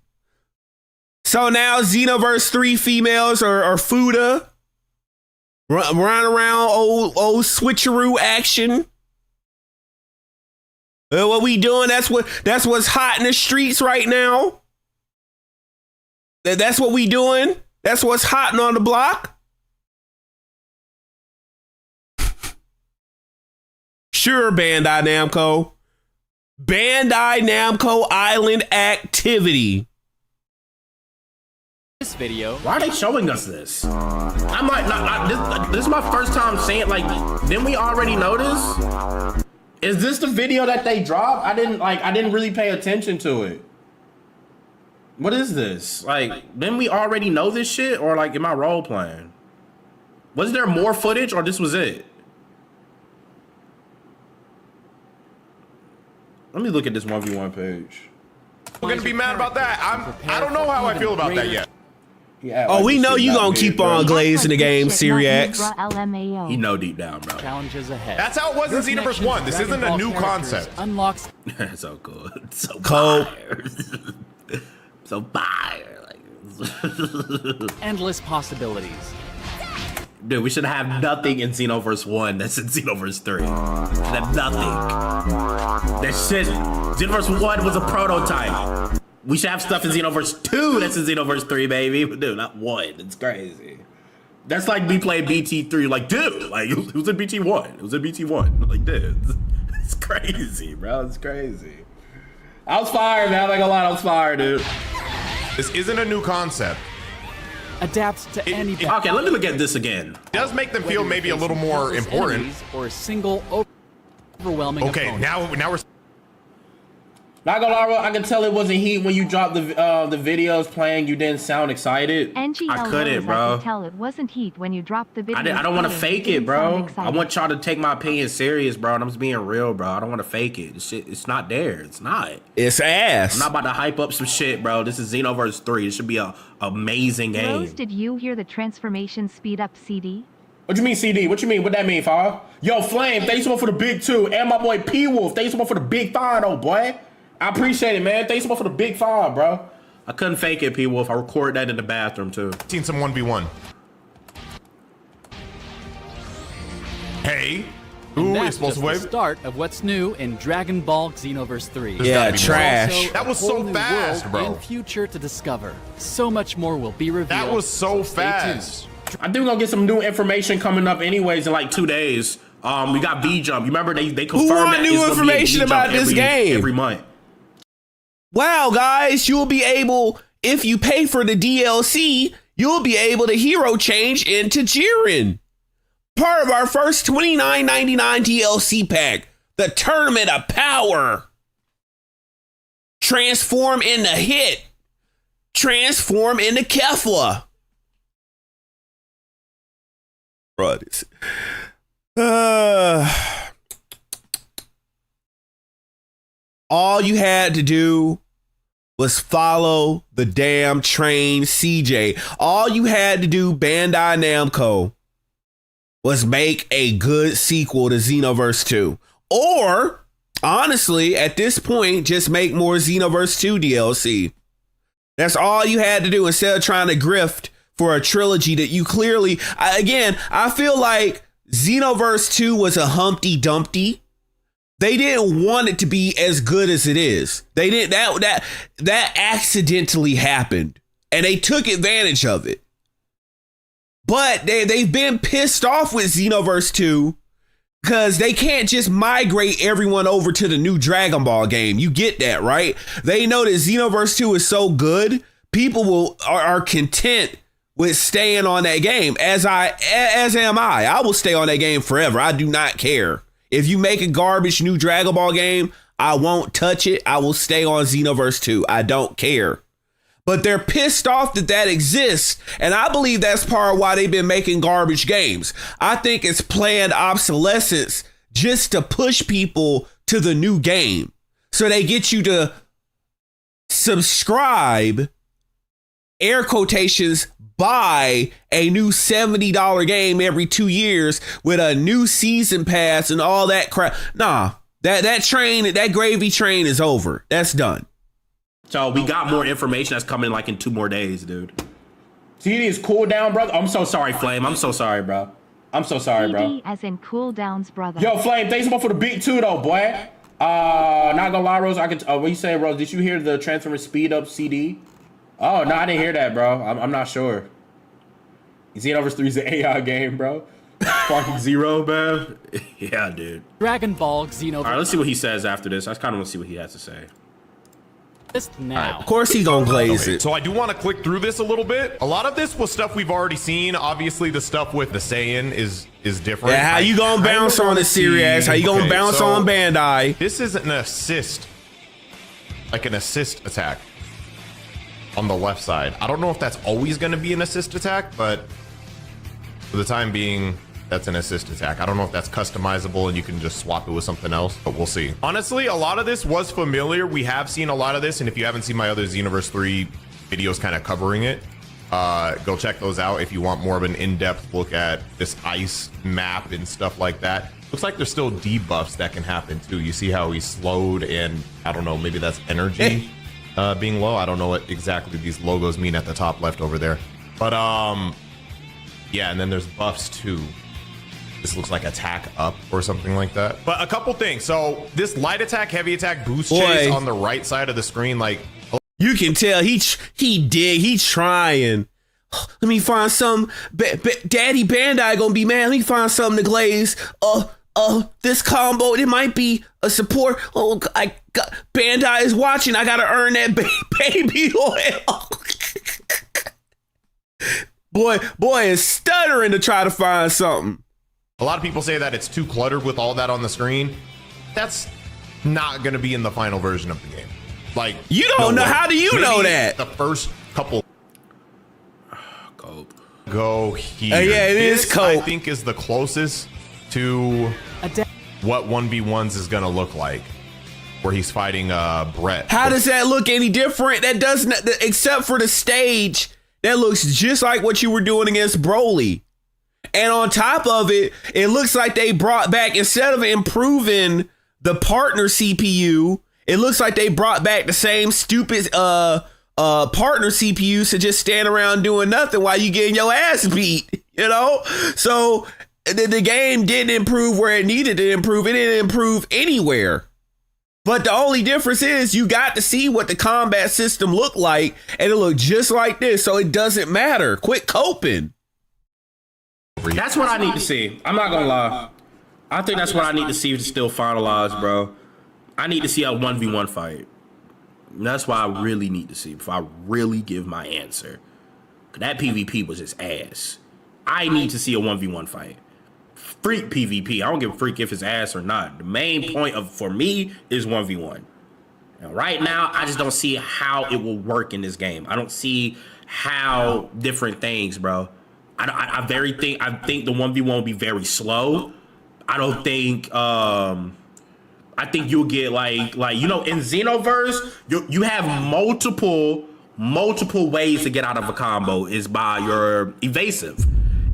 Speaker 1: So now Xenoverse 3 females are Fuda. Run around old switcheroo action. What we doing? That's what's hot in the streets right now. That's what we doing. That's what's hot and on the block. Sure, Bandai Namco. Bandai Namco Island activity.
Speaker 6: This video.
Speaker 2: Why are they showing us this? I'm like, this is my first time seeing. Like, didn't we already notice? Is this the video that they dropped? I didn't really pay attention to it. What is this? Like, didn't we already know this shit, or like, am I role playing? Was there more footage, or this was it? Let me look at this 1v1 page.
Speaker 5: I'm gonna be mad about that. I don't know how I feel about that yet.
Speaker 2: Yeah.
Speaker 1: Oh, we know you gonna keep on glazing the game, Syriax.
Speaker 2: He know deep down, bro.
Speaker 6: Challenges ahead.
Speaker 5: That's how it was in Xenoverse 1. This isn't a new concept.
Speaker 6: Unlocks
Speaker 2: So good. So
Speaker 1: Cold.
Speaker 2: fire. So fire. Like,
Speaker 6: endless possibilities.
Speaker 2: dude, we should have nothing in Xenoverse 1 that's in Xenoverse 3. We should have nothing. That shit. Xenoverse 1 was a prototype. We should have stuff in Xenoverse 2 that's in Xenoverse 3, baby. Dude, not 1. It's crazy. That's like me playing BT3. Like, dude, like, it was in BT1. It was in BT1. Like, dude, it's crazy, bro. It's crazy. I was fired, man. I'm not gonna lie, I was fired, dude.
Speaker 5: This isn't a new concept.
Speaker 6: Adapts to any.
Speaker 2: Okay, let me look at this again.
Speaker 5: It does make them feel maybe a little more important.
Speaker 6: Or a single overwhelming.
Speaker 5: Okay,
Speaker 6: opponent.
Speaker 5: now we're.
Speaker 2: Not gonna lie, bro, I can tell it wasn't heat when you dropped the videos playing. You didn't sound excited. I couldn't, bro.
Speaker 3: I could tell it wasn't heat when you dropped the video.
Speaker 2: I don't want to fake it, bro. I want y'all to take my opinion serious, bro. And I'm just being real, bro. I don't want to fake it. This shit, it's not there. It's not.
Speaker 1: It's ass.
Speaker 2: I'm not about to hype up some shit, bro. This is Xenoverse 3. It should be a amazing game.
Speaker 3: Rose, did you hear the transformation speed up CD?
Speaker 2: What you mean CD? What you mean? What that mean, Fa? Yo, Flame, thanks so much for the big 2. And my boy P Wolf, thanks so much for the big 5, though, boy. I appreciate it, man. Thanks so much for the big 5, bro. I couldn't fake it, P Wolf. I recorded that in the bathroom too.
Speaker 5: Seen some 1v1. Hey. Ooh,
Speaker 6: And
Speaker 5: you're
Speaker 6: that's
Speaker 5: supposed
Speaker 6: just
Speaker 5: to
Speaker 6: the
Speaker 5: wave.
Speaker 6: start of what's new in Dragon Ball Xenoverse 3.
Speaker 5: There's
Speaker 1: Yeah,
Speaker 5: gotta be more.
Speaker 1: trash.
Speaker 6: Also,
Speaker 5: That was
Speaker 6: a whole
Speaker 5: so
Speaker 6: new
Speaker 5: fast,
Speaker 6: world
Speaker 5: bro.
Speaker 6: And future to discover. So much more will be revealed.
Speaker 5: That was so
Speaker 6: stay tuned.
Speaker 5: fast.
Speaker 2: I think we're gonna get some new information coming up anyways in like 2 days. We got B Jump. You remember they confirmed
Speaker 1: want
Speaker 2: that
Speaker 1: new
Speaker 2: it's gonna be a
Speaker 1: information
Speaker 2: B-Jump
Speaker 1: about this game?
Speaker 2: every month.
Speaker 1: Wow, guys, you'll be able, if you pay for the DLC, you'll be able to hero change into Jiren. Part of our first $29.99 DLC pack, the Tournament of Power. Transform into Hit. Transform into Kefla. Bro, this. All you had to do was follow the damn train, CJ. All you had to do, Bandai Namco, was make a good sequel to Xenoverse 2. Or, honestly, at this point, just make more Xenoverse 2 DLC. That's all you had to do instead of trying to grift for a trilogy that you clearly... I feel like Xenoverse 2 was a Humpty Dumpty. They didn't want it to be as good as it is. They didn't. That accidentally happened, and they took advantage of it. But they've been pissed off with Xenoverse 2 because they can't just migrate everyone over to the new Dragon Ball game. You get that, right? They know that Xenoverse 2 is so good, people are content with staying on that game. As am I. I will stay on that game forever. I do not care. If you make a garbage new Dragon Ball game, I won't touch it. I will stay on Xenoverse 2. I don't care. But they're pissed off that exists. And I believe that's part of why they've been making garbage games. I think it's planned obsolescence just to push people to the new game. So they get you to subscribe, air quotations, buy a new $70 game every 2 years with a new season pass and all that crap. Nah, that train, that gravy train is over. That's done.
Speaker 2: So we got more information that's coming like in 2 more days, dude. CD is cooldown, brother. I'm so sorry, Flame. I'm so sorry, bro. I'm so sorry, bro.
Speaker 3: CD as in cooldowns, brother.
Speaker 2: Yo, Flame, thanks so much for the beat too, though, boy. Not gonna lie, Rose. I can. What you saying, Rose? Did you hear the transfer speed up CD? Oh no, I didn't hear that, bro. I'm not sure. Xenoverse 3 is an AI game, bro. Sparking Zero, man. Yeah, dude.
Speaker 6: Dragon Ball Xenoverse.
Speaker 2: All right, let's see what he says after this. I kind of want to see what he has to say.
Speaker 6: Now.
Speaker 1: Of course he gonna glaze
Speaker 5: Okay,
Speaker 1: it.
Speaker 5: so I do want to click through this a little bit. A lot of this was stuff we've already seen. Obviously, the stuff with the Saiyan is different.
Speaker 1: Yeah, how you gonna bounce on the Sirius? How you gonna bounce on Bandai?
Speaker 5: This is an assist, like an assist attack on the left side. I don't know if that's always going to be an assist attack, but for the time being, that's an assist attack. I don't know if that's customizable and you can just swap it with something else, but we'll see. Honestly, a lot of this was familiar. We have seen a lot of this, and if you haven't seen my other Xenoverse 3 videos kind of covering it, go check those out if you want more of an in-depth look at this ice map and stuff like that. Looks like there's still debuffs that can happen too. You see how he's slowed, and I don't know, maybe that's energy being low. I don't know what exactly these logos mean at the top left over there. But yeah, and then there's buffs too. This looks like attack up or something like that. But a couple things. So this light attack, heavy attack, boost chase on the right side of the screen, like
Speaker 1: You can tell he trying. Let me find some. Daddy Bandai gonna be mad. Let me find something to glaze. This combo, it might be a support. Oh, I got Bandai is watching. I gotta earn that baby oil. boy is stuttering to try to find something.
Speaker 5: a lot of people say that it's too cluttered with all that on the screen. That's not going to be in the final version of the game. Like,
Speaker 1: you don't know.
Speaker 5: way.
Speaker 1: How do you
Speaker 5: Maybe
Speaker 1: know that?
Speaker 5: The first couple go here.
Speaker 1: Yeah, it is
Speaker 5: This,
Speaker 1: cope.
Speaker 5: I think is the closest to what 1v1s is going to look like, where he's fighting Brett.
Speaker 1: How does that look any different? That doesn't, except for the stage, that looks just like what you were doing against Broly. And on top of it, it looks like they brought back, instead of improving the partner CPU, it looks like they brought back the same stupid partner CPUs to just stand around doing nothing while you getting your ass beat, you know? So the game didn't improve where it needed to improve. It didn't improve anywhere. But the only difference is you got to see what the combat system looked like, and it looked just like this, so it doesn't matter. Quit coping.
Speaker 2: That's what I need to see. I'm not gonna lie. I think that's what I need to see to still finalize, bro. I need to see a 1v1 fight. And that's what I really need to see before I really give my answer. 'Cause that PvP was just ass. I need to see a 1v1 fight. Freak PvP. I don't give a freak if it's ass or not. The main point of for me is 1v1. And right now, I just don't see how it will work in this game. I don't see how different things, bro. I think the 1v1 will be very slow. I don't think I think you'll get like you know, in Xenoverse, you have multiple ways to get out of a combo is by your evasive.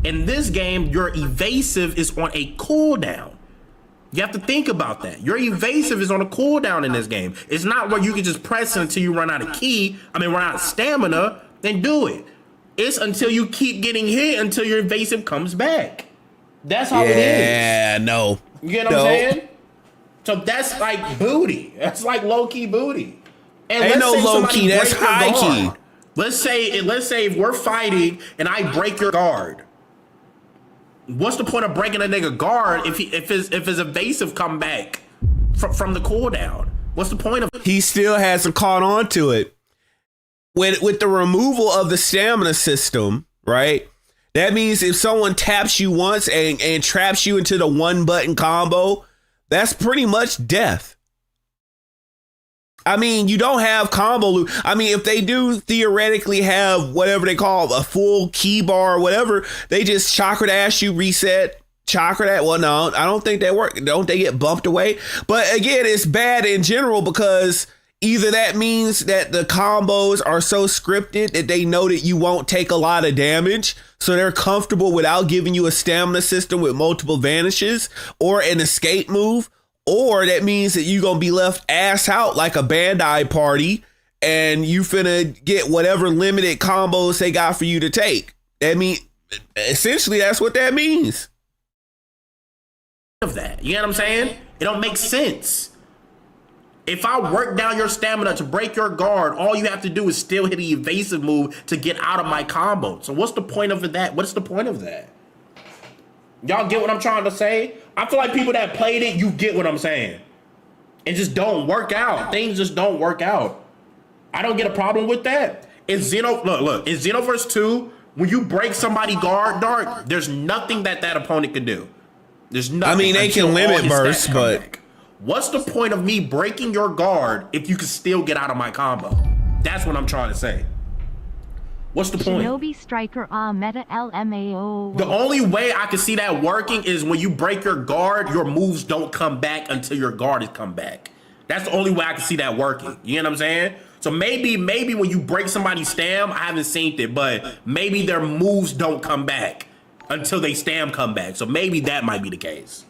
Speaker 2: In this game, your evasive is on a cooldown. You have to think about that. Your evasive is on a cooldown in this game. It's not where you can just press it until you run out of run out of stamina, then do it. It's until you keep getting hit until your evasive comes back. That's how it is.
Speaker 1: Yeah, no.
Speaker 2: You get what I'm saying? So that's like booty. That's like low-key booty. And
Speaker 1: Ain't no
Speaker 2: say
Speaker 1: low-key,
Speaker 2: somebody
Speaker 1: that's
Speaker 2: break your
Speaker 1: high-key.
Speaker 2: guard. Let's say if we're fighting and I break your guard. What's the point of breaking a nigga guard if his evasive come back from the cooldown? What's the point of it?
Speaker 1: He still hasn't caught on to it. With the removal of the stamina system, right? That means if someone taps you once and traps you into the one button combo, that's pretty much death. I mean, you don't have combo loop. I mean, if they do theoretically have whatever they call a full key bar or whatever, they just chakra dash you, reset, chakra that. Well, no, I don't think that works. Don't they get bumped away? But again, it's bad in general because either that means that the combos are so scripted that they know that you won't take a lot of damage, so they're comfortable without giving you a stamina system with multiple vanishes or an escape move, or that means that you're going to be left ass out like a Bandai party and you finna get whatever limited combos they got for you to take. I mean, essentially, that's what that means.
Speaker 2: Of that, you know what I'm saying? It don't make sense. If I work down your stamina to break your guard, all you have to do is still hit the evasive move to get out of my combo. So what's the point of that? What's the point of that? Y'all get what I'm trying to say? I feel like people that played it, you get what I'm saying. It just don't work out. Things just don't work out. I don't get a problem with that. In Xenoverse 2, when you break somebody guard, Dark, there's nothing that opponent can do. There's nothing.
Speaker 1: I mean, they can limit burst, but
Speaker 2: back. What's the point of me breaking your guard if you can still get out of my combo? That's what I'm trying to say. What's the point?
Speaker 3: Shinobi Striker meta LMAO.
Speaker 2: The only way I can see that working is when you break your guard, your moves don't come back until your guard has come back. That's the only way I can see that working. You know what I'm saying? So maybe when you break somebody's stam, I haven't seen it, but maybe their moves don't come back until they stam come back. So maybe that might be the case.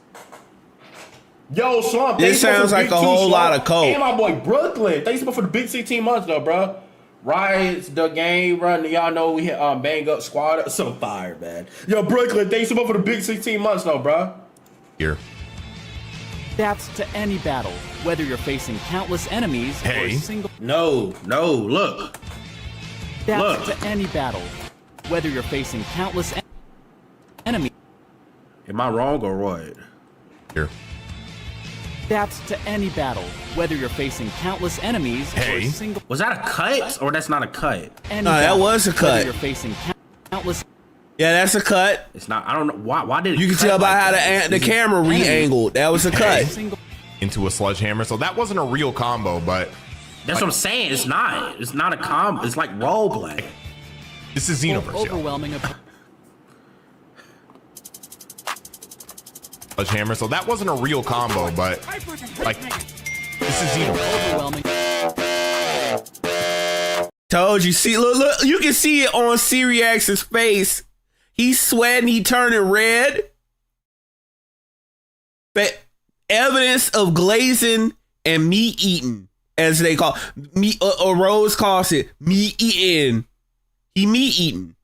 Speaker 2: Yo, Swamp.
Speaker 1: This sounds like a whole lot of code.
Speaker 2: And my boy Brooklyn. Thanks for the big 16 months though, bro. Riots, the game run. Y'all know we hit bang up squad. So fire, man. Yo, Brooklyn. Thanks for the big 16 months though, bro.
Speaker 5: Here.
Speaker 6: Adapts to any battle, whether you're facing countless enemies or a single.
Speaker 2: No, look.
Speaker 6: Adapts to any battle, whether you're facing countless enemies.
Speaker 2: Am I wrong or what?
Speaker 5: Here.
Speaker 6: Adapts to any battle, whether you're facing countless enemies or a single.
Speaker 2: Was that a cut or that's not a cut?
Speaker 6: Any
Speaker 1: No, that
Speaker 6: battle,
Speaker 1: was a cut.
Speaker 6: Whether you're facing countless.
Speaker 1: yeah, that's a cut.
Speaker 2: It's not. I don't know why did it
Speaker 1: You can
Speaker 2: cut
Speaker 1: tell by
Speaker 2: like
Speaker 1: how
Speaker 2: that?
Speaker 1: the camera re-angled. That was a cut.
Speaker 5: Into a sledgehammer. So that wasn't a real combo, but
Speaker 2: That's what I'm saying. It's not. It's not a combo. It's like role play.
Speaker 5: this is Xenoverse. Yo.
Speaker 6: Overwhelming.
Speaker 5: Sledgehammer. So that wasn't a real combo, but like this is Xenoverse.
Speaker 6: Overwhelming.
Speaker 1: Told you. See, look, you can see it on Syriax's face. He's sweating. He turning red. But evidence of glazing and meat eating, as they call meat. Rose calls it meat eating. He meat eating.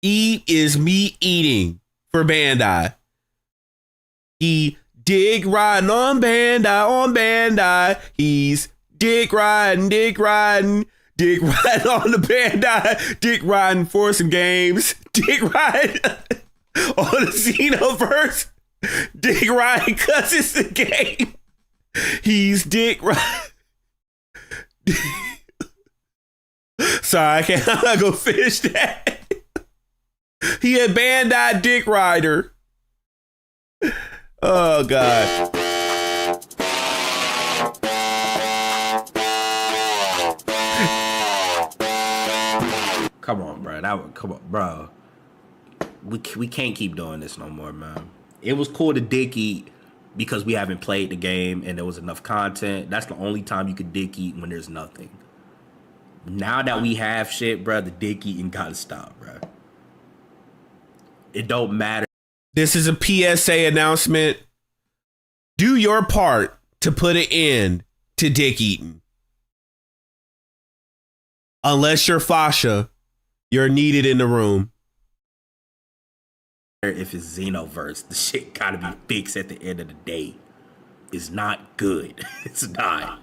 Speaker 1: Eat is meat eating for Bandai. He dick riding on Bandai. He's dick riding on the Bandai. Dick riding for some games. Dick riding on the Xenoverse. Dick riding cause it's the game. He's dick riding. Sorry, I'm not gonna finish that. He a Bandai dick rider. Oh God.
Speaker 2: Come on, bro. Come on, bro. We can't keep doing this no more, man. It was cool to dick eat because we haven't played the game and there was enough content. That's the only time you could dick eat when there's nothing. Now that we have shit, bro, the dick eating gotta stop, bro. It don't matter.
Speaker 1: This is a PSA announcement. Do your part to put an end to dick eating. Unless you're Fasha, you're needed in the room.
Speaker 2: If it's Xenoverse, the shit gotta be fixed at the end of the day. It's not good. It's not.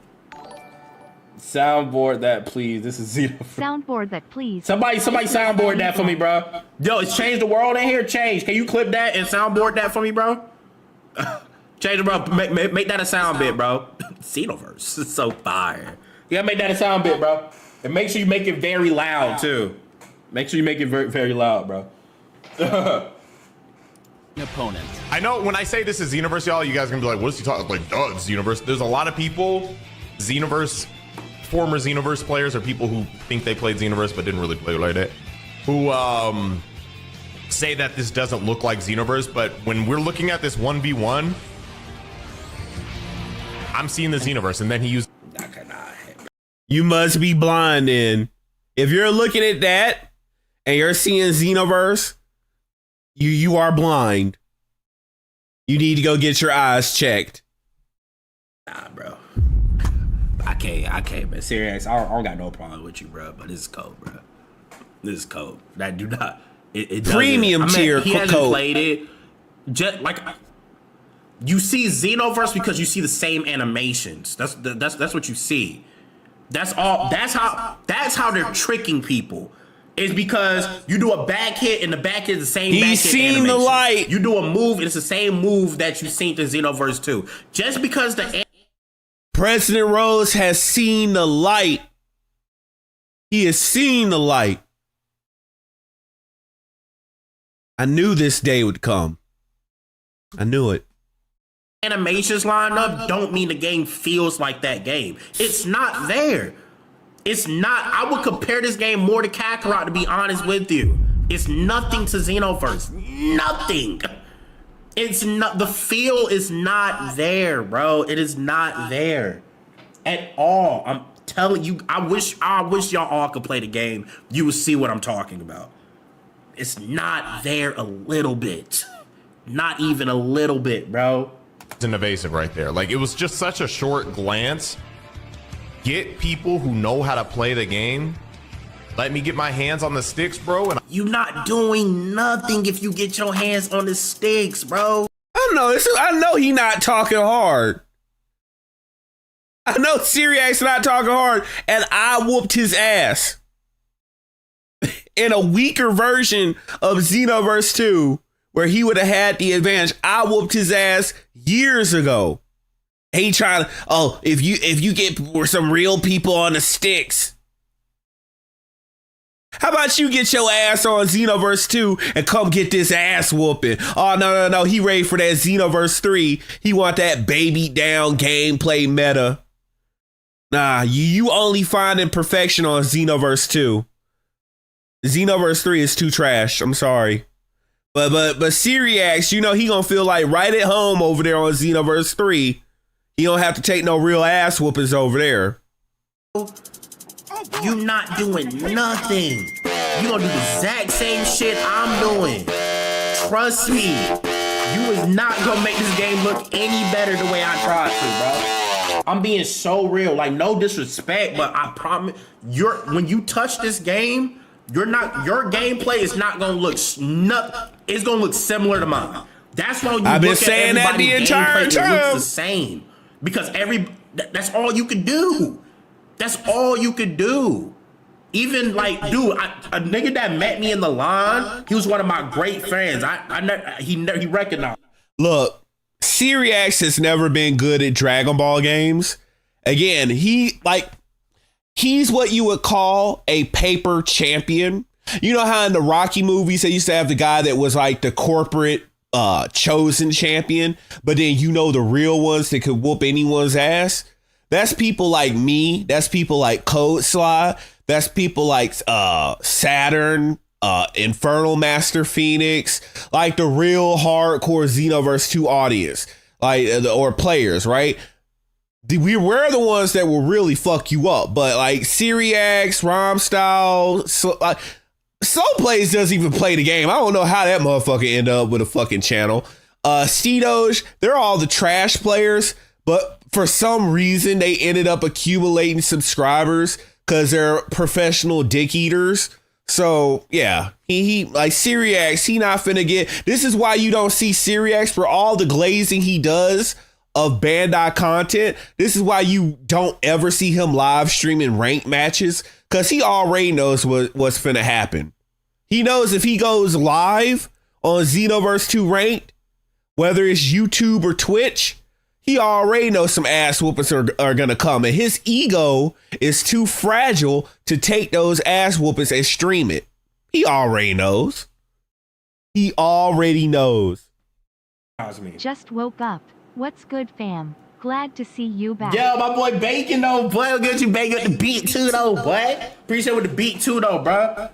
Speaker 2: Soundboard that, please. This is Xenoverse.
Speaker 3: Soundboard that, please.
Speaker 2: Somebody soundboard that for me, bro. Yo, it's Change the World in here. Change. Can you clip that and soundboard that for me, bro? Change it, bro. Make that a sound bit, bro. Xenoverse. It's so fire. You gotta make that a sound bit, bro. And make sure you make it very loud, too. Make sure you make it very, very loud, bro.
Speaker 6: Opponent.
Speaker 5: I know when I say this is Xenoverse, y'all, you guys are gonna be like, what is he talking? Like, duh, it's Xenoverse. There's a lot of people, former Xenoverse players, or people who think they played Xenoverse but didn't really play like that, who say that this doesn't look like Xenoverse. But when we're looking at this 1v1, I'm seeing the Xenoverse, and then he used.
Speaker 1: You must be blind then. If you're looking at that and you're seeing Xenoverse, you are blind. You need to go get your eyes checked.
Speaker 2: Nah, bro. I can't, man. Serious, I don't got no problem with you, bro. But this is cold, bro. This is cold. That do not. It
Speaker 1: Premium tier
Speaker 2: he hasn't
Speaker 1: code.
Speaker 2: played it. Just like you see Xenoverse because you see the same animations. That's what you see. That's all. That's how they're tricking people. Is because you do a back hit and the back hit is the same.
Speaker 1: He's
Speaker 2: back hit
Speaker 1: seen
Speaker 2: animation.
Speaker 1: the light.
Speaker 2: You do a move and it's the same move that you seen in Xenoverse 2. Just because the
Speaker 1: President Rose has seen the light. He has seen the light. I knew this day would come. I knew it.
Speaker 2: animations line up don't mean the game feels like that game. It's not there. It's not. I would compare this game more to Kakarot, to be honest with you. It's nothing to Xenoverse. Nothing. It's not. The feel is not there, bro. It is not there at all. I'm telling you. I wish y'all all could play the game. You would see what I'm talking about. It's not there a little bit. Not even a little bit, bro.
Speaker 5: It's an evasive right there. Like, it was just such a short glance. Get people who know how to play the game. Let me get my hands on the sticks, bro. And
Speaker 2: You not doing nothing if you get your hands on the sticks, bro.
Speaker 1: I know he not talking hard. I know Syriac's not talking hard, and I whooped his ass in a weaker version of Xenoverse 2, where he would have had the advantage. I whooped his ass years ago. He trying to, if you get some real people on the sticks. How about you get your ass on Xenoverse 2 and come get this ass whooping? Oh, no. He ready for that Xenoverse 3. He want that baby down gameplay meta. Nah, you only finding perfection on Xenoverse 2. Xenoverse 3 is too trash. I'm sorry. But Syriax, he gonna feel like right at home over there on Xenoverse 3. He don't have to take no real ass whoopings over there.
Speaker 2: You not doing nothing. You gonna do the exact same shit I'm doing. Trust me. You is not gonna make this game look any better the way I tried to, bro. I'm being so real. Like, no disrespect, but I promise when you touch this game, your gameplay is not gonna look it's gonna look similar to mine. That's why
Speaker 1: I've been saying that the entire time.
Speaker 2: It looks the same. Because that's all you could do. That's all you could do. Even like, dude, a nigga that met me in the line, he was one of my great friends. He recognized.
Speaker 1: Look, Syriax has never been good at Dragon Ball games. Again, he's what you would call a paper champion. You know how in the Rocky movies they used to have the guy that was like the corporate chosen champion, but then the real ones that could whoop anyone's ass? That's people like me. That's people like Code Sly. That's people like Saturn, Infernal Master Phoenix, like the real hardcore Xenoverse 2 audience, or players, right? We're the ones that will really fuck you up. But like Syriax, Rom Style, Slow Plays doesn't even play the game. I don't know how that motherfucker ended up with a fucking channel. Steedoge, they're all the trash players, but for some reason they ended up accumulating subscribers because they're professional dick eaters. So yeah, he like Syriax, he not finna get. This is why you don't see Syriax for all the glazing he does of Bandai content. This is why you don't ever see him live streaming ranked matches, because he already knows what's finna happen. He knows if he goes live on Xenoverse 2 ranked, whether it's YouTube or Twitch, he already knows some ass whoopings are gonna come, and his ego is too fragile to take those ass whoopings and stream it. He already knows. He already knows.
Speaker 3: Just woke up. What's good, fam? Glad to see you back.
Speaker 2: Yo, my boy Bacon though, boy. I'll get you Bacon with the beat too though, boy. Appreciate with the beat too though, bro.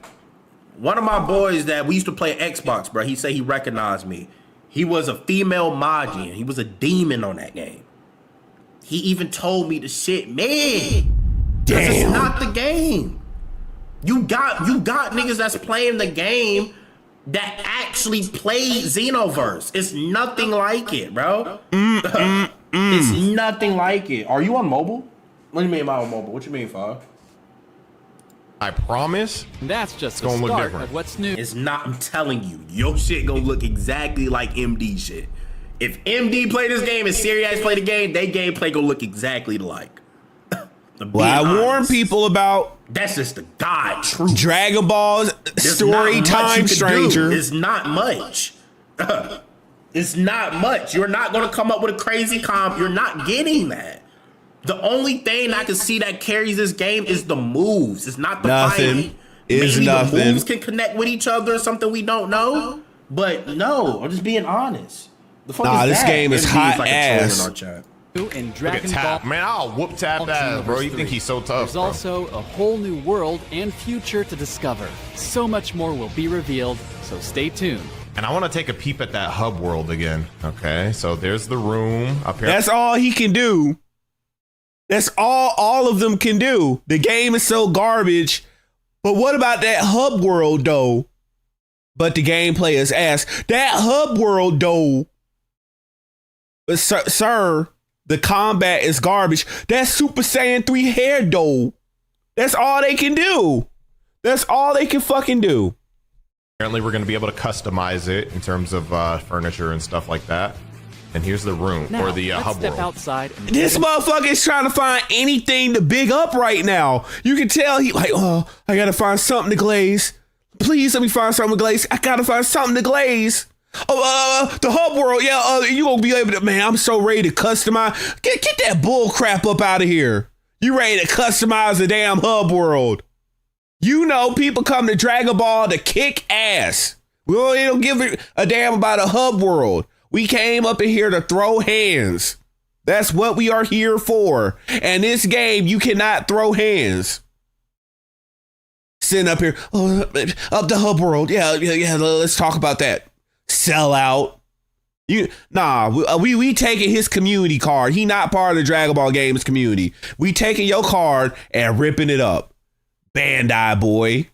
Speaker 2: One of my boys that we used to play Xbox, bro, he said he recognized me. He was a female Majin. He was a demon on that game. He even told me the shit, man. Damn. It's not the game. You got niggas that's playing the game that actually play Xenoverse. It's nothing like it, bro. It's nothing like it. Are you on mobile? What do you mean Mario Mobile? What you mean, Fog?
Speaker 5: I promise.
Speaker 6: That's just the
Speaker 5: gonna look
Speaker 6: start
Speaker 5: different.
Speaker 6: of what's new.
Speaker 2: It's not. I'm telling you, your shit gonna look exactly like MD shit. If MD play this game and Serious play the game, they gameplay gonna look exactly alike.
Speaker 1: Well, I warn people about
Speaker 2: that's just the God truth.
Speaker 1: Dragon Ball
Speaker 2: There's
Speaker 1: story
Speaker 2: not much
Speaker 1: time
Speaker 2: you can
Speaker 1: stranger.
Speaker 2: do. It's not much. It's not much. You're not gonna come up with a crazy comp. You're not getting that. The only thing I can see that carries this game is the moves. It's not the fighting. Maybe the moves can connect with each other or something we don't know. But no, I'm just being honest. The fuck is
Speaker 1: this
Speaker 2: that?
Speaker 1: game is
Speaker 2: MD
Speaker 1: hot
Speaker 2: like
Speaker 1: ass.
Speaker 2: in our chat.
Speaker 6: In
Speaker 5: Look at
Speaker 6: Dragon
Speaker 5: Tap.
Speaker 6: Ball.
Speaker 5: Man, I'll whoop Tap ass, bro. You think he's so tough,
Speaker 6: There's
Speaker 5: bro.
Speaker 6: also a whole new world and future to discover. So much more will be revealed, so stay tuned.
Speaker 5: And I want to take a peep at that hub world again. Okay, so there's the room up here.
Speaker 1: That's all he can do. That's all of them can do. The game is so garbage. But what about that hub world, though? But the gameplay is ass. That hub world, though. But sir, the combat is garbage. That Super Saiyan 3 hair, though. That's all they can do. That's all they can fucking do.
Speaker 5: Apparently, we're going to be able to customize it in terms of furniture and stuff like that. And here's the room,
Speaker 6: Now,
Speaker 5: or the
Speaker 6: let's
Speaker 5: hub
Speaker 6: step
Speaker 5: world.
Speaker 6: outside. And
Speaker 1: This motherfucker is trying to find anything to big up right now. You can tell he like, oh, I gotta find something to glaze. Please let me find something to glaze. I gotta find something to glaze. Oh, the hub world. Yeah, you gonna be able to, man, I'm so ready to customize. Get that bull crap up out of here. You ready to customize the damn hub world. You know people come to Dragon Ball to kick ass. We don't give a damn about a hub world. We came up in here to throw hands. That's what we are here for. And this game, you cannot throw hands. Sitting up here, up the hub world. Yeah, let's talk about that. Sell out. We taking his community card. He not part of the Dragon Ball Games community. We taking your card and ripping it up. Bandai boy.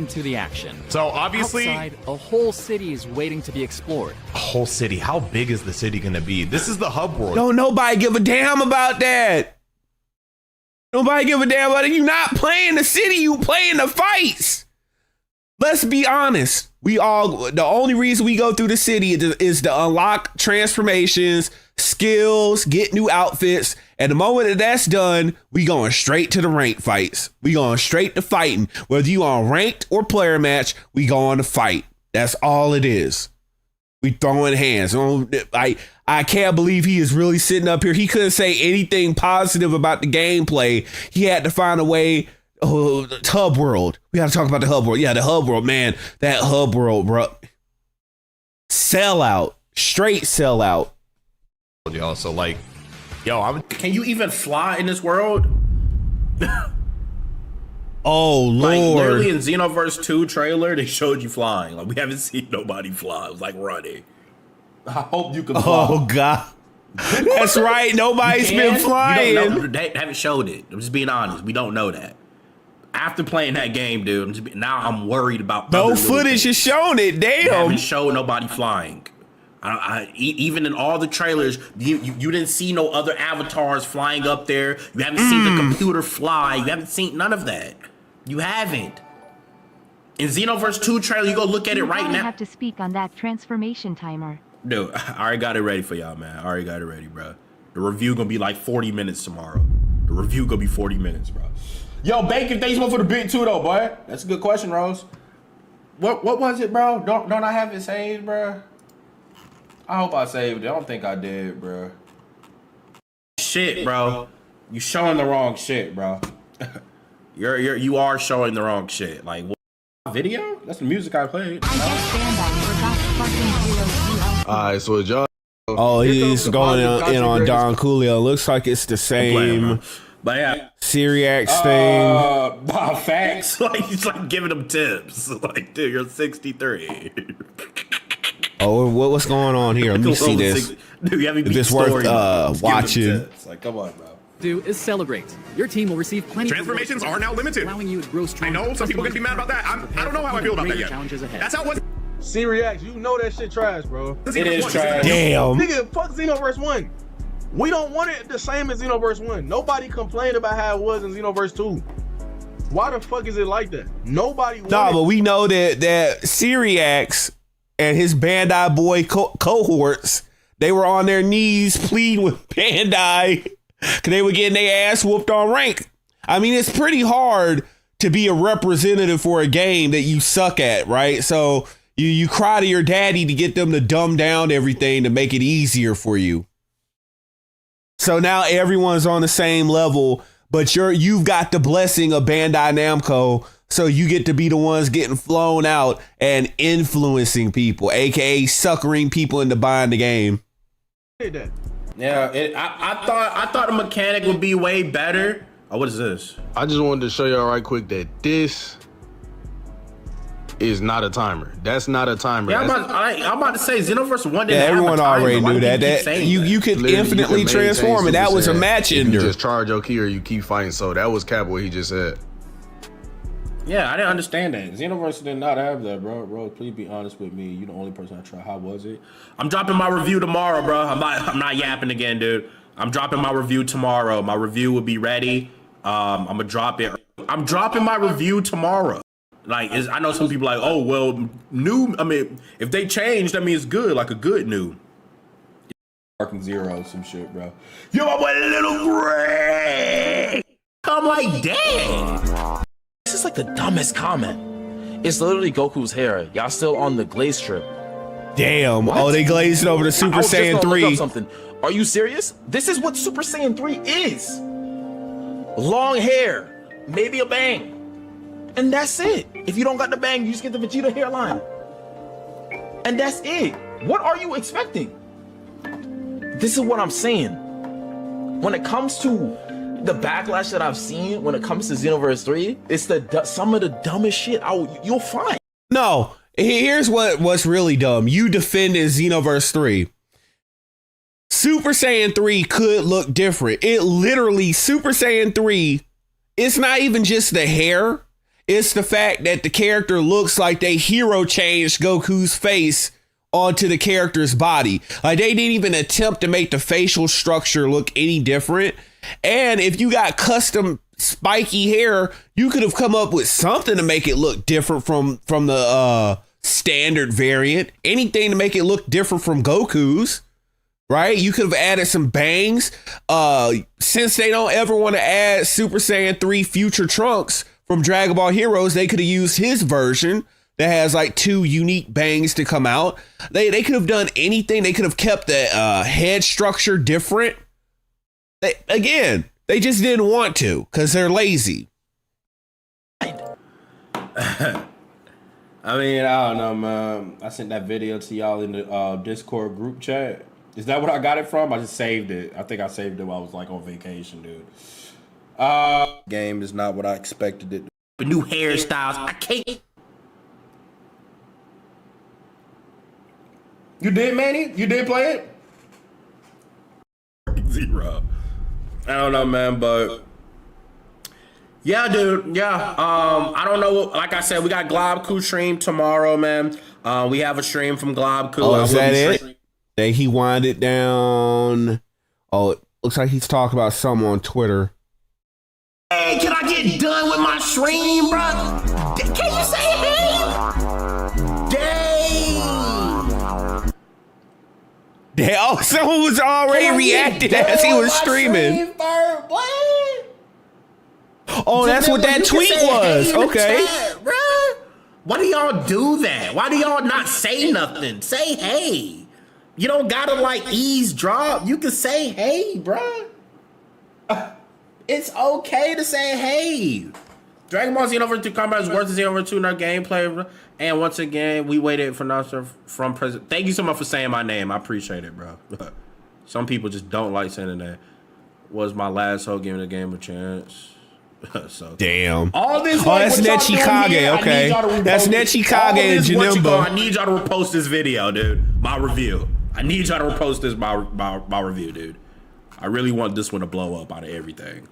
Speaker 6: into the action.
Speaker 5: So obviously,
Speaker 6: Outside, a whole city is waiting to be explored.
Speaker 5: a whole city. How big is the city going to be? This is the hub world.
Speaker 1: Don't nobody give a damn about that. Nobody give a damn about it. You not playing the city, you playing the fights. Let's be honest. The only reason we go through the city is to unlock transformations, skills, get new outfits. And the moment that that's done, we going straight to the ranked fights. We going straight to fighting. Whether you on ranked or player match, we going to fight. That's all it is. We throwing hands. I can't believe he is really sitting up here. He couldn't say anything positive about the gameplay. He had to find a way. Oh, the hub world. We got to talk about the hub world. Yeah, the hub world, man. That hub world, bro. Sellout. Straight sellout.
Speaker 5: Yo, so like, yo,
Speaker 2: Can you even fly in this world?
Speaker 1: Oh, Lord.
Speaker 2: Like literally in Xenoverse 2 trailer, they showed you flying. Like we haven't seen nobody fly. It was like running. I hope you can fly.
Speaker 1: Oh, God. That's right. Nobody's been flying.
Speaker 2: You don't know. They haven't showed it. I'm just being honest. We don't know that. After playing that game, dude, now I'm worried about
Speaker 1: No footage is showing it.
Speaker 2: They
Speaker 1: Damn.
Speaker 2: haven't showed nobody flying. Even in all the trailers, you didn't see no other avatars flying up there. You haven't seen the computer fly. You haven't seen none of that. You haven't. In Xenoverse 2 trailer, you go look at it right now.
Speaker 3: I have to speak on that transformation timer.
Speaker 2: Dude, I already got it ready for y'all, man. I already got it ready, bro. The review gonna be like 40 minutes tomorrow. The review gonna be 40 minutes, bro. Yo, Bacon, thanks for the bit too, though, boy. That's a good question, Rose. What was it, bro? Don't I have it saved, bro? I hope I saved it. I don't think I did, bro. Shit, bro. You showing the wrong shit, bro. You are showing the wrong shit. Like what video? That's the music I played.
Speaker 3: I guess Bandai forgot fucking 0
Speaker 7: Alright, so John.
Speaker 1: Oh, he's going in on Don Coolio. Looks like it's the same
Speaker 2: But yeah.
Speaker 1: Syriax thing.
Speaker 2: Facts. Like he's like giving them tips. Like, dude, you're 63.
Speaker 1: Oh, what's going on here? Let me see this.
Speaker 2: Dude, you haven't
Speaker 1: Is this worth watching?
Speaker 2: Like, come on, bro.
Speaker 6: Do is celebrate. Your team will receive plenty
Speaker 8: Transformations
Speaker 6: of
Speaker 8: are now limited.
Speaker 6: allowing you to grow
Speaker 8: I
Speaker 6: stronger.
Speaker 8: know some people are gonna be mad about that. I don't know how I feel about that yet.
Speaker 6: Challenges ahead.
Speaker 8: That's how it was.
Speaker 7: Syriax, you know that shit trash, bro.
Speaker 2: It is trash.
Speaker 1: Damn.
Speaker 7: Nigga, fuck Xenoverse 1. We don't want it the same as Xenoverse 1. Nobody complained about how it was in Xenoverse 2. Why the fuck is it like that? Nobody wanted
Speaker 1: No, but we know that Syriax and his Bandai boy cohorts, they were on their knees pleading with Bandai because they were getting their ass whooped on rank. I mean, it's pretty hard to be a representative for a game that you suck at, right? So you cry to your daddy to get them to dumb down everything to make it easier for you. So now everyone's on the same level, but you've got the blessing of Bandai Namco, so you get to be the ones getting flown out and influencing people, aka suckering people into buying the game.
Speaker 2: Yeah, I thought the mechanic would be way better. Oh, what is this?
Speaker 7: I just wanted to show y'all right quick that this is not a timer. That's not a timer.
Speaker 2: Yeah, I'm about to say Xenoverse 1 didn't have
Speaker 1: everyone
Speaker 2: a timer.
Speaker 1: already
Speaker 2: Why
Speaker 1: knew
Speaker 2: do
Speaker 1: that.
Speaker 2: keep saying
Speaker 1: You could
Speaker 7: Literally,
Speaker 1: infinitely
Speaker 7: you can maintain
Speaker 1: transform, and that
Speaker 7: Super
Speaker 1: was a
Speaker 7: Saiyan
Speaker 1: match
Speaker 7: if
Speaker 1: ender.
Speaker 7: You just charge your key or you keep fighting. So that was cap what he just said.
Speaker 2: Yeah, I didn't understand that. Xenoverse did not have that, bro. Bro, please be honest with me. You the only person I try. How was it? I'm dropping my review tomorrow, bro. I'm not yapping again, dude. I'm dropping my review tomorrow. My review will be ready. I'm gonna drop it. I'm dropping my review tomorrow. Like, I know some people like, oh well, new. I mean, if they change, that means good, like a good new. Parking Zero, some shit, bro. Yo, my boy, Little Gray. I'm like, dang.
Speaker 9: This is like the dumbest comment. It's literally Goku's hair. Y'all still on the glaze strip.
Speaker 1: Damn. What? Oh, they glazed over to Super Saiyan 3.
Speaker 9: Something. Are you serious? This is what Super Saiyan 3 is. Long hair, maybe a bang. And that's it. If you don't got the bang, you just get the Vegeta hairline. And that's it. What are you expecting? This is what I'm saying. When it comes to the backlash that I've seen, when it comes to Xenoverse 3, it's some of the dumbest shit you'll find.
Speaker 1: No, here's what's really dumb. You defended Xenoverse 3. Super Saiyan 3 could look different. It literally, Super Saiyan 3, it's not even just the hair. It's the fact that the character looks like they hero changed Goku's face onto the character's body. Like, they didn't even attempt to make the facial structure look any different. And if you got custom spiky hair, you could have come up with something to make it look different from the standard variant. Anything to make it look different from Goku's. Right? You could have added some bangs. Since they don't ever want to add Super Saiyan 3 Future Trunks from Dragon Ball Heroes, they could have used his version that has like 2 unique bangs to come out. They could have done anything. They could have kept the head structure different. They just didn't want to because they're lazy.
Speaker 2: I mean, I don't know, man. I sent that video to y'all in the Discord group chat. Is that what I got it from? I just saved it. I think I saved it while I was like on vacation, dude. Game is not what I expected it. But new hairstyles, I can't. You did, Manny? You did play it? 0. I don't know, man, but yeah, dude. Yeah. I don't know. Like I said, we got Globku stream tomorrow, man. We have a stream from Globku.
Speaker 1: Oh, is that it? That he wound it down. Oh, it looks like he's talking about something on Twitter.
Speaker 2: Hey, can I get done with my stream, bro? Can you say hey? Dang.
Speaker 1: Oh, someone was already reacting as he was streaming. Oh, that's what that tweet was. Okay.
Speaker 2: Chat, bro. Why do y'all do that? Why do y'all not say nothing? Say hey. You don't gotta like eavesdrop. You can say hey, bro. It's okay to say hey. Dragon Ball Xenoverse 2 combat is worth the Xenoverse 2 in our gameplay. And once again, we waited for an answer from President. Thank you so much for saying my name. I appreciate it, bro. Some people just don't like saying that. Was my last hope giving the game a chance? So
Speaker 1: damn.
Speaker 2: All this.
Speaker 1: Oh, that's Nechikage. Okay, that's Nechikage and Janemba.
Speaker 2: I need y'all to repost this video, dude. My review. I need y'all to repost this my review, dude. I really want this one to blow up out of everything.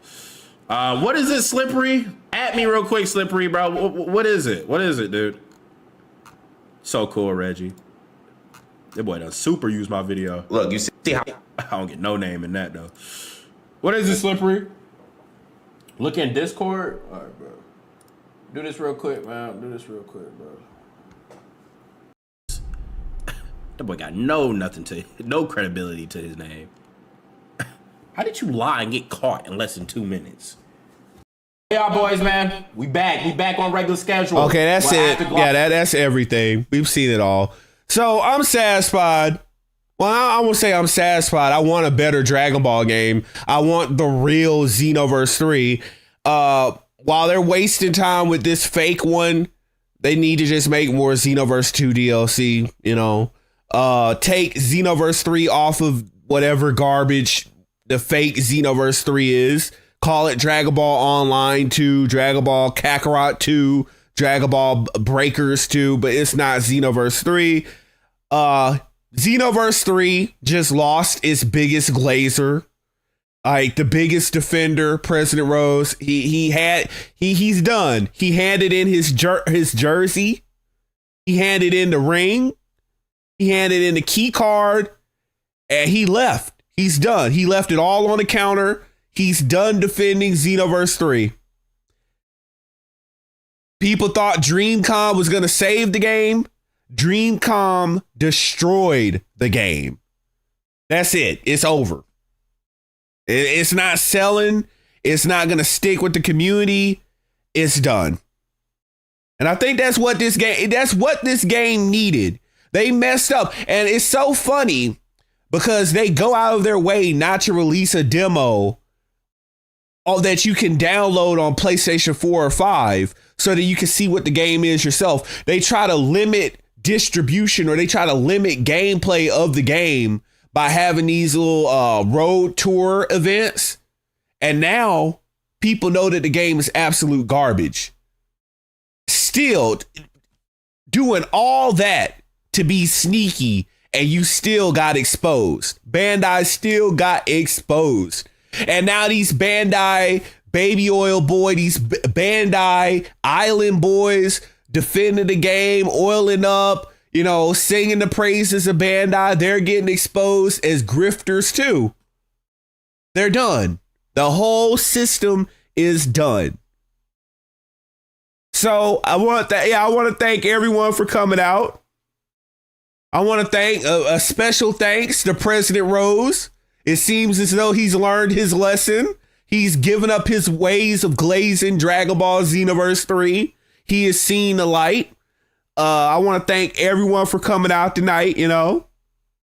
Speaker 2: What is it, Slippery? At me real quick, Slippery, bro. What is it? What is it, dude? So cool, Reggie. That boy done super used my video.
Speaker 9: Look, you see how
Speaker 2: I don't get no name in that though. What is it, Slippery? Look in Discord. All right, bro. Do this real quick, man. Do this real quick, bro. That boy got no credibility to his name. How did you lie and get caught in less than 2 minutes? Hey, y'all boys, man. We back. We back on regular schedule.
Speaker 1: Okay, that's it. Yeah, that's everything. We've seen it all. So I'm satisfied. Well, I won't say I'm satisfied. I want a better Dragon Ball game. I want the real Xenoverse 3. While they're wasting time with this fake one, they need to just make more Xenoverse 2 DLC, you know. Take Xenoverse 3 off of whatever garbage the fake Xenoverse 3 is. Call it Dragon Ball Online 2, Dragon Ball Kakarot 2, Dragon Ball Breakers 2, but it's not Xenoverse 3. Xenoverse 3 just lost its biggest glazer. Like the biggest defender, President Rose. He's done. He handed in his jersey. He handed in the ring. He handed in the key card, and he left. He's done. He left it all on the counter. He's done defending Xenoverse 3. People thought Dreamcom was going to save the game. Dreamcom destroyed the game. That's it. It's over. It's not selling. It's not going to stick with the community. It's done. And I think that's what this game needed. They messed up. And it's so funny because they go out of their way not to release a demo that you can download on PlayStation 4 or 5 so that you can see what the game is yourself. They try to limit distribution, or they try to limit gameplay of the game by having these little road tour events. And now people know that the game is absolute garbage. Still doing all that to be sneaky, and you still got exposed. Bandai still got exposed. And now these Bandai Baby Oil Boy, these Bandai Island boys defending the game, oiling up, you know, singing the praises of Bandai. They're getting exposed as grifters too. They're done. The whole system is done. So I want to thank everyone for coming out. I want to thank a special thanks to President Rose. It seems as though he's learned his lesson. He's given up his ways of glazing Dragon Ball Xenoverse 3. He has seen the light. I want to thank everyone for coming out tonight. You know,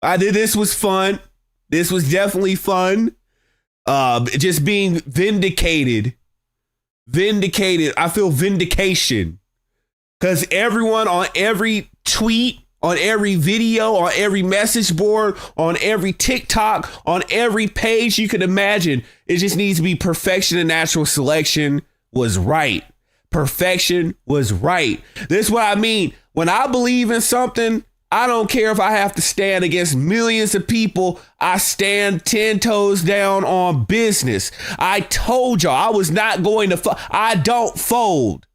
Speaker 1: this was fun. This was definitely fun. Just being vindicated. I feel vindication because everyone on every tweet, on every video, on every message board, on every TikTok, on every page you could imagine, it just needs to be perfection and natural selection was right. Perfection was right. This is what I mean. When I believe in something, I don't care if I have to stand against millions of people. I stand 10 toes down on business. I told y'all I was not going to I don't fold.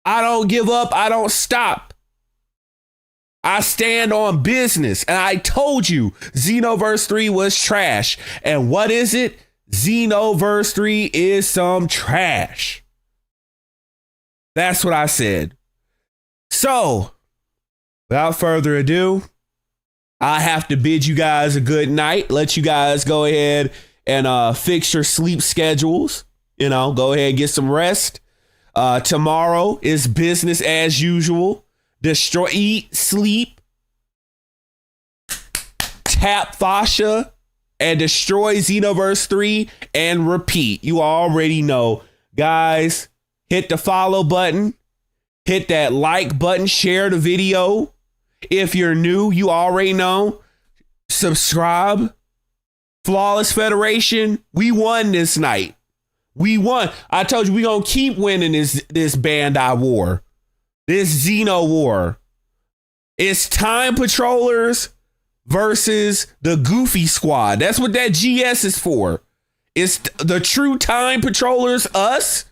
Speaker 1: I don't give up. I don't stop. I stand on business. And I told you Xenoverse 3 was trash. And what is it? Xenoverse 3 is some trash. That's what I said. So, without further ado, I have to bid you guys a good night. Let you guys go ahead and fix your sleep schedules. You know, go ahead and get some rest. Tomorrow is business as usual. Destroy, eat, sleep, tap fascia, and destroy Xenoverse 3 and repeat. You already know. Guys, hit the follow button. Hit that like button. Share the video. If you're new, you already know. Subscribe. Flawless Federation. We won this night. We won. I told you we gonna keep winning this Bandai war. This Xeno war. It's Time Patrollers versus the Goofy Squad. That's what that GS is for. It's the true Time Patrollers, us,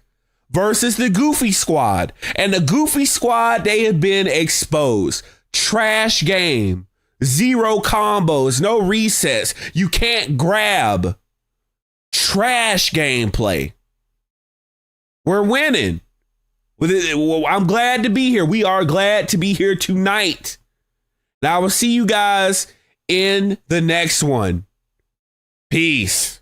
Speaker 1: versus the Goofy Squad. And the Goofy Squad, they have been exposed. Trash game. Zero combos, no resets. You can't grab. Trash gameplay. We're winning. I'm glad to be here. We are glad to be here tonight. Now I will see you guys in the next one. Peace.